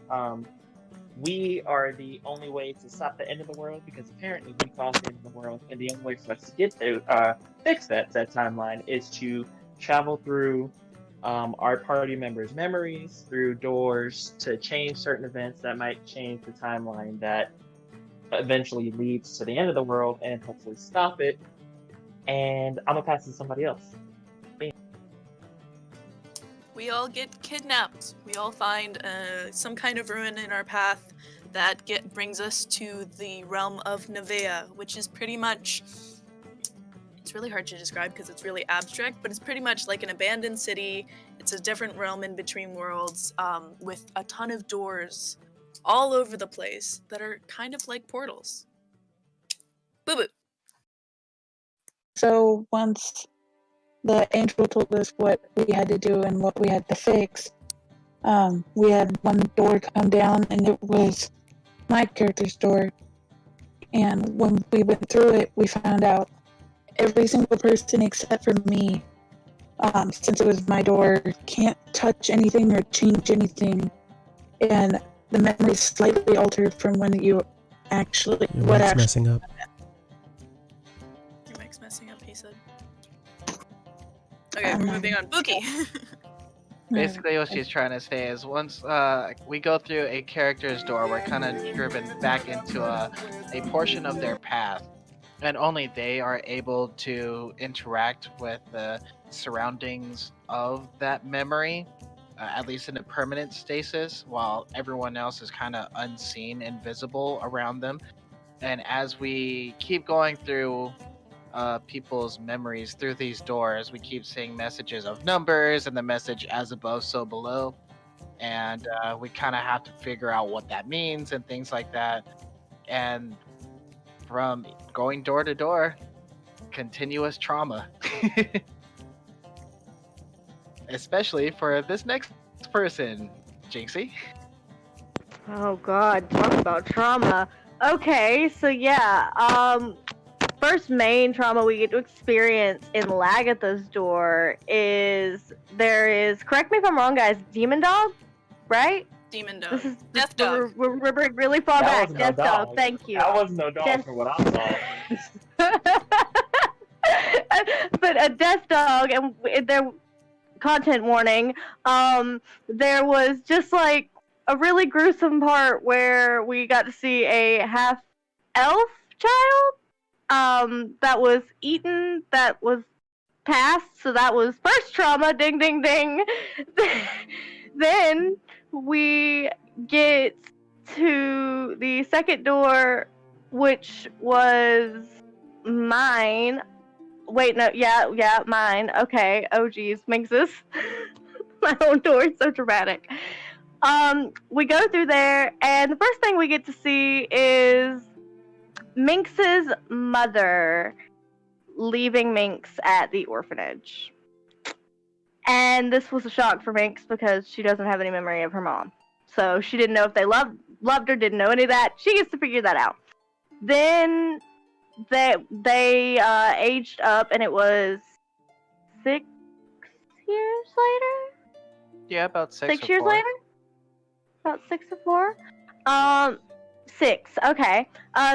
we are the only way to stop the end of the world, because apparently we caused the end of the world, and the only way for us to get to fix that timeline is to travel through our party members' memories, through doors, to change certain events that might change the timeline that eventually leads to the end of the world and hopefully stop it. And I'm gonna pass it to somebody else. We all get kidnapped. We all find some kind of ruin in our path that brings us to the realm of NevaeH, which is pretty much... It's really hard to describe because it's really abstract, but it's pretty much like an abandoned city. It's a different realm in between worlds with a ton of doors all over the place that are kind of like portals. Boo boo. So once the angel told us what we had to do and what we had to fix, we had one door come down, and it was my character's door. And when we went through it, we found out every single person except for me, since it was my door, can't touch anything or change anything. And the memory is slightly altered from when you actually... messing up. Your mic's messing up, he said. Okay, we're moving on. Bookie! Basically, what she's trying to say is once we go through a character's door, we're kind of driven back into a portion of their path, and only they are able to interact with the surroundings of that memory, at least in a permanent stasis, while everyone else is kind of unseen, invisible around them. And as we keep going through people's memories through these doors, we keep seeing messages of numbers and the message as above, so below. And we kind of have to figure out what that means and things like that. And from going door to door, continuous trauma. Especially for this next person, Jinxie. Oh god, talk about trauma. Okay, so yeah, first main trauma we get to experience in Lagatha's door is correct me if I'm wrong, guys, Demon Dog, right? Demon This Dog. is Death Dog. We're remembering really far That back. wasn't no Death Dog, dog. thank you. That wasn't no dog Death- for what I saw. But a Death Dog, and there content warning. There was just like a really gruesome part where we got to see a half elf child that was eaten, that was passed, so that was first trauma, ding ding ding. Then we get to the second door, which was mine. Wait, no, yeah, mine. Okay. Oh geez, Minx's. My own door is so dramatic. We go through there, and the first thing we get to see is Minx's mother leaving Minx at the orphanage. And this was a shock for Minx because she doesn't have any memory of her mom. So she didn't know if they loved her, didn't know any of that. She gets to figure that out. Then they aged up, and it was 6 years later? Yeah, about 6 6 or years 4. later? About 6 or 4? 6. Okay.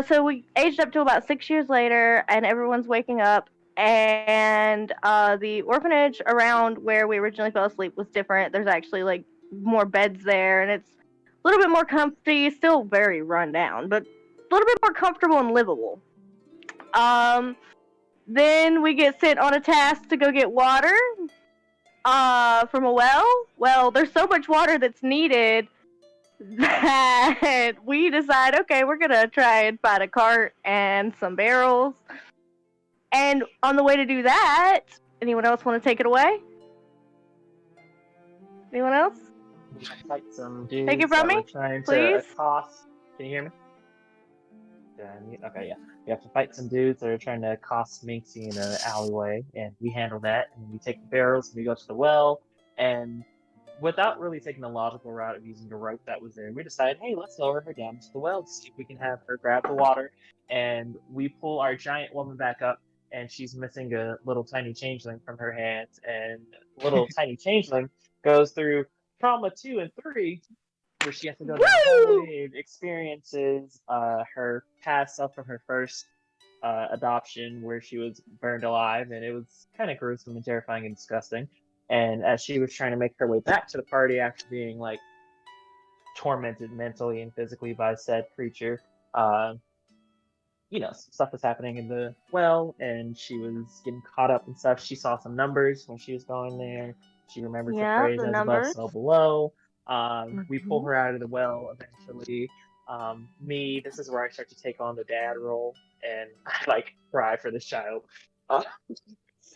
So we aged up to about 6 years later, and everyone's waking up, and the orphanage around where we originally fell asleep was different. There's actually like more beds there, and it's a little bit more comfy. Still very run down, but a little bit more comfortable and livable. Then we get sent on a task to go get water from a well. Well, there's so much water that's needed that we decide, okay, we're gonna try and find a cart and some barrels. And on the way to do that, anyone else want to take it away? Anyone else? We fight some dudes Take it from that were me, trying please? to accost. Can you hear me? Okay, yeah. We have to fight some dudes that are trying to accost Minxie in an alleyway, and we handle that. And we take the barrels, and we go to the well, and without really taking the logical route of using the rope that was there, we decide, hey, let's lower her down to the well to see if we can have her grab the water. And we pull our giant woman back up, and she's missing a little tiny changeling from her hands. And little tiny changeling goes through trauma 2 and 3, where she has to go down the hallway and experiences her past self from her first adoption, where she was burned alive, and it was kind of gruesome and terrifying and disgusting. And as she was trying to make her way back to the party after being like tormented mentally and physically by said creature, stuff was happening in the well, and she was getting caught up in stuff. She saw some numbers when she was going there. She remembers the phrase the "as above, numbers. so below." We pull her out of the well eventually. This is where I start to take on the dad role, and I like cry for this child.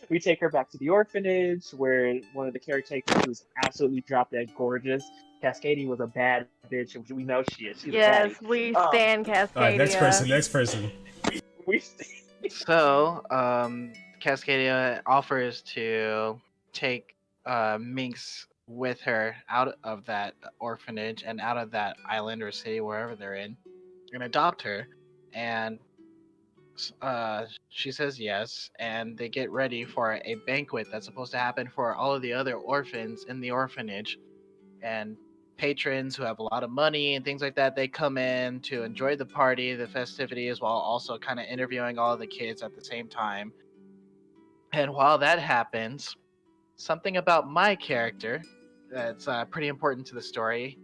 We take her back to the orphanage, where one of the caretakers was absolutely drop dead gorgeous. Cascadia was a bad bitch, and we know she is. She's Yes, a baddie. we stand Cascadia. Alright, next person. We So, Cascadia offers to take Minx with her out of that orphanage and out of that island or city, wherever they're in, and adopt her. And she says yes, and they get ready for a banquet that's supposed to happen for all of the other orphans in the orphanage. And patrons who have a lot of money and things like that, they come in to enjoy the party, the festivities, while also kind of interviewing all of the kids at the same time. And while that happens, something about my character that's pretty important to the story.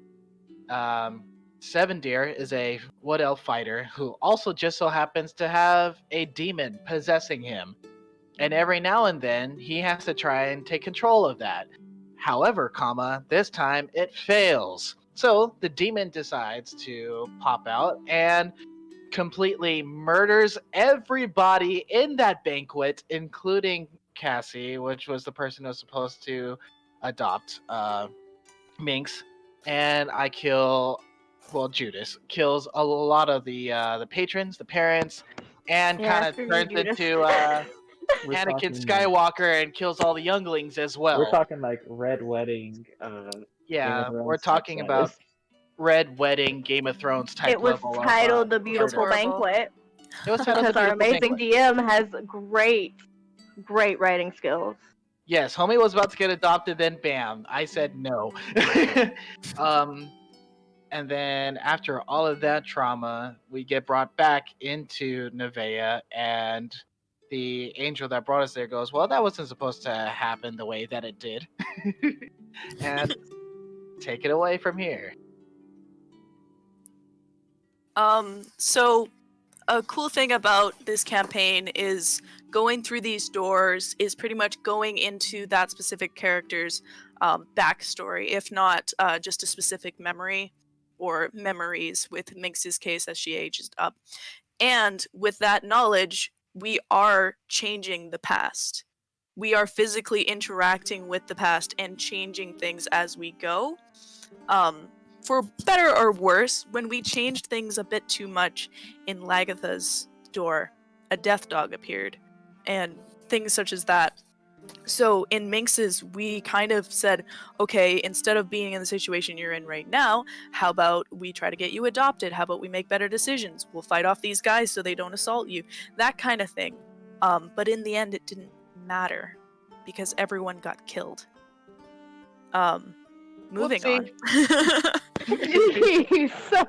Seven Deer is a wood elf fighter who also just so happens to have a demon possessing him. And every now and then, he has to try and take control of that. However, this time it fails. So the demon decides to pop out and completely murders everybody in that banquet, including Cassie, which was the person who was supposed to adopt Minx. And I kill, Judas kills a lot of the patrons, the parents, and kind of turns into Anakin Skywalker and kills all the younglings as well. We're talking like Red Wedding. Yeah, we're talking about Red Wedding, Game of Thrones type. It was level titled of, The Beautiful Banquet. It was titled because our amazing DM has great writing skills. Yes, homie was about to get adopted, then bam, I said no. And then after all of that trauma, we get brought back into NevaeH, and the angel that brought us there goes, well, that wasn't supposed to happen the way that it did. And take it away from here. So a cool thing about this campaign is going through these doors is pretty much going into that specific character's backstory, if not just a specific memory or memories with Minx's case as she ages up. And with that knowledge, we are changing the past. We are physically interacting with the past and changing things as we go. For better or worse, when we changed things a bit too much in Lagatha's door, a death dog appeared, and things such as that. So in Minx's, we kind of said, okay, instead of being in the situation you're in right now, how about we try to get you adopted? How about we make better decisions? We'll fight off these guys so they don't assault you. That kind of thing. But in the end, it didn't matter because everyone got killed. Moving on. Jeez, so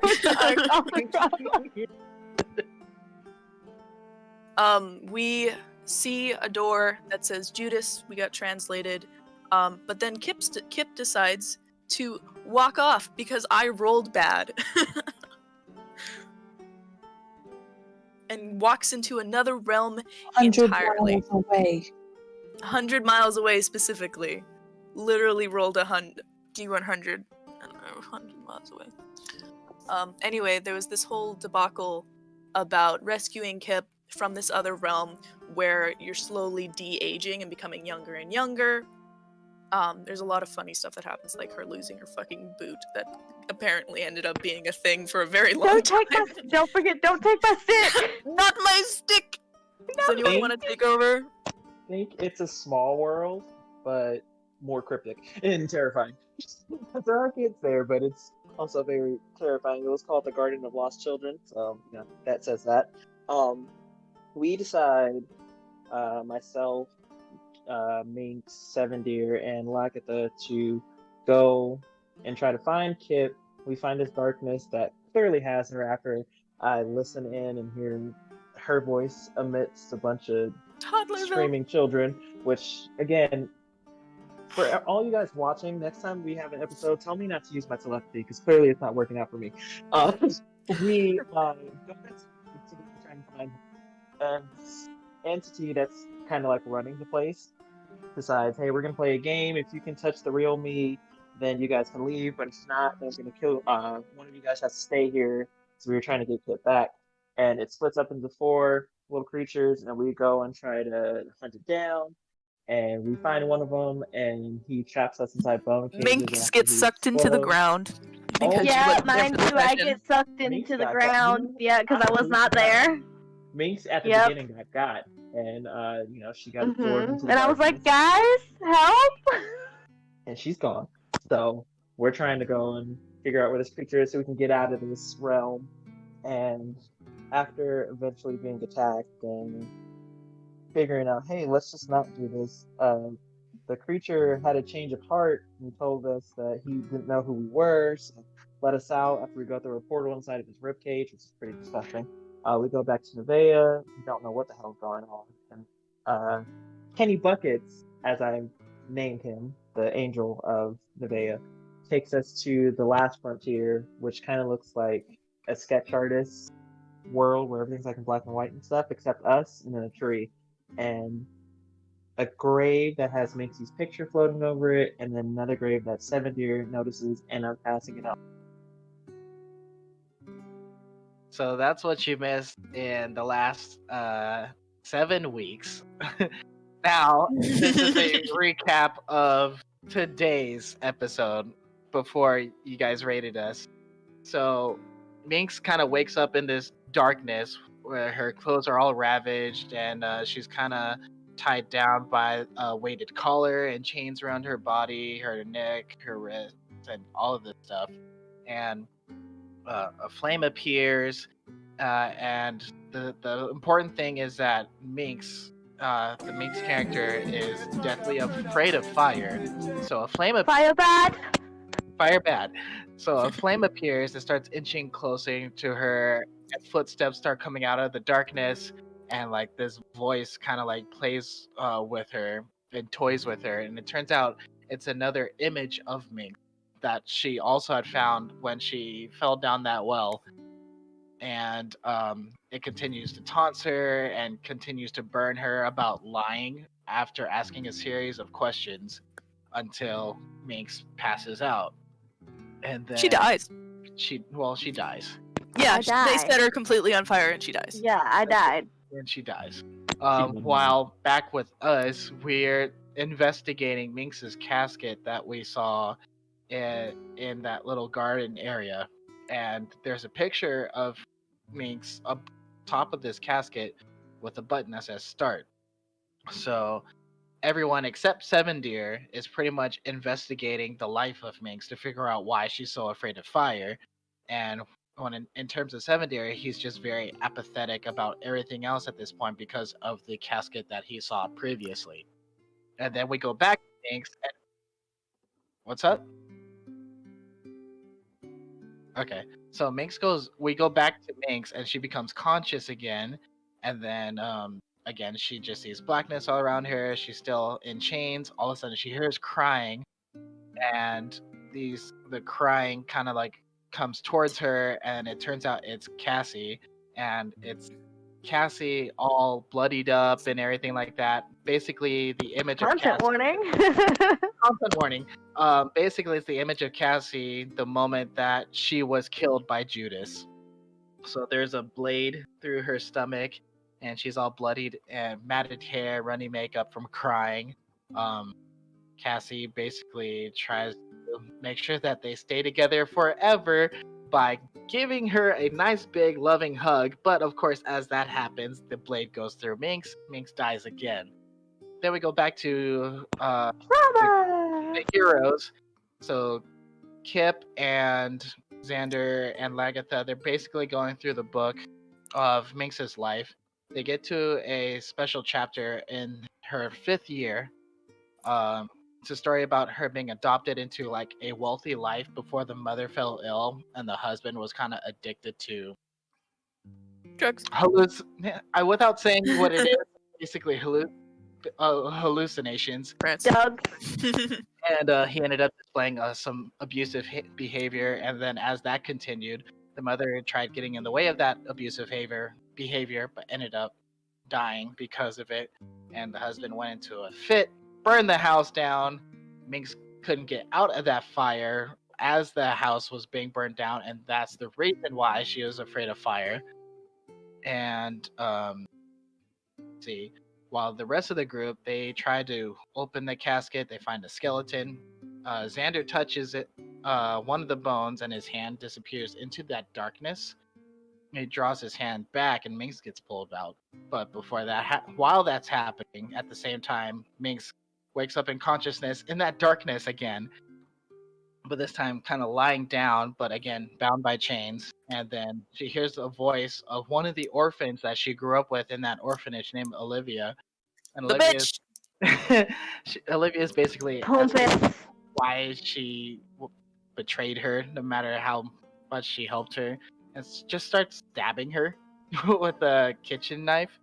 dark. We see a door that says Judas. We got translated. But then Kip decides to walk off because I rolled bad. And walks into another realm 100 entirely. miles away. 100 miles away specifically. Literally rolled a D100. I don't know, 100 miles away. Anyway, there was this whole debacle about rescuing Kip from this other realm where you're slowly de-aging and becoming younger and younger. There's a lot of funny stuff that happens, like her losing her fucking boot that apparently ended up being a thing for a very long time. Don't forget, don't take my stick! Not my stick! Does anyone want to take over? I think it's a small world, but more cryptic and terrifying. There are kids there, but it's also very terrifying. It was called the Garden of Lost Children, so that says that. We decide, myself, Minx, Seven Deer, and Lakatha to go and try to find Kip. We find this darkness that clearly has her after I listen in and hear her voice amidst a bunch of screaming children, which, again, for all you guys watching, next time we have an episode, tell me not to use my telepathy, because clearly it's not working out for me. We go back to try and find an entity that's kind of like running the place. Decides, hey, we're going to play a game. If you can touch the real me, then you guys can leave. But if not, then we're going to kill one of you guys has to stay here. So we were trying to get Kip back. And it splits up into 4 little creatures, and we go and try to hunt it down. And we find one of them, and he traps us inside bone cages. Minx gets sucked into the ground. Yeah, mine too. I get sucked into the ground. Yeah, because I was not there. Minx at the beginning got, and she got absorbed into the and I was like, guys, help! And she's gone. So we're trying to go and figure out where this creature is so we can get out of this realm. And after eventually being attacked and figuring out, hey, let's just not do this, the creature had a change of heart and told us that he didn't know who we were, so let us out after we go through a portal inside of his ribcage, which is pretty disgusting. We go back to NevaeH. We don't know what the hell's going on. And Kenny Buckets, as I named him, the angel of NevaeH, takes us to the last frontier, which kind of looks like a sketch artist's world where everything's like in black and white and stuff, except us and then a tree. And a grave that has Minxie's picture floating over it, and then another grave that Seven Deer notices, and I'm passing it on. So that's what you missed in the last 7 weeks. Now, this is a recap of today's episode before you guys rated us. So, Minx kind of wakes up in this darkness where her clothes are all ravaged and she's kind of tied down by a weighted collar and chains around her body, her neck, her wrists, and all of this stuff. And a flame appears, and the important thing is that Minx, the Minx character, is deathly afraid of fire. So a flame Fire bad. Fire bad. So a flame appears and starts inching closer to her, and footsteps start coming out of the darkness, and like this voice kind of like plays with her and toys with her, and it turns out it's another image of Ming that she also had found when she fell down that well. And it continues to taunt her and continues to burn her about lying after asking a series of questions until Minx passes out. And then She dies. She dies. Yeah, I they die. set her completely on fire and she dies. Yeah, I died. And she dies. wouldn't. While back with us, we're investigating Minx's casket that we saw in that little garden area. And there's a picture of Minx up top of this casket with a button that says start. So everyone except Seven Deer is pretty much investigating the life of Minx to figure out why she's so afraid of fire. And in terms of Seven Deer, he's just very apathetic about everything else at this point because of the casket that he saw previously. And then we go back to Minx. And... What's up? Okay, so we go back to Minx, and she becomes conscious again, and then again she just sees blackness all around her. She's still in chains. All of a sudden, she hears crying, and the crying kind of like comes towards her, and it turns out it's Cassie, and it's Cassie all bloodied up and everything like that. Basically, the image of Content Cassie. warning. Content warning. Basically, it's the image of Cassie the moment that she was killed by Judas. So there's a blade through her stomach, and she's all bloodied and matted hair, runny makeup from crying. Cassie basically tries to make sure that they stay together forever by giving her a nice big loving hug. But of course, as that happens, the blade goes through Minx. Minx dies again. Then we go back to the heroes. So Kip and Xander and Lagatha, they're basically going through the book of Minx's life. They get to a special chapter in her 5th year. It's a story about her being adopted into like a wealthy life before the mother fell ill and the husband was kind of addicted to Drugs. without saying what it is, basically hallucinations. Doug. And he ended up displaying some abusive behavior, and then as that continued, the mother tried getting in the way of that abusive behavior, but ended up dying because of it. And the husband went into a fit, burned the house down. Minx couldn't get out of that fire as the house was being burned down, and that's the reason why she was afraid of fire. And see, while the rest of the group, they try to open the casket, they find a skeleton. Xander touches it, one of the bones, and his hand disappears into that darkness. He draws his hand back, and Minx gets pulled out. But before that, while that's happening, at the same time, Minx wakes up in consciousness in that darkness again. But this time, kind of lying down, but again, bound by chains. And then she hears a voice of one of the orphans that she grew up with in that orphanage named Olivia. And The bitch. Olivia is basically Pompous. why she betrayed her, no matter how much she helped her, and just starts stabbing her with a kitchen knife.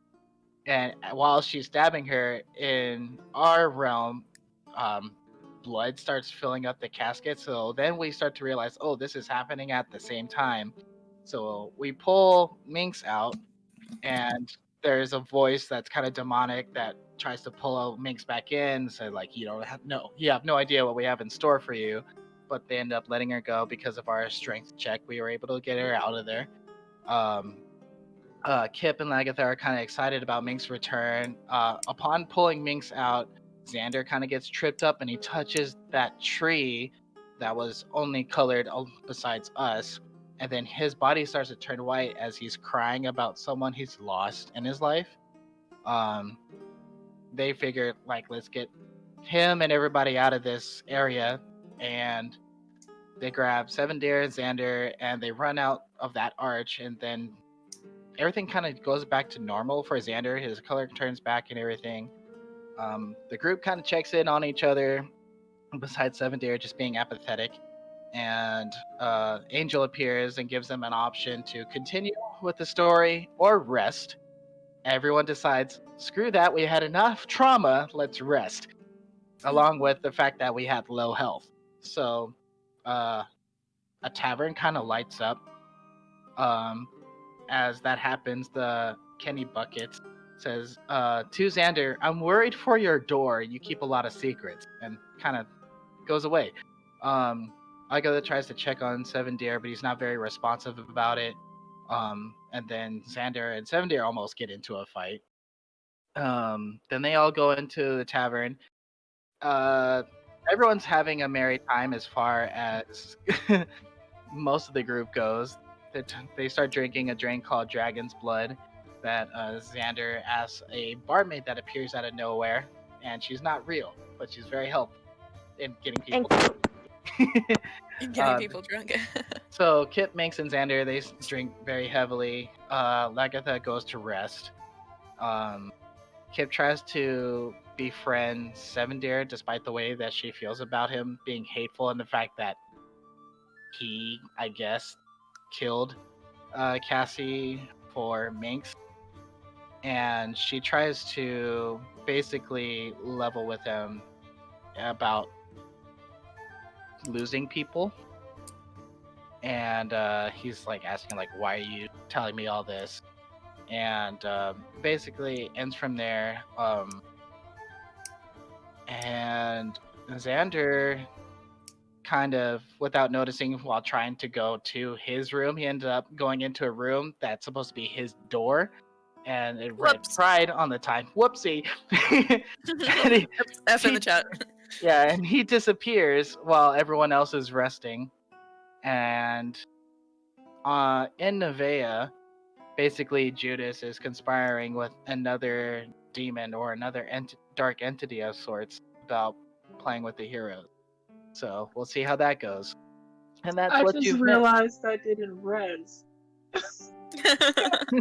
And while she's stabbing her, in our realm, blood starts filling up the casket. So then we start to realize, oh, this is happening at the same time. So we pull Minx out, and there's a voice that's kind of demonic that tries to pull Minx back in. So like, you have no idea what we have in store for you. But they end up letting her go because of our strength check. We were able to get her out of there. Kip and Lagatha are kind of excited about Minx's return. Upon pulling Minx out, Xander kind of gets tripped up and he touches that tree that was only colored besides us. And then his body starts to turn white as he's crying about someone he's lost in his life. They figure, like, let's get him and everybody out of this area. And they grab Seven Deer and Xander and they run out of that arch, and then everything kind of goes back to normal for Xander. His color turns back and everything. The group kind of checks in on each other, besides Seven Deer just being apathetic. And Angel appears and gives them an option to continue with the story or rest. everyone decides, screw that, we had enough trauma, let's rest. Along with the fact that we had low health. So, a tavern kind of lights up. As that happens, the Kenny Bucket says, to Xander, I'm worried for your door. You keep a lot of secrets. And kind of goes away. Agatha tries to check on Seven Deer, but he's not very responsive about it. And then Xander and Seven Deer almost get into a fight. Then they all go into the tavern. Everyone's having a merry time as far as most of the group goes. They start drinking a drink called Dragon's Blood that Xander asks a barmaid that appears out of nowhere, and she's not real, but she's very helpful in getting people drunk. Getting people drunk. So Kip, Minx, and Xander, they drink very heavily. Lagatha goes to rest. Kip tries to befriend Seven Deer despite the way that she feels about him being hateful and the fact that he, I guess, killed Cassie for Minx. And she tries to basically level with him about losing people. And he's like asking like, why are you telling me all this? And basically ends from there. And Xander, kind of without noticing while trying to go to his room, he ended up going into a room that's supposed to be his door, and it read Pride on the time. Whoopsie. F in the chat. Yeah, and he disappears while everyone else is resting. And in NevaeH, basically Judas is conspiring with another demon or another dark entity of sorts about playing with the heroes. So we'll see how that goes. And that's what you've realized I didn't res. Damn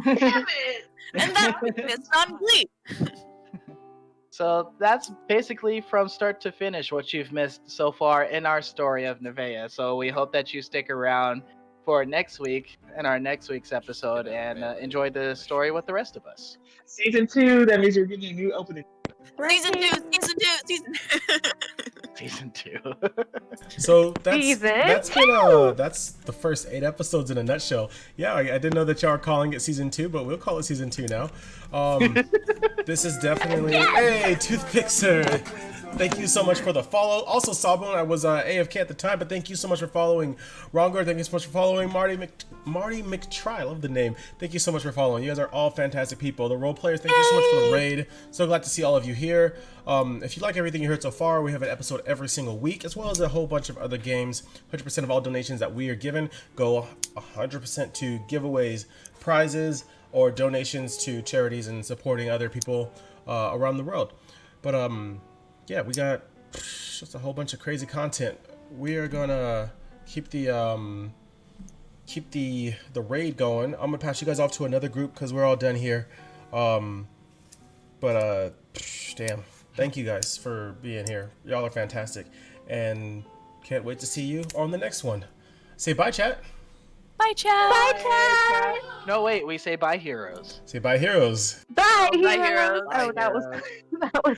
it! And that is on Glee. So that's basically from start to finish what you've missed so far in our story of NevaeH. So we hope that you stick around for next week in our next week's episode and enjoy the story with the rest of us. Season 2, that means you're getting a new opening. Season 2. Season 2. So that's the first 8 episodes in a nutshell. Yeah, I didn't know that y'all are calling it season 2, but we'll call it season 2 now. This is definitely Toothpixer. Thank you so much for the follow. Also, Sawbone, I was AFK at the time, but thank you so much for following. Ronger, thank you so much for following. Marty McTry, I love the name. Thank you so much for following. You guys are all fantastic people. The role players, thank you so much for the raid. So glad to see all of you here. If you like everything you heard so far, we have an episode every single week, as well as a whole bunch of other games. 100% of all donations that we are given go 100% to giveaways, prizes, or donations to charities and supporting other people around the world. But yeah, we got just a whole bunch of crazy content. We are gonna keep the raid going. I'm gonna pass you guys off to another group because we're all done here. Damn, thank you guys for being here. Y'all are fantastic, and can't wait to see you on the next one. Say bye, chat. Bye, chat. Bye, chat. No, wait, we say bye, heroes. Say bye, heroes. Bye, Bye, heroes. heroes. Oh, that was